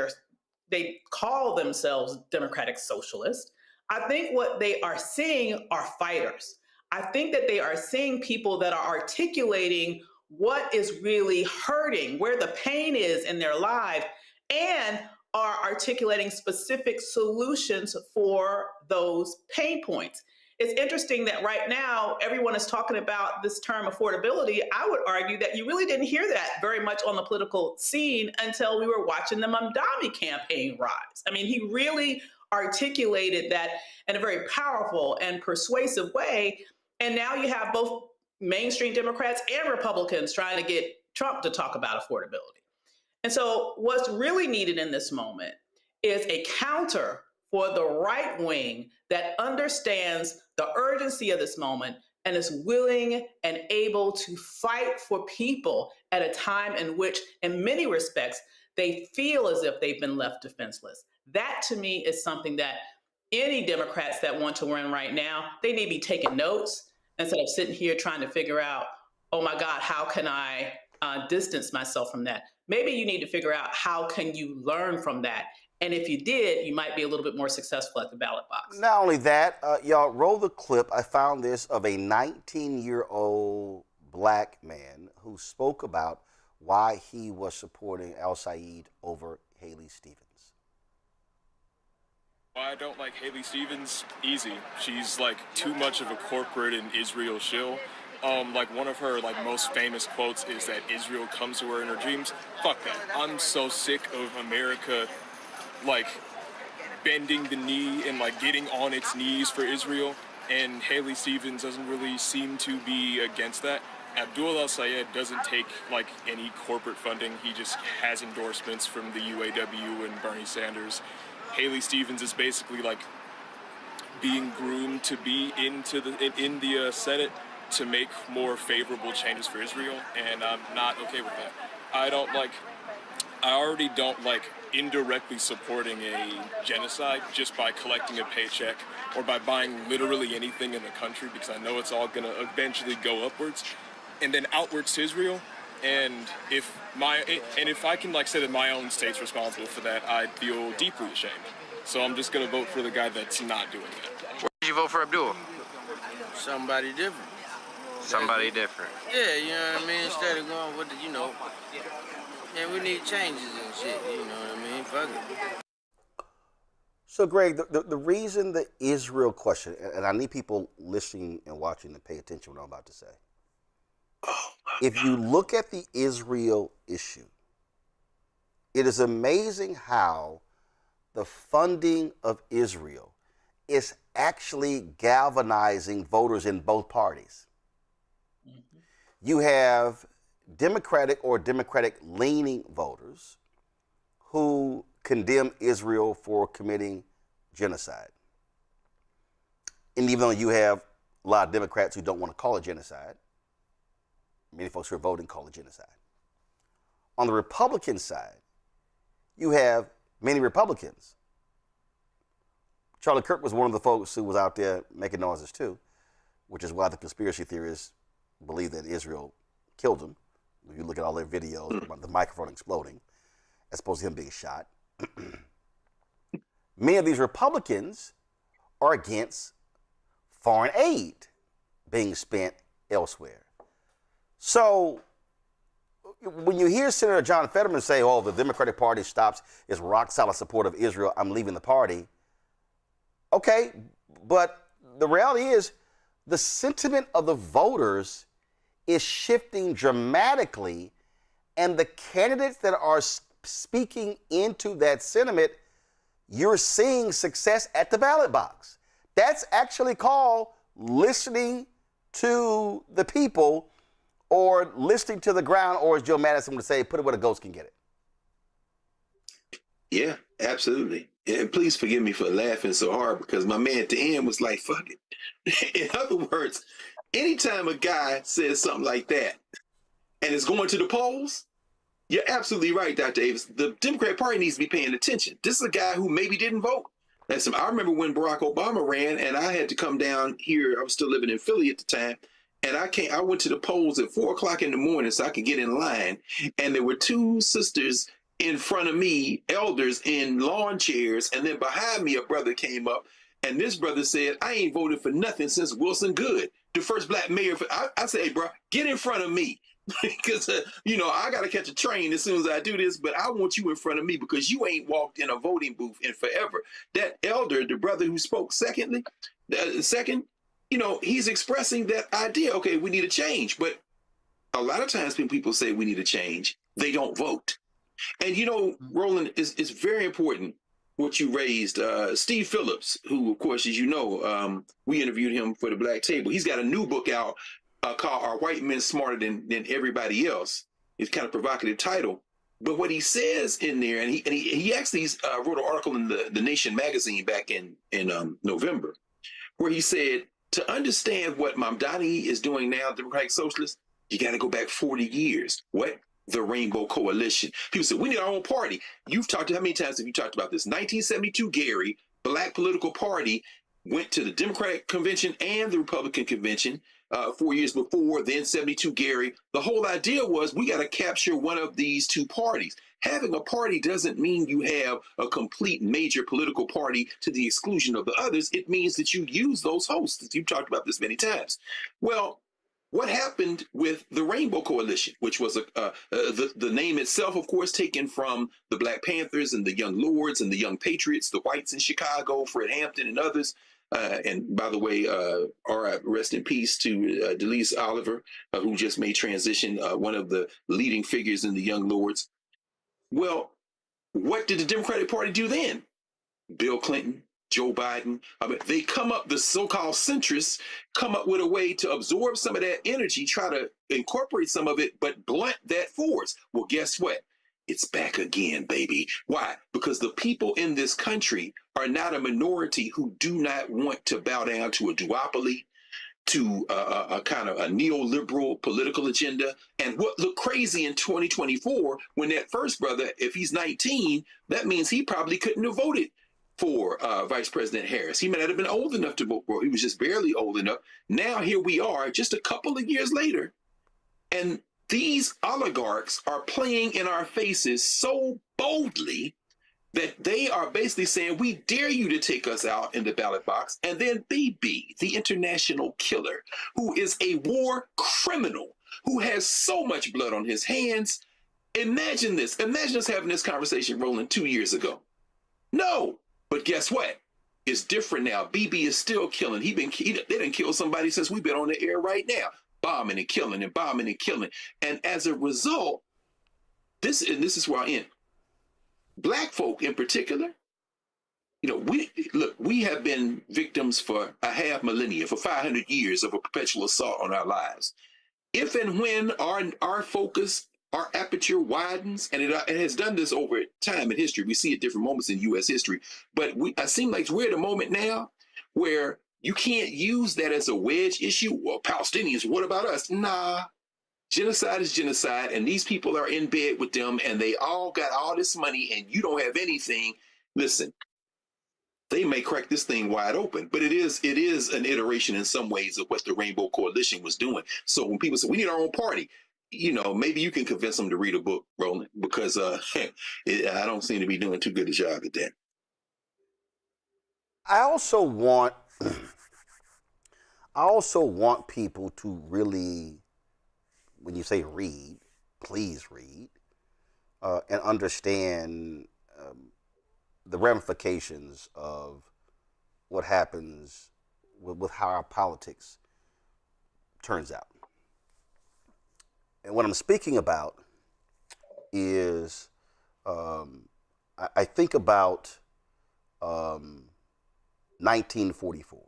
they call themselves Democratic Socialist. I think what they are seeing are fighters. I think that they are seeing people that are articulating what is really hurting, where the pain is in their life, and are articulating specific solutions for those pain points. It's interesting that right now, everyone is talking about this term affordability. I would argue that you really didn't hear that very much on the political scene until we were watching the Mamdani campaign rise. I mean, he really articulated that in a very powerful and persuasive way. And now you have both mainstream Democrats and Republicans trying to get Trump to talk about affordability. And so what's really needed in this moment is a counter for the right wing that understands the urgency of this moment and is willing and able to fight for people at a time in which, in many respects, they feel as if they've been left defenseless. That, to me, is something that any Democrats that want to win right now, they need to be taking notes instead of sitting here trying to figure out, oh my God, how can I distance myself from that? Maybe you need to figure out how can you learn from that. And if you did, you might be a little bit more successful at the ballot box. Not only that, y'all, roll the clip. I found this of a 19-year-old Black man who spoke about why he was supporting El-Sayed over Haley Stevens. Why I don't like Haley Stevens? Easy. She's like too much of a corporate and Israel shill. Like one of her most famous quotes is that Israel comes to her in her dreams. Fuck that. I'm so sick of America bending the knee and getting on its knees for Israel, and Haley Stevens doesn't really seem to be against that. Abdul El-Sayed doesn't take any corporate funding. He just has endorsements from the UAW and Bernie Sanders. Haley Stevens is basically being groomed to be in the Senate to make more favorable changes for Israel, and I'm not okay with that. I already don't like indirectly supporting a genocide just by collecting a paycheck or by buying literally anything in the country, because I know it's all going to eventually go upwards and then outwards to Israel. And if I can say that my own state's responsible for that, I feel deeply ashamed. So I'm just going to vote for the guy that's not doing that. Where did you vote for Abdul? Somebody different. Somebody different. Yeah, you know what I mean? Instead of going with the, yeah, we need changes and shit, you know what I mean? Fuck it. So, Greg, the reason the Israel question, and I need people listening and watching to pay attention to what I'm about to say. If you look at the Israel issue, it is amazing how the funding of Israel is actually galvanizing voters in both parties. You have Democratic or Democratic-leaning voters who condemn Israel for committing genocide. And even though you have a lot of Democrats who don't want to call it genocide, many folks who are voting call it genocide. On the Republican side, you have many Republicans. Charlie Kirk was one of the folks who was out there making noises too, which is why the conspiracy theorists believe that Israel killed him. If you look at all their videos, the microphone exploding, as opposed to him being shot. Many of these Republicans are against foreign aid being spent elsewhere. So when you hear Senator John Fetterman say, oh, the Democratic Party stops its rock solid support of Israel, I'm leaving the party. Okay, but the reality is the sentiment of the voters is shifting dramatically, and the candidates that are speaking into that sentiment, you're seeing success at the ballot box. That's actually called listening to the people, or listening to the ground, or as Joe Madison would say, put it where the ghost can get it. Yeah, absolutely. And please forgive me for laughing so hard, because my man at the end was like, fuck it. In other words, anytime a guy says something like that and is going to the polls, you're absolutely right, Dr. Davis. The Democratic Party needs to be paying attention. This is a guy who maybe didn't vote. I remember when Barack Obama ran and I had to come down here. I was still living in Philly at the time. And I went to the polls at 4 o'clock in the morning so I could get in line. And there were two sisters in front of me, elders in lawn chairs. And then behind me, a brother came up. And this brother said, I ain't voted for nothing since Wilson Goode, the first black mayor. I said, hey, bro, get in front of me. Because, I got to catch a train as soon as I do this. But I want you in front of me because you ain't walked in a voting booth in forever. That elder, the brother who spoke second, he's expressing that idea. Okay, we need a change. But a lot of times when people say we need a change, they don't vote. And, Roland, is very important what you raised. Steve Phillips, who, of course, as you know, we interviewed him for the Black Table. He's got a new book out called Are White Men Smarter Than Everybody Else? It's kind of provocative title. But what he says in there, and he actually wrote an article in the Nation magazine back in November, where he said, to understand what Mamdani is doing now, Democratic Socialists, you got to go back 40 years. What? The Rainbow Coalition. People say, we need our own party. How many times have you talked about this? 1972, Gary, Black political party, went to the Democratic Convention and the Republican Convention 4 years before, then 72, Gary. The whole idea was we got to capture one of these two parties. Having a party doesn't mean you have a complete major political party to the exclusion of the others. It means that you use those hosts. You've talked about this many times. Well, what happened with the Rainbow Coalition, which was the name itself, of course, taken from the Black Panthers and the Young Lords and the Young Patriots, the whites in Chicago, Fred Hampton and others. And by the way, rest in peace to Delise Oliver, who just made transition, one of the leading figures in the Young Lords. Well, what did the Democratic Party do then? Bill Clinton, Joe Biden, they come up, the so-called centrists come up with a way to absorb some of that energy, try to incorporate some of it, but blunt that force. Well, guess what? It's back again, baby. Why? Because the people in this country are not a minority who do not want to bow down to a duopoly, to a kind of a neoliberal political agenda. And what looked crazy in 2024, when that first brother, if he's 19, that means he probably couldn't have voted for Vice President Harris. He might not have been old enough to vote for. He was just barely old enough. Now here we are, just a couple of years later, and these oligarchs are playing in our faces so boldly that they are basically saying, we dare you to take us out in the ballot box. And then BB, the international killer, who is a war criminal, who has so much blood on his hands. Imagine this. Imagine us having this conversation, Roland, 2 years ago. No, but guess what? It's different now. BB is still killing. They didn't kill somebody since we've been on the air right now. Bombing and killing and bombing and killing. And as a result, this is where I end. Black folk in particular, we have been victims for a half millennia, for 500 years of a perpetual assault on our lives. If and when our focus, our aperture widens, and it has done this over time in history, we see at different moments in U.S. history, but I seem like we're at a moment now where you can't use that as a wedge issue. Well, Palestinians, what about us? Nah. Genocide is genocide, and these people are in bed with them, and they all got all this money, and you don't have anything. Listen, they may crack this thing wide open, but it is an iteration in some ways of what the Rainbow Coalition was doing. So when people say we need our own party, maybe you can convince them to read a book, Roland, because I don't seem to be doing too good a job at that. I also want people to really, when you say read, please read, and understand the ramifications of what happens with how our politics turns out. And what I'm speaking about is, I think about 1944.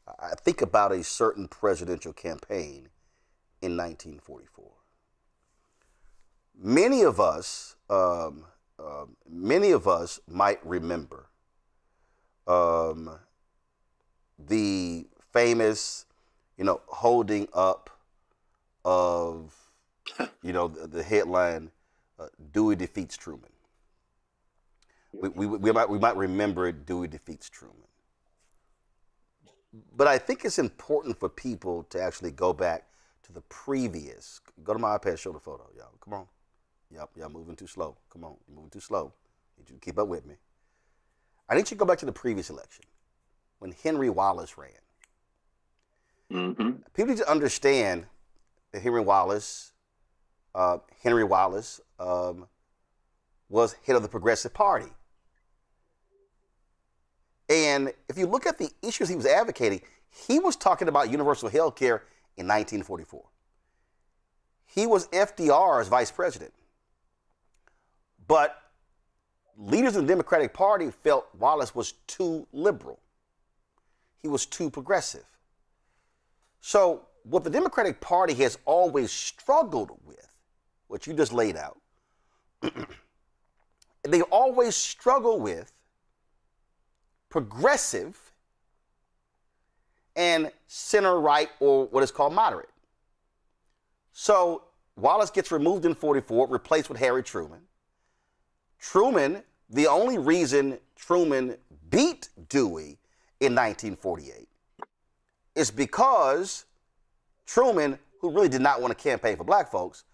I think about a certain presidential campaign in 1944. Many of us might remember the famous, holding up of, the headline, Dewey defeats Truman. We might remember Dewey defeats Truman. But I think it's important for people to actually go back to the previous. Go to my iPad, show the photo, y'all. Come on. Yep, y'all moving too slow. Come on, you're moving too slow. Need you to keep up with me. I need you to go back to the previous election when Henry Wallace ran. Mm-hmm. People need to understand that Henry Wallace was head of the Progressive Party. And if you look at the issues he was advocating, he was talking about universal health care in 1944. He was FDR's vice president. But leaders in the Democratic Party felt Wallace was too liberal. He was too progressive. So what the Democratic Party has always struggled with, what you just laid out, they always struggle with progressive and center-right, or what is called moderate. So Wallace gets removed in 44, replaced with Harry Truman. The only reason Truman beat Dewey in 1948 is because Truman, who really did not want to campaign for black folks,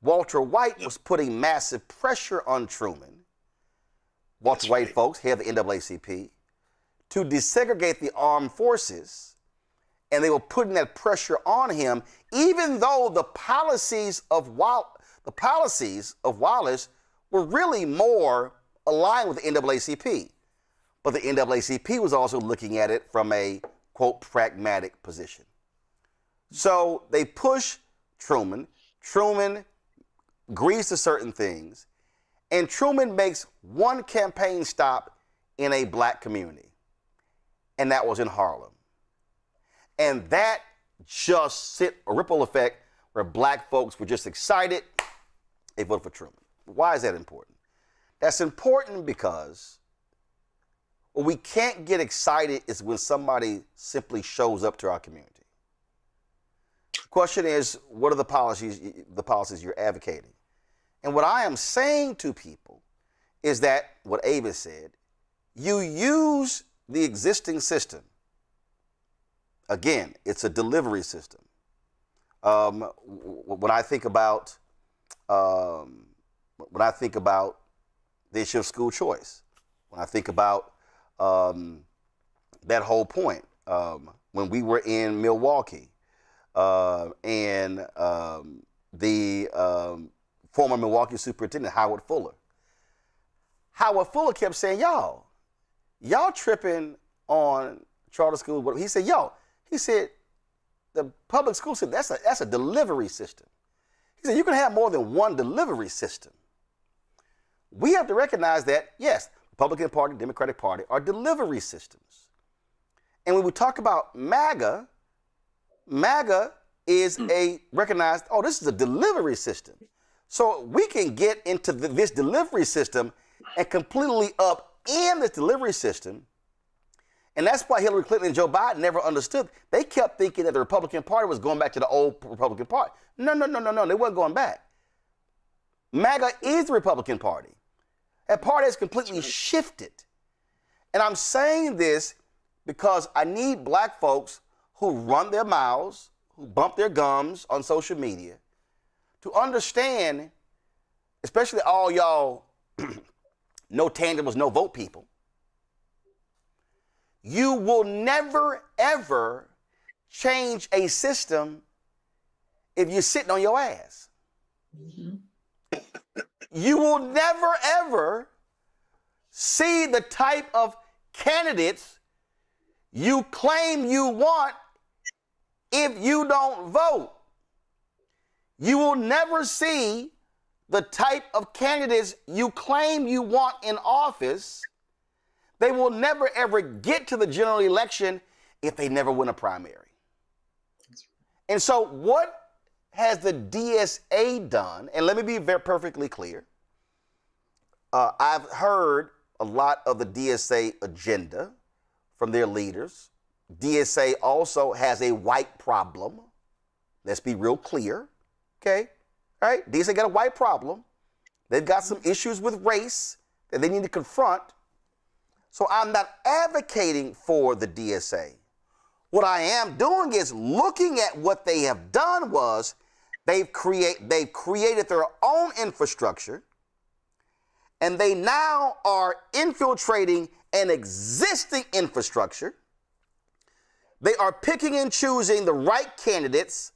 Walter White was putting massive pressure on Truman, Walter White folks, head of the NAACP, to desegregate the armed forces, and they were putting that pressure on him, even though the policies of Wallace were really more aligned with the NAACP. But the NAACP was also looking at it from a, quote, pragmatic position. So they push Truman. Truman agrees to certain things, and Truman makes one campaign stop in a black community, and that was in Harlem. And that just sent a ripple effect where black folks were just excited. They voted for Truman. Why is that important? That's important because What we can't get excited is when somebody simply shows up to our community. The question is, what are the policies you're advocating? And what I am saying to people is that, what Ava said, you use the existing system. Again, it's a delivery system. When I think about the issue of school choice, when I think about that whole point, when we were in Milwaukee, and the former Milwaukee superintendent, Howard Fuller kept saying, y'all tripping on charter school. He said, the public school system, that's a delivery system. He said, you can have more than one delivery system. We have to recognize that, yes, Republican Party, Democratic Party are delivery systems. And when we talk about MAGA is recognized, this is a delivery system. So we can get into this delivery system and completely upend this delivery system. And that's why Hillary Clinton and Joe Biden never understood. They kept thinking that the Republican Party was going back to the old Republican Party. No, they weren't going back. MAGA is the Republican Party. That party has completely shifted. And I'm saying this because I need black folks who run their mouths, who bump their gums on social media, to understand, especially all y'all no tangibles, no vote people, you will never, ever change a system if you're sitting on your ass. Mm-hmm. You will never, ever see the type of candidates you claim you want if you don't vote. You will never see the type of candidates you claim you want in office. They will never, ever get to the general election if they never win a primary. And so what has the DSA done? And let me be perfectly clear. I've heard a lot of the DSA agenda from their leaders. DSA also has a white problem. Let's be real clear. Okay? All right? DSA got a white problem. They've got some issues with race that they need to confront. So I'm not advocating for the DSA. What I am doing is looking at what they have done was they've created their own infrastructure, and they now are infiltrating an existing infrastructure. They are picking and choosing the right candidates,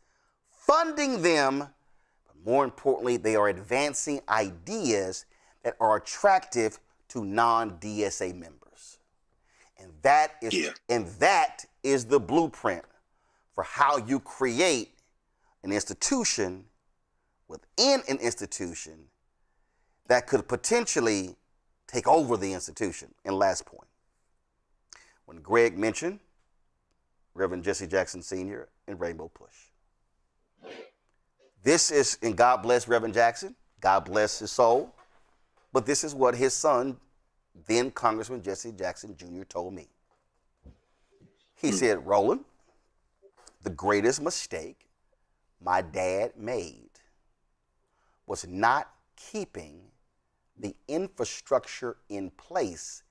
funding them, but more importantly, they are advancing ideas that are attractive to non-DSA members. And that is the blueprint for how you create an institution within an institution that could potentially take over the institution. And last point, when Greg mentioned Reverend Jesse Jackson Sr. and Rainbow Push. This is, and God bless Reverend Jackson, God bless his soul, but this is what his son, then Congressman Jesse Jackson Jr. told me. He said, Roland, the greatest mistake my dad made was not keeping the infrastructure in place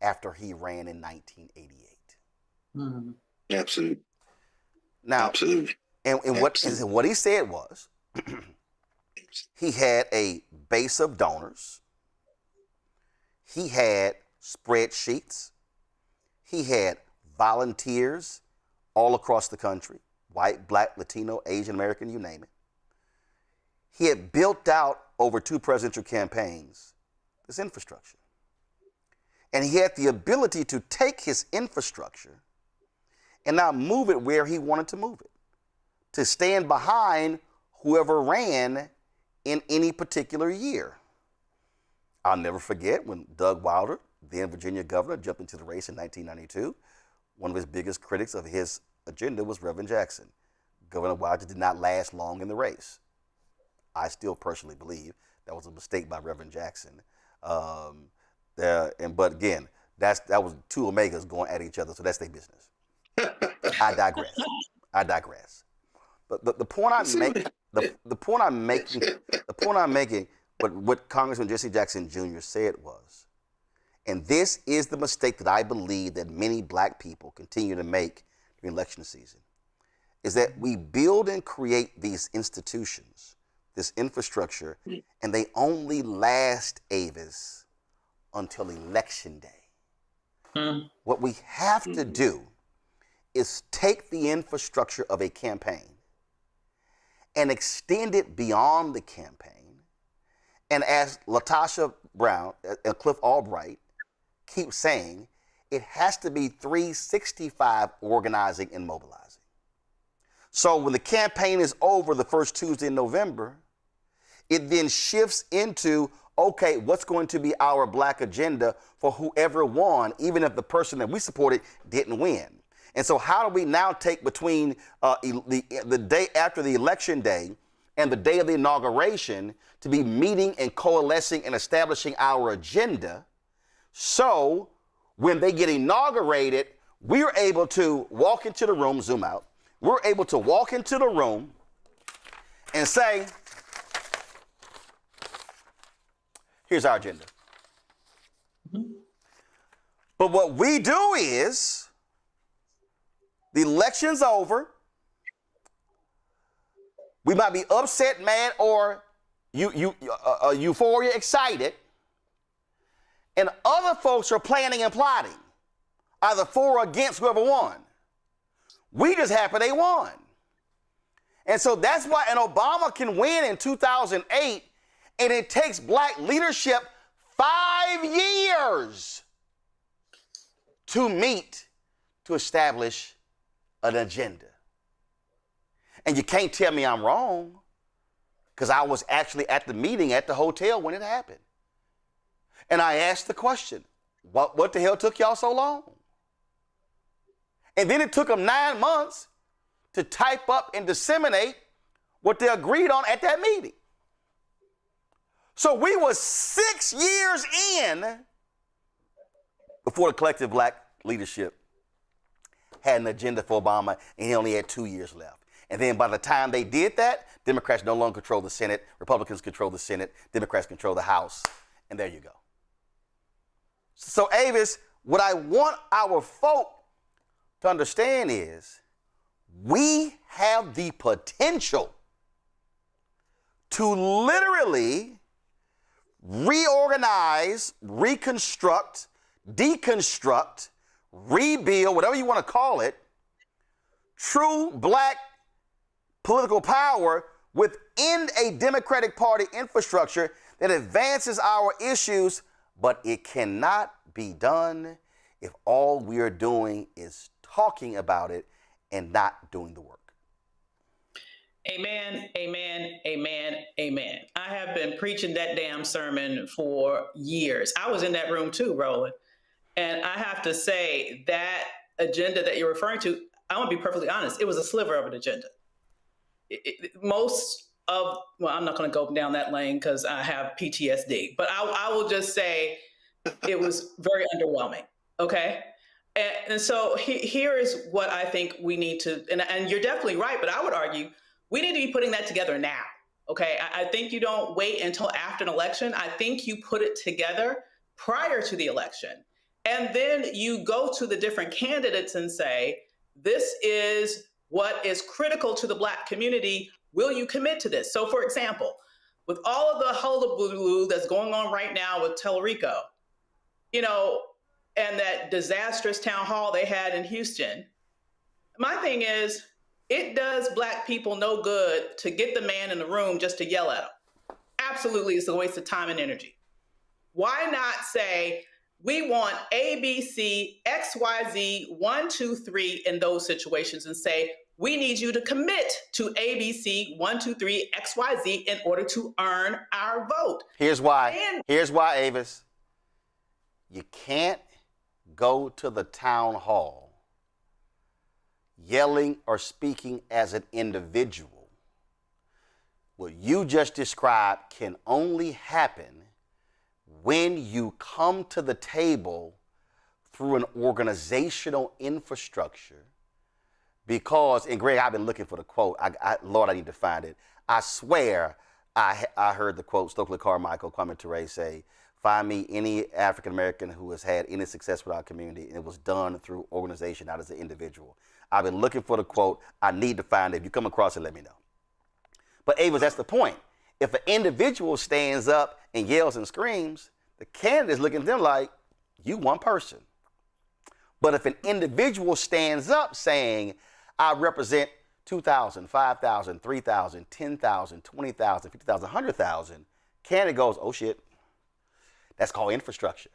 after he ran in 1988. Mm-hmm. Absolutely. Now, absolutely. And what he said was, he had a base of donors. He had spreadsheets. He had volunteers all across the country, white, black, Latino, Asian American, you name it. He had built out over 2 presidential campaigns this infrastructure. And he had the ability to take his infrastructure and now move it where he wanted to move it, to stand behind whoever ran in any particular year. I'll never forget when Doug Wilder, then Virginia governor, jumped into the race in 1992. One of his biggest critics of his agenda was Reverend Jackson. Governor Wilder did not last long in the race. I still personally believe that was a mistake by Reverend Jackson. But again, That was two Omegas going at each other, so that's their business. I digress. I digress. But the point I'm making, the point I'm making, what Congressman Jesse Jackson Jr. said was, and this is the mistake that I believe that many black people continue to make during election season, is that we build and create these institutions, this infrastructure, and they only last, Avis, until election day. What we have to do is take the infrastructure of a campaign and extend it beyond the campaign. And as LaTosha Brown and Cliff Albright keep saying, it has to be 365 organizing and mobilizing. So when the campaign is over the first Tuesday in November, it then shifts into, okay, what's going to be our black agenda for whoever won, even if the person that we supported didn't win. And so how do we now take between the day after the election day and the day of the inauguration to be meeting and coalescing and establishing our agenda, so when they get inaugurated, we're able to walk into the room, zoom out, we're able to walk into the room and say, here's our agenda. But what we do is, the election's over. We might be upset, mad, or euphoria, excited. And other folks are planning and plotting, either for or against whoever won. We just happen they won. And so that's why an Obama can win in 2008, and it takes black leadership 5 years to meet, to establish an agenda. And you can't tell me I'm wrong, because I was actually at the meeting at the hotel when it happened. And I asked the question, what the hell took y'all so long? And then it took them 9 months to type up and disseminate what they agreed on at that meeting. So we were 6 years in before the collective black leadership had an agenda for Obama, and he only had 2 years left. And then by the time they did that, Democrats no longer control the Senate, Republicans control the Senate, Democrats control the House, and there you go. So Avis, what I want our folk to understand is we have the potential to literally reorganize, reconstruct, deconstruct, rebuild, whatever you want to call it, true black political power within a Democratic Party infrastructure that advances our issues, but it cannot be done if all we are doing is talking about it and not doing the work. Amen, amen, amen, amen. I have been preaching that damn sermon for years. I was in that room too, Roland. And I have to say that agenda that you're referring to, I want to be perfectly honest, it was a sliver of an agenda. Most of, well, I'm not going to go down that lane because I have PTSD, but I will just say it was very underwhelming, okay? And so here is what I think we need to, and you're definitely right, but I would argue we need to be putting that together now, okay? I think you don't wait until after an election. I think you put it together prior to the election. And then you go to the different candidates and say, this is what is critical to the Black community. Will you commit to this? So for example, with all of the hullabaloo that's going on right now with Tellurico, you know, and that disastrous town hall they had in Houston, my thing is, it does Black people no good to get the man in the room just to yell at him. Absolutely, it's a waste of time and energy. Why not say, we want A, B, C, X, Y, Z, 1, 2, 3 in those situations, and say, we need you to commit to A, B, C, 1, 2, 3, X, Y, Z in order to earn our vote. Here's why. Here's why, Avis. You can't go to the town hall yelling or speaking as an individual. What you just described can only happen when you come to the table through an organizational infrastructure because, and Greg, I've been looking for the quote. Lord, I need to find it. I swear I heard the quote Stokely Carmichael, Kwame Ture say, find me any African-American who has had any success with our community, and it was done through organization, not as an individual. I've been looking for the quote. I need to find it. If you come across it, let me know. But Avis, that's the point. If an individual stands up and yells and screams, the candidate is looking at them like, you one person. But if an individual stands up saying, I represent 2,000, 5,000, 3,000, 10,000, 20,000, 50,000, 100,000, candidate goes, oh shit. That's called infrastructure.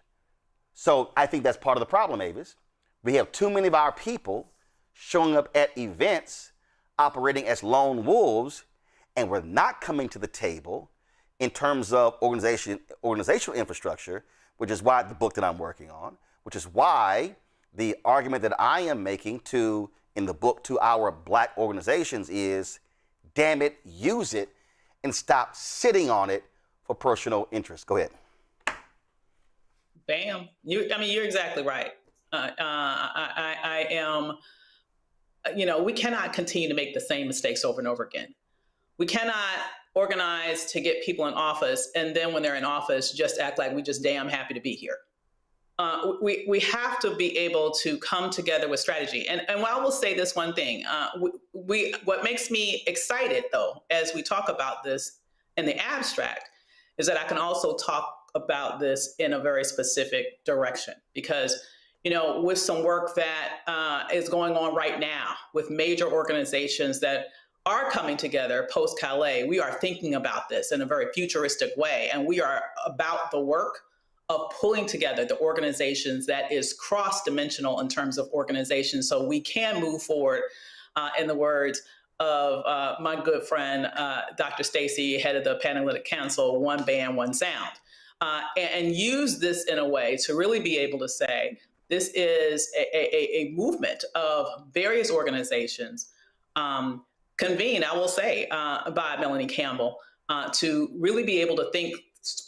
So I think that's part of the problem, Avis. We have too many of our people showing up at events operating as lone wolves, and we're not coming to the table in terms of organizational infrastructure, which is why the book that I'm working on, which is why the argument that I am making in the book to our black organizations is, damn it, use it and stop sitting on it for personal interest. Go ahead. Bam. You're exactly right. I am, we cannot continue to make the same mistakes over and over again. We cannot organize to get people in office, and then when they're in office, just act like we just damn happy to be here. We have to be able to come together with strategy. And I will say this one thing. What makes me excited, though, as we talk about this in the abstract, is that I can also talk about this in a very specific direction. Because, with some work that is going on right now with major organizations that are coming together post-Calais, we are thinking about this in a very futuristic way. And we are about the work of pulling together the organizations that is cross-dimensional in terms of organization, so we can move forward, in the words of my good friend, Dr. Stacy, head of the Panhellenic Council, one band, one sound, and use this in a way to really be able to say, this is a movement of various organizations convened, I will say, by Melanie Campbell, to really be able to think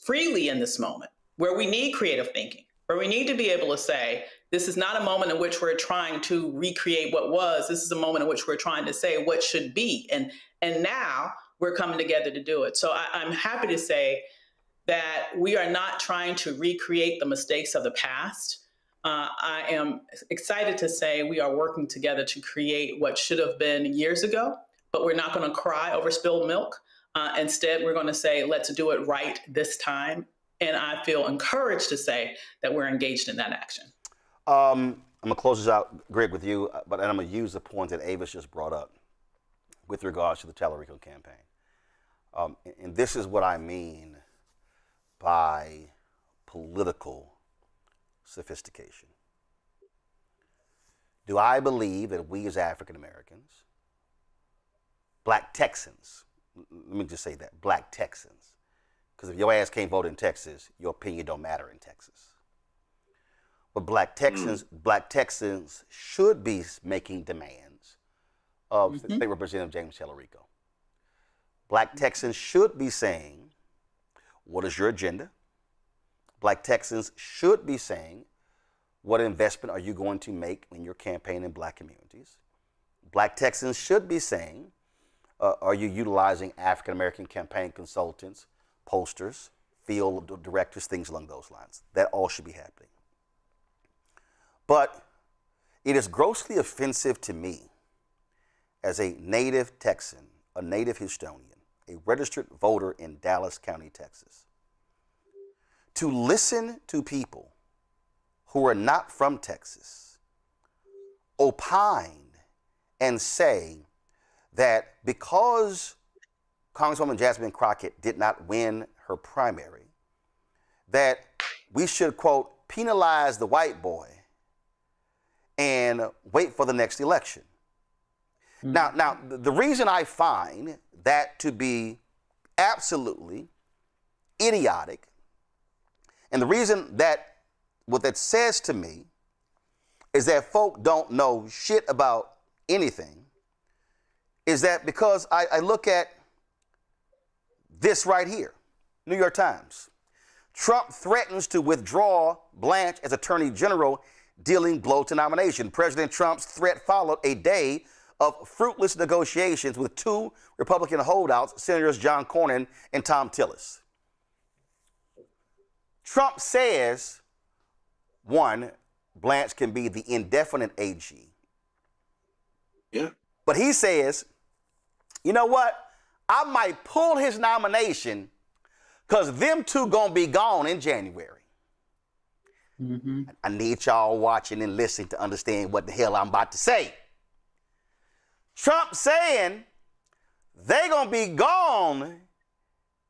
freely in this moment, where we need creative thinking, where we need to be able to say, this is not a moment in which we're trying to recreate what was. This is a moment in which we're trying to say what should be. And now we're coming together to do it. So I'm happy to say that we are not trying to recreate the mistakes of the past. I am excited to say we are working together to create what should have been years ago, but we're not going to cry over spilled milk. Instead, we're going to say, let's do it right this time. And I feel encouraged to say that we're engaged in that action. I'm going to close this out, Greg, with you, but I'm going to use the point that Avis just brought up with regards to the Tallarico campaign. And this is what I mean by political sophistication. Do I believe that we as African Americans, black Texans, let me just say that, black Texans, because if your ass can't vote in Texas, your opinion don't matter in Texas. But black Texans should be making demands of State Representative James Tallarico. Black Texans should be saying, what is your agenda? Black Texans should be saying, what investment are you going to make in your campaign in black communities? Black Texans should be saying, are you utilizing African American campaign consultants, posters, field directors, things along those lines? That all should be happening. But it is grossly offensive to me as a native Texan, a native Houstonian, a registered voter in Dallas County, Texas, to listen to people who are not from Texas opine and say that because Congresswoman Jasmine Crockett did not win her primary, that we should, quote, penalize the white boy and wait for the next election. Now, the reason I find that to be absolutely idiotic, and the reason that what that says to me is that folk don't know shit about anything, is that because I look at this right here, New York Times. Trump threatens to withdraw Blanche as Attorney General, dealing blow to nomination. President Trump's threat followed a day of fruitless negotiations with two Republican holdouts, Senators John Cornyn and Tom Tillis. Trump says, one, Blanche can be the indefinite AG. Yeah. But he says, you know what? I might pull his nomination because them two gonna be gone in January. Mm-hmm. I need y'all watching and listening to understand what the hell I'm about to say. Trump saying they gonna be gone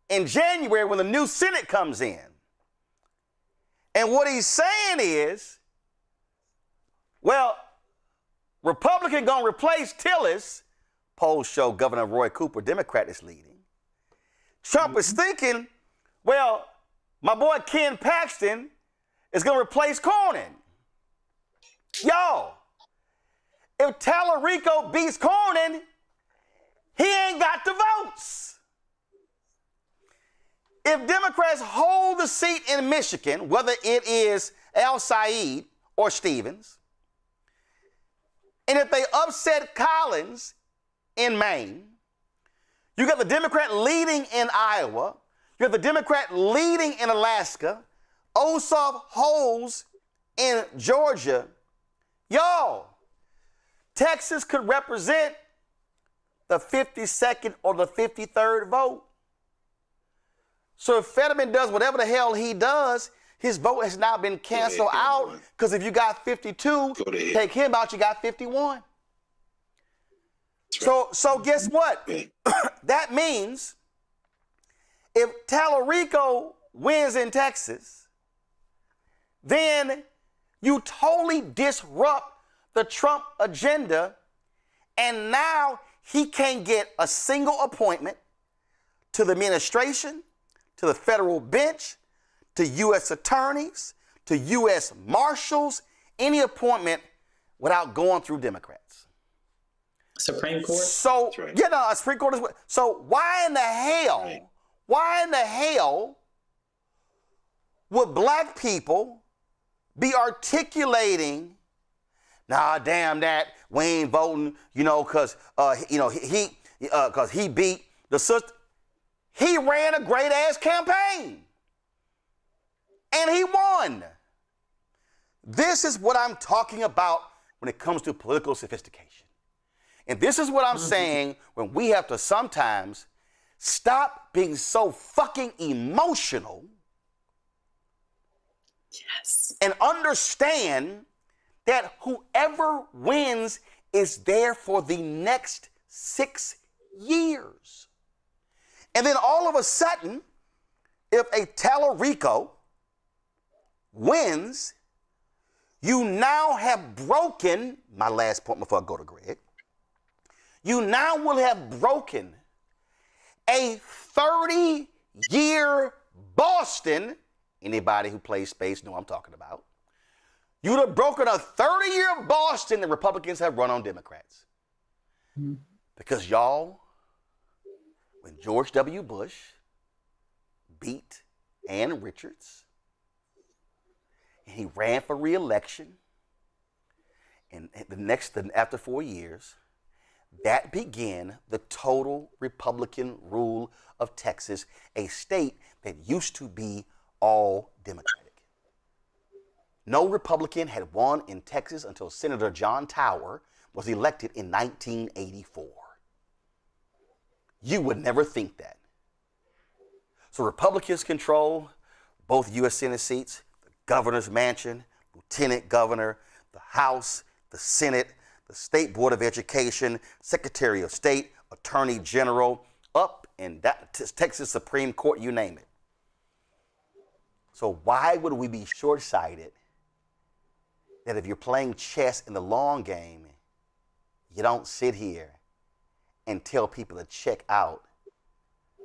in January when the new Senate comes in. And what he's saying is, well, Republican gonna replace Tillis. Polls show Governor Roy Cooper, Democrat, is leading. Trump is thinking, well, my boy Ken Paxton is gonna replace Cornyn. Y'all, if Tallarico beats Cornyn, he ain't got the votes. If Democrats hold the seat in Michigan, whether it is El-Sayed or Stevens, and if they upset Collins in Maine, you got the Democrat leading in Iowa, you have the Democrat leading in Alaska, Ossoff holds in Georgia, y'all, Texas could represent the 52nd or the 53rd vote. So if Fetterman does whatever the hell he does, his vote has now been canceled out because if you got 52, take him out, you got 51. So guess what? That means if Tallarico wins in Texas, then you totally disrupt the Trump agenda, and now he can't get a single appointment to the administration, to the federal bench, to U.S. attorneys, to U.S. marshals, any appointment without going through Democrats. Supreme Court? So, a Supreme Court is what? So why in the hell would black people be articulating, nah, damn that, we ain't voting, because he beat the sister. He ran a great ass campaign. And he won. This is what I'm talking about when it comes to political sophistication. And this is what I'm saying when we have to sometimes stop being so fucking emotional. Yes. And understand that whoever wins is there for the next 6 years. And then all of a sudden, if a Tallarico wins, you now have broken, my last point before I go to Greg, you now will have broken a 30-year Boston, anybody who plays space know what I'm talking about, you would have broken a 30-year Boston that Republicans have run on Democrats. Because y'all, when George W. Bush beat Ann Richards, and he ran for re-election, and after 4 years, that began the total Republican rule of Texas, a state that used to be all Democratic. No Republican had won in Texas until Senator John Tower was elected in 1984. You would never think that. So Republicans control both U.S. Senate seats, the governor's mansion, lieutenant governor, the House, the Senate, the State Board of Education, Secretary of State, Attorney General, up and down, Texas Supreme Court, you name it. So why would we be short-sighted that if you're playing chess in the long game, you don't sit here and tell people to check out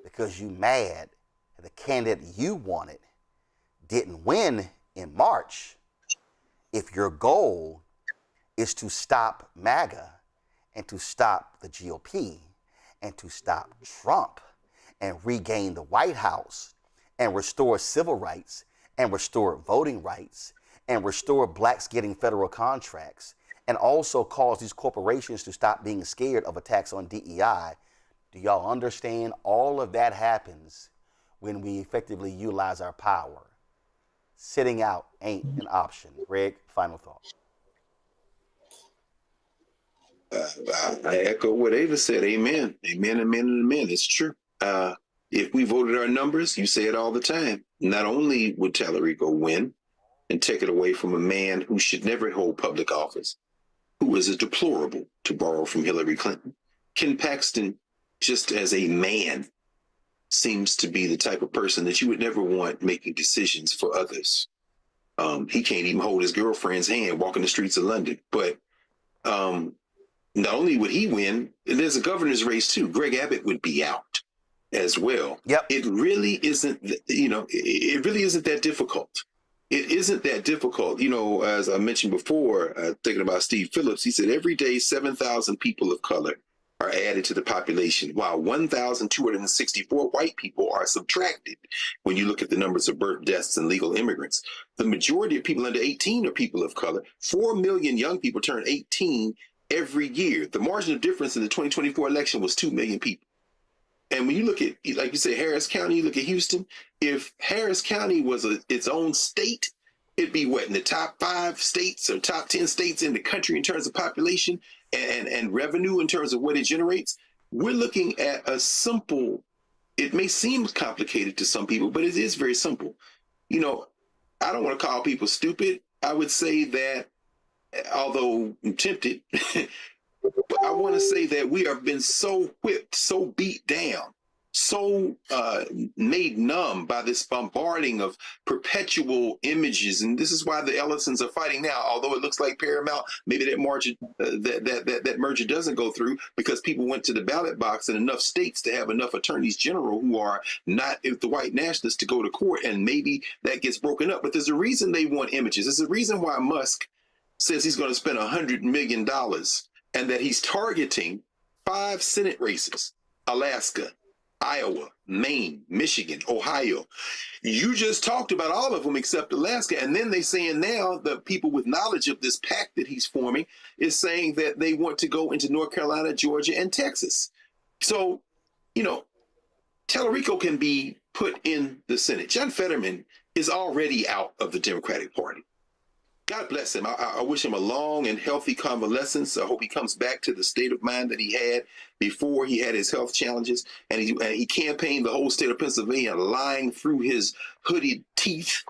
because you mad that the candidate you wanted didn't win in March, if your goal is to stop MAGA and to stop the GOP and to stop Trump and regain the White House and restore civil rights and restore voting rights and restore blacks getting federal contracts, and also cause these corporations to stop being scared of attacks on DEI, do y'all understand all of that happens when we effectively utilize our power? Sitting out ain't an option. Greg, final thought. I echo what Ava said. Amen. Amen, amen, and amen. It's true. If we voted our numbers, you say it all the time, not only would Tallarico win and take it away from a man who should never hold public office, who is a deplorable, to borrow from Hillary Clinton, Ken Paxton, just as a man, seems to be the type of person that you would never want making decisions for others. He can't even hold his girlfriend's hand walking the streets of London. But not only would he win, there's a governor's race too. Greg Abbott would be out as well. Yep. It really isn't, it really isn't that difficult. It isn't that difficult. As I mentioned before, thinking about Steve Phillips, he said every day 7,000 people of color are added to the population, while 1,264 white people are subtracted when you look at the numbers of birth, deaths, and legal immigrants. The majority of people under 18 are people of color. 4 million young people turn 18 every year. The margin of difference in the 2024 election was 2 million people. And when you look at, like you say, Harris County, you look at Houston, if Harris County was its own state, it'd be what, in the top 5 states or top 10 states in the country in terms of population and revenue in terms of what it generates. We're looking at a simple, it may seem complicated to some people, but it is very simple. I don't want to call people stupid. I would say that, although I'm tempted, but I want to say that we have been so whipped, so beat down, so made numb by this bombarding of perpetual images. And this is why the Ellisons are fighting now, although it looks like Paramount, maybe that merger doesn't go through because people went to the ballot box in enough states to have enough attorneys general who are not the white nationalists to go to court, and maybe that gets broken up. But there's a reason they want images. There's a reason why Musk says he's going to spend $100 million and that he's targeting 5 Senate races: Alaska, Iowa, Maine, Michigan, Ohio. You just talked about all of them except Alaska. And then they're saying now the people with knowledge of this pact that he's forming is saying that they want to go into North Carolina, Georgia, and Texas. So, Tallarico can be put in the Senate. John Fetterman is already out of the Democratic Party. God bless him. I wish him a long and healthy convalescence. I hope he comes back to the state of mind that he had before he had his health challenges. And he campaigned the whole state of Pennsylvania, lying through his hooded teeth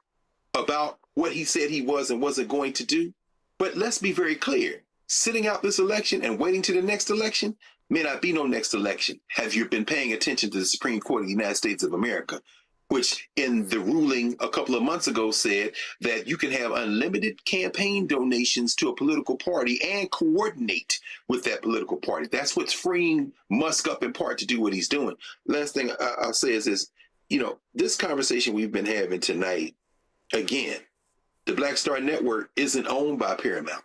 about what he said he was and wasn't going to do. But let's be very clear. Sitting out this election and waiting to the next election may not be no next election. Have you been paying attention to the Supreme Court of the United States of America, which in the ruling a couple of months ago said that you can have unlimited campaign donations to a political party and coordinate with that political party. That's what's freeing Musk up in part to do what he's doing. Last thing I'll say is this, this conversation we've been having tonight, again, the Black Star Network isn't owned by Paramount.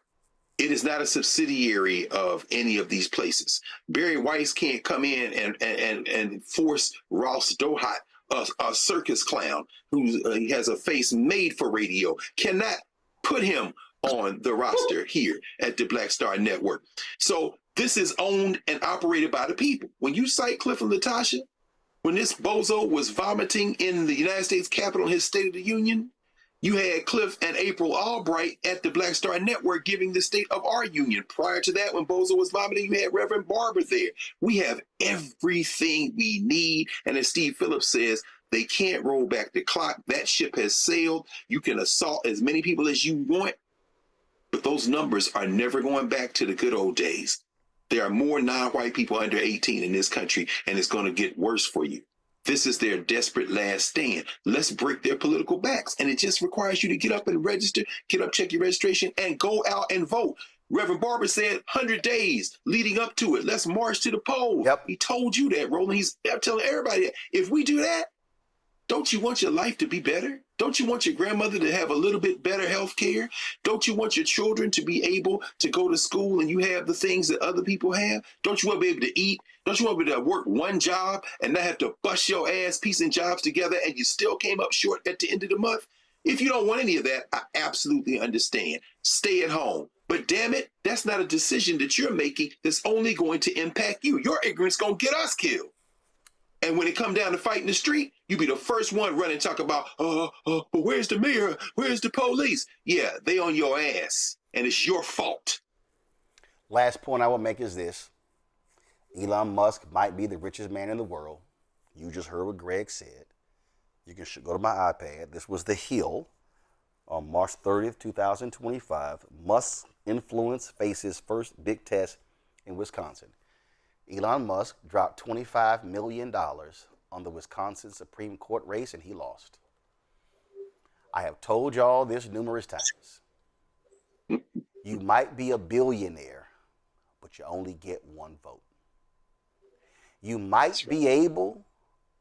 It is not a subsidiary of any of these places. Barry Weiss can't come in and force Ross Dohat, a circus clown who has a face made for radio, cannot put him on the roster here at the Black Star Network. So this is owned and operated by the people. When you cite Cliff and Latasha, when this bozo was vomiting in the United States Capitol in his State of the Union, you had Cliff and April Albright at the Black Star Network giving the state of our union. Prior to that, when Bozo was vomiting, you had Reverend Barber there. We have everything we need. And as Steve Phillips says, they can't roll back the clock. That ship has sailed. You can assault as many people as you want, but those numbers are never going back to the good old days. There are more non-white people under 18 in this country, and it's going to get worse for you. This is their desperate last stand. Let's break their political backs. And it just requires you to get up and register, get up, check your registration, and go out and vote. Reverend Barber said 100 days leading up to it. Let's march to the polls. Yep. He told you that, Roland. He's telling everybody that. If we do that, don't you want your life to be better? Don't you want your grandmother to have a little bit better health care? Don't you want your children to be able to go to school and you have the things that other people have? Don't you want to be able to eat? Don't you want to be able to work one job and not have to bust your ass piecing jobs together and you still came up short at the end of the month? If you don't want any of that, I absolutely understand. Stay at home. But damn it, that's not a decision that you're making that's only going to impact you. Your ignorance going to get us killed. And when it come down to fight in the street, you be the first one running and talk about, but where's the mayor? Where's the police? Yeah, they on your ass, and it's your fault. Last point I will make is this. Elon Musk might be the richest man in the world. You just heard what Greg said. You can go to my iPad. This was The Hill on March 30th, 2025. Musk's influence faces first big test in Wisconsin. Elon Musk dropped $25 million on the Wisconsin Supreme Court race, and he lost. I have told y'all this numerous times. You might be a billionaire, but you only get one vote. You might be able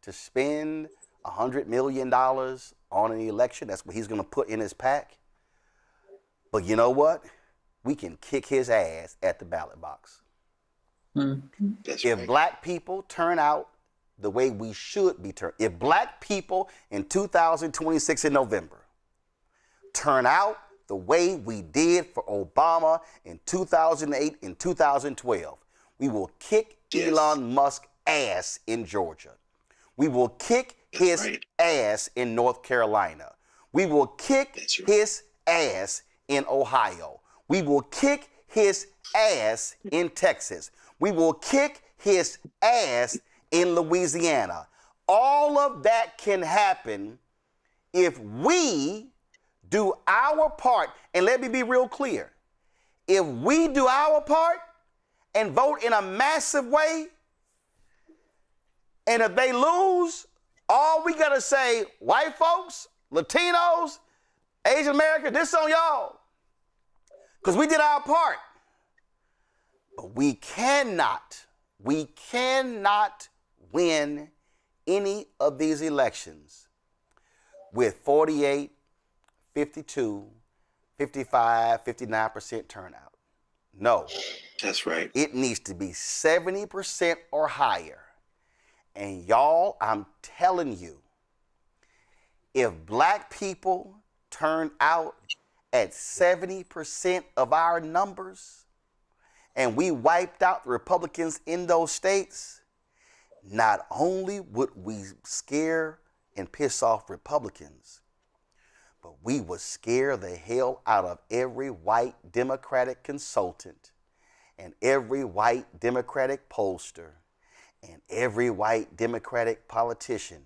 to spend $100 million on an election. That's what he's going to put in his pack. But you know what? We can kick his ass at the ballot box. If black people turn out the way we should be turned, if black people in 2026 in November turn out the way we did for Obama in 2008 and 2012, we will kick Elon Musk ass in Georgia. We will kick his ass in North Carolina. We will kick his ass in Ohio. We will kick his ass in Texas. We will kick his ass in Louisiana. All of that can happen if we do our part. And let me be real clear. If we do our part and vote in a massive way, and if they lose, all we got to say, white folks, Latinos, Asian Americans, this on y'all. Because we did our part. But we cannot win any of these elections with 48, 52, 55, 59% turnout. No. That's right. It needs to be 70% or higher. And y'all, I'm telling you, if black people turn out at 70% of our numbers, and we wiped out the Republicans in those states, not only would we scare and piss off Republicans, but we would scare the hell out of every white Democratic consultant and every white Democratic pollster and every white Democratic politician,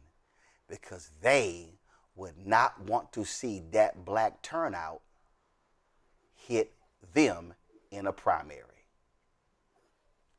because they would not want to see that black turnout hit them in a primary.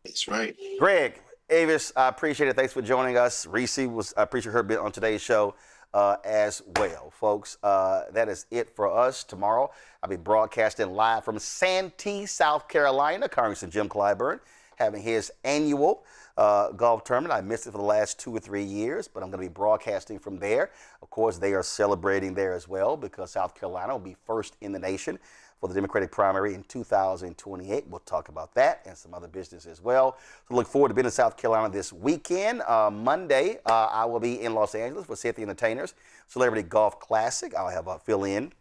That's right. Greg, Avis, I appreciate it. Thanks for joining us. Reese, I appreciate her bit on today's show as well. Folks, that is it for us. Tomorrow, I'll be broadcasting live from Santee, South Carolina. Congressman Jim Clyburn having his annual golf tournament. I missed it for the last 2 or 3 years, but I'm going to be broadcasting from there. Of course, they are celebrating there as well because South Carolina will be first in the nation for the Democratic primary in 2028. We'll talk about that and some other business as well. So look forward to being in South Carolina this weekend. Monday, I will be in Los Angeles for City Entertainers Celebrity Golf Classic. I'll have a fill-in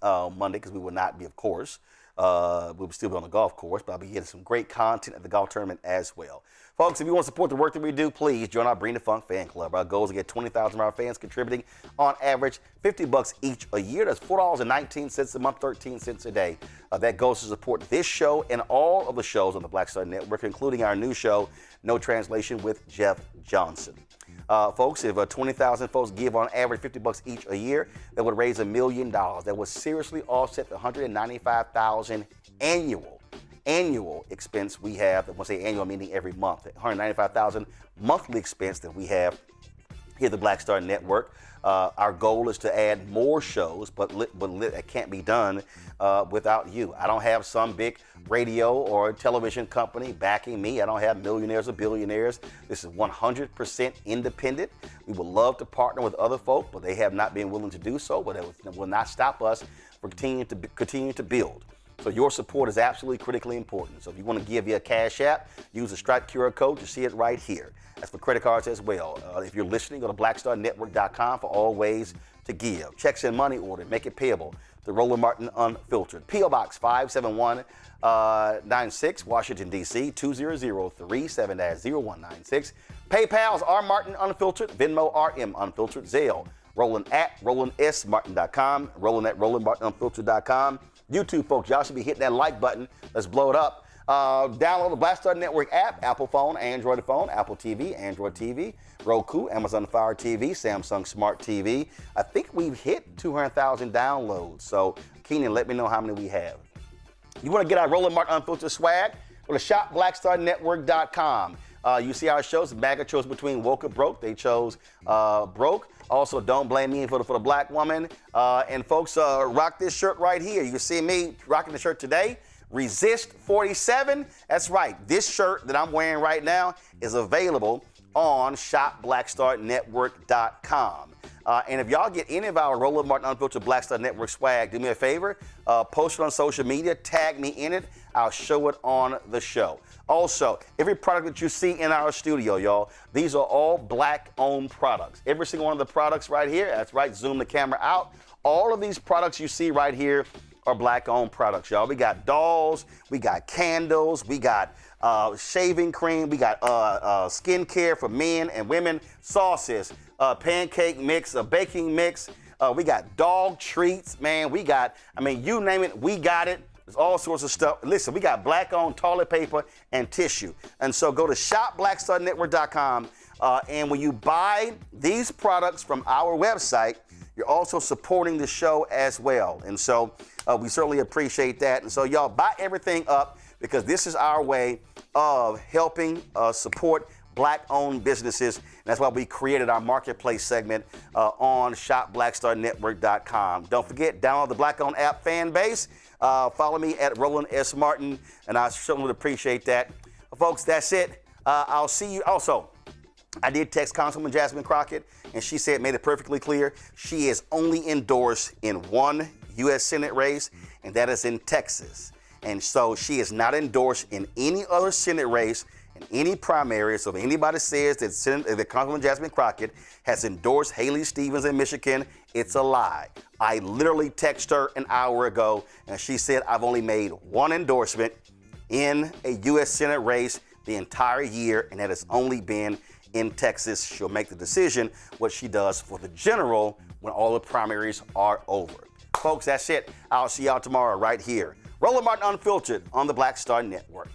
Monday because we will not be, of course. We'll still be on the golf course, but I'll be getting some great content at the golf tournament as well. Folks, if you want to support the work that we do, please join our Bring the Funk fan club. Our goal is to get 20,000 of our fans contributing on average $50 each a year. That's $4.19 a month, 13 cents a day. That goes to support this show and all of the shows on the Black Star Network, including our new show, No Translation with Jeff Johnson. Folks, if 20,000 folks give on average $50 each a year, that would raise $1 million. That would seriously offset the $195,000 annual expense we have. When I say annual, meaning every month. $195,000 monthly expense that we have here at the Black Star Network. Our goal is to add more shows, but it can't be done without you. I don't have some big radio or television company backing me. I don't have millionaires or billionaires. This is 100% independent. We would love to partner with other folk, but they have not been willing to do so. But it will not stop us from continuing to build. So your support is absolutely critically important. So if you want to give via Cash App, use the Stripe QR code. You see it right here. That's for credit cards as well. If you're listening, go to blackstarnetwork.com for all ways to give. Checks in money order, make it payable. The Roland Martin Unfiltered. P.O. Box 57196, Washington, D.C. 20037-0196. PayPal's R Martin Unfiltered, Venmo RM Unfiltered, Zelle, Roland at RolandSMartin.com, Roland at RolandMartinUnfiltered.com. YouTube, folks, y'all should be hitting that like button. Let's blow it up. Download the Black Star Network app, Apple phone, Android phone, Apple TV, Android TV, Roku, Amazon Fire TV, Samsung Smart TV. I think we've hit 200,000 downloads. So, Keenan, let me know how many we have. You want to get our Roland Martin Unfiltered swag? Go to shopblackstarnetwork.com. You see our shows. MAGA chose between woke or broke. They chose broke. Also, don't blame me for the black woman. And folks, rock this shirt right here. You can see me rocking the shirt today. Resist 47. That's right. This shirt that I'm wearing right now is available on shopblackstarnetwork.com. And if y'all get any of our Roland Martin Unfiltered Black Star Network swag, do me a favor, post it on social media, tag me in it. I'll show it on the show. Also, every product that you see in our studio, y'all, these are all black-owned products. Every single one of the products right here, that's right, zoom the camera out. All of these products you see right here are black-owned products, y'all. We got dolls, we got candles, we got shaving cream, we got skincare for men and women, sauces, pancake mix, a baking mix. We got dog treats, man. We got, I mean, you name it, we got it. There's all sorts of stuff. Listen, we got black-owned toilet paper and tissue. And so go to shopblackstarnetwork.com, and when you buy these products from our website, you're also supporting the show as well. And so we certainly appreciate that. And so y'all buy everything up because this is our way of helping support black-owned businesses. And that's why we created our marketplace segment on shopblackstarnetwork.com. Don't forget, download the Black-Owned app fan base. Follow me at Roland S. Martin, and I certainly would appreciate that. Folks, that's it. I'll see you. Also, I did text Councilwoman Jasmine Crockett, and she said, made it perfectly clear, she is only endorsed in one U.S. Senate race, and that is in Texas. And so she is not endorsed in any other Senate race, in any primary. So if anybody says that Councilwoman Jasmine Crockett has endorsed Haley Stevens in Michigan, it's a lie. I literally texted her an hour ago, and she said, I've only made one endorsement in a U.S. Senate race the entire year, and that has only been in Texas. She'll make the decision what she does for the general when all the primaries are over. Folks, that's it. I'll see y'all tomorrow right here. Roland Martin Unfiltered on the Black Star Network.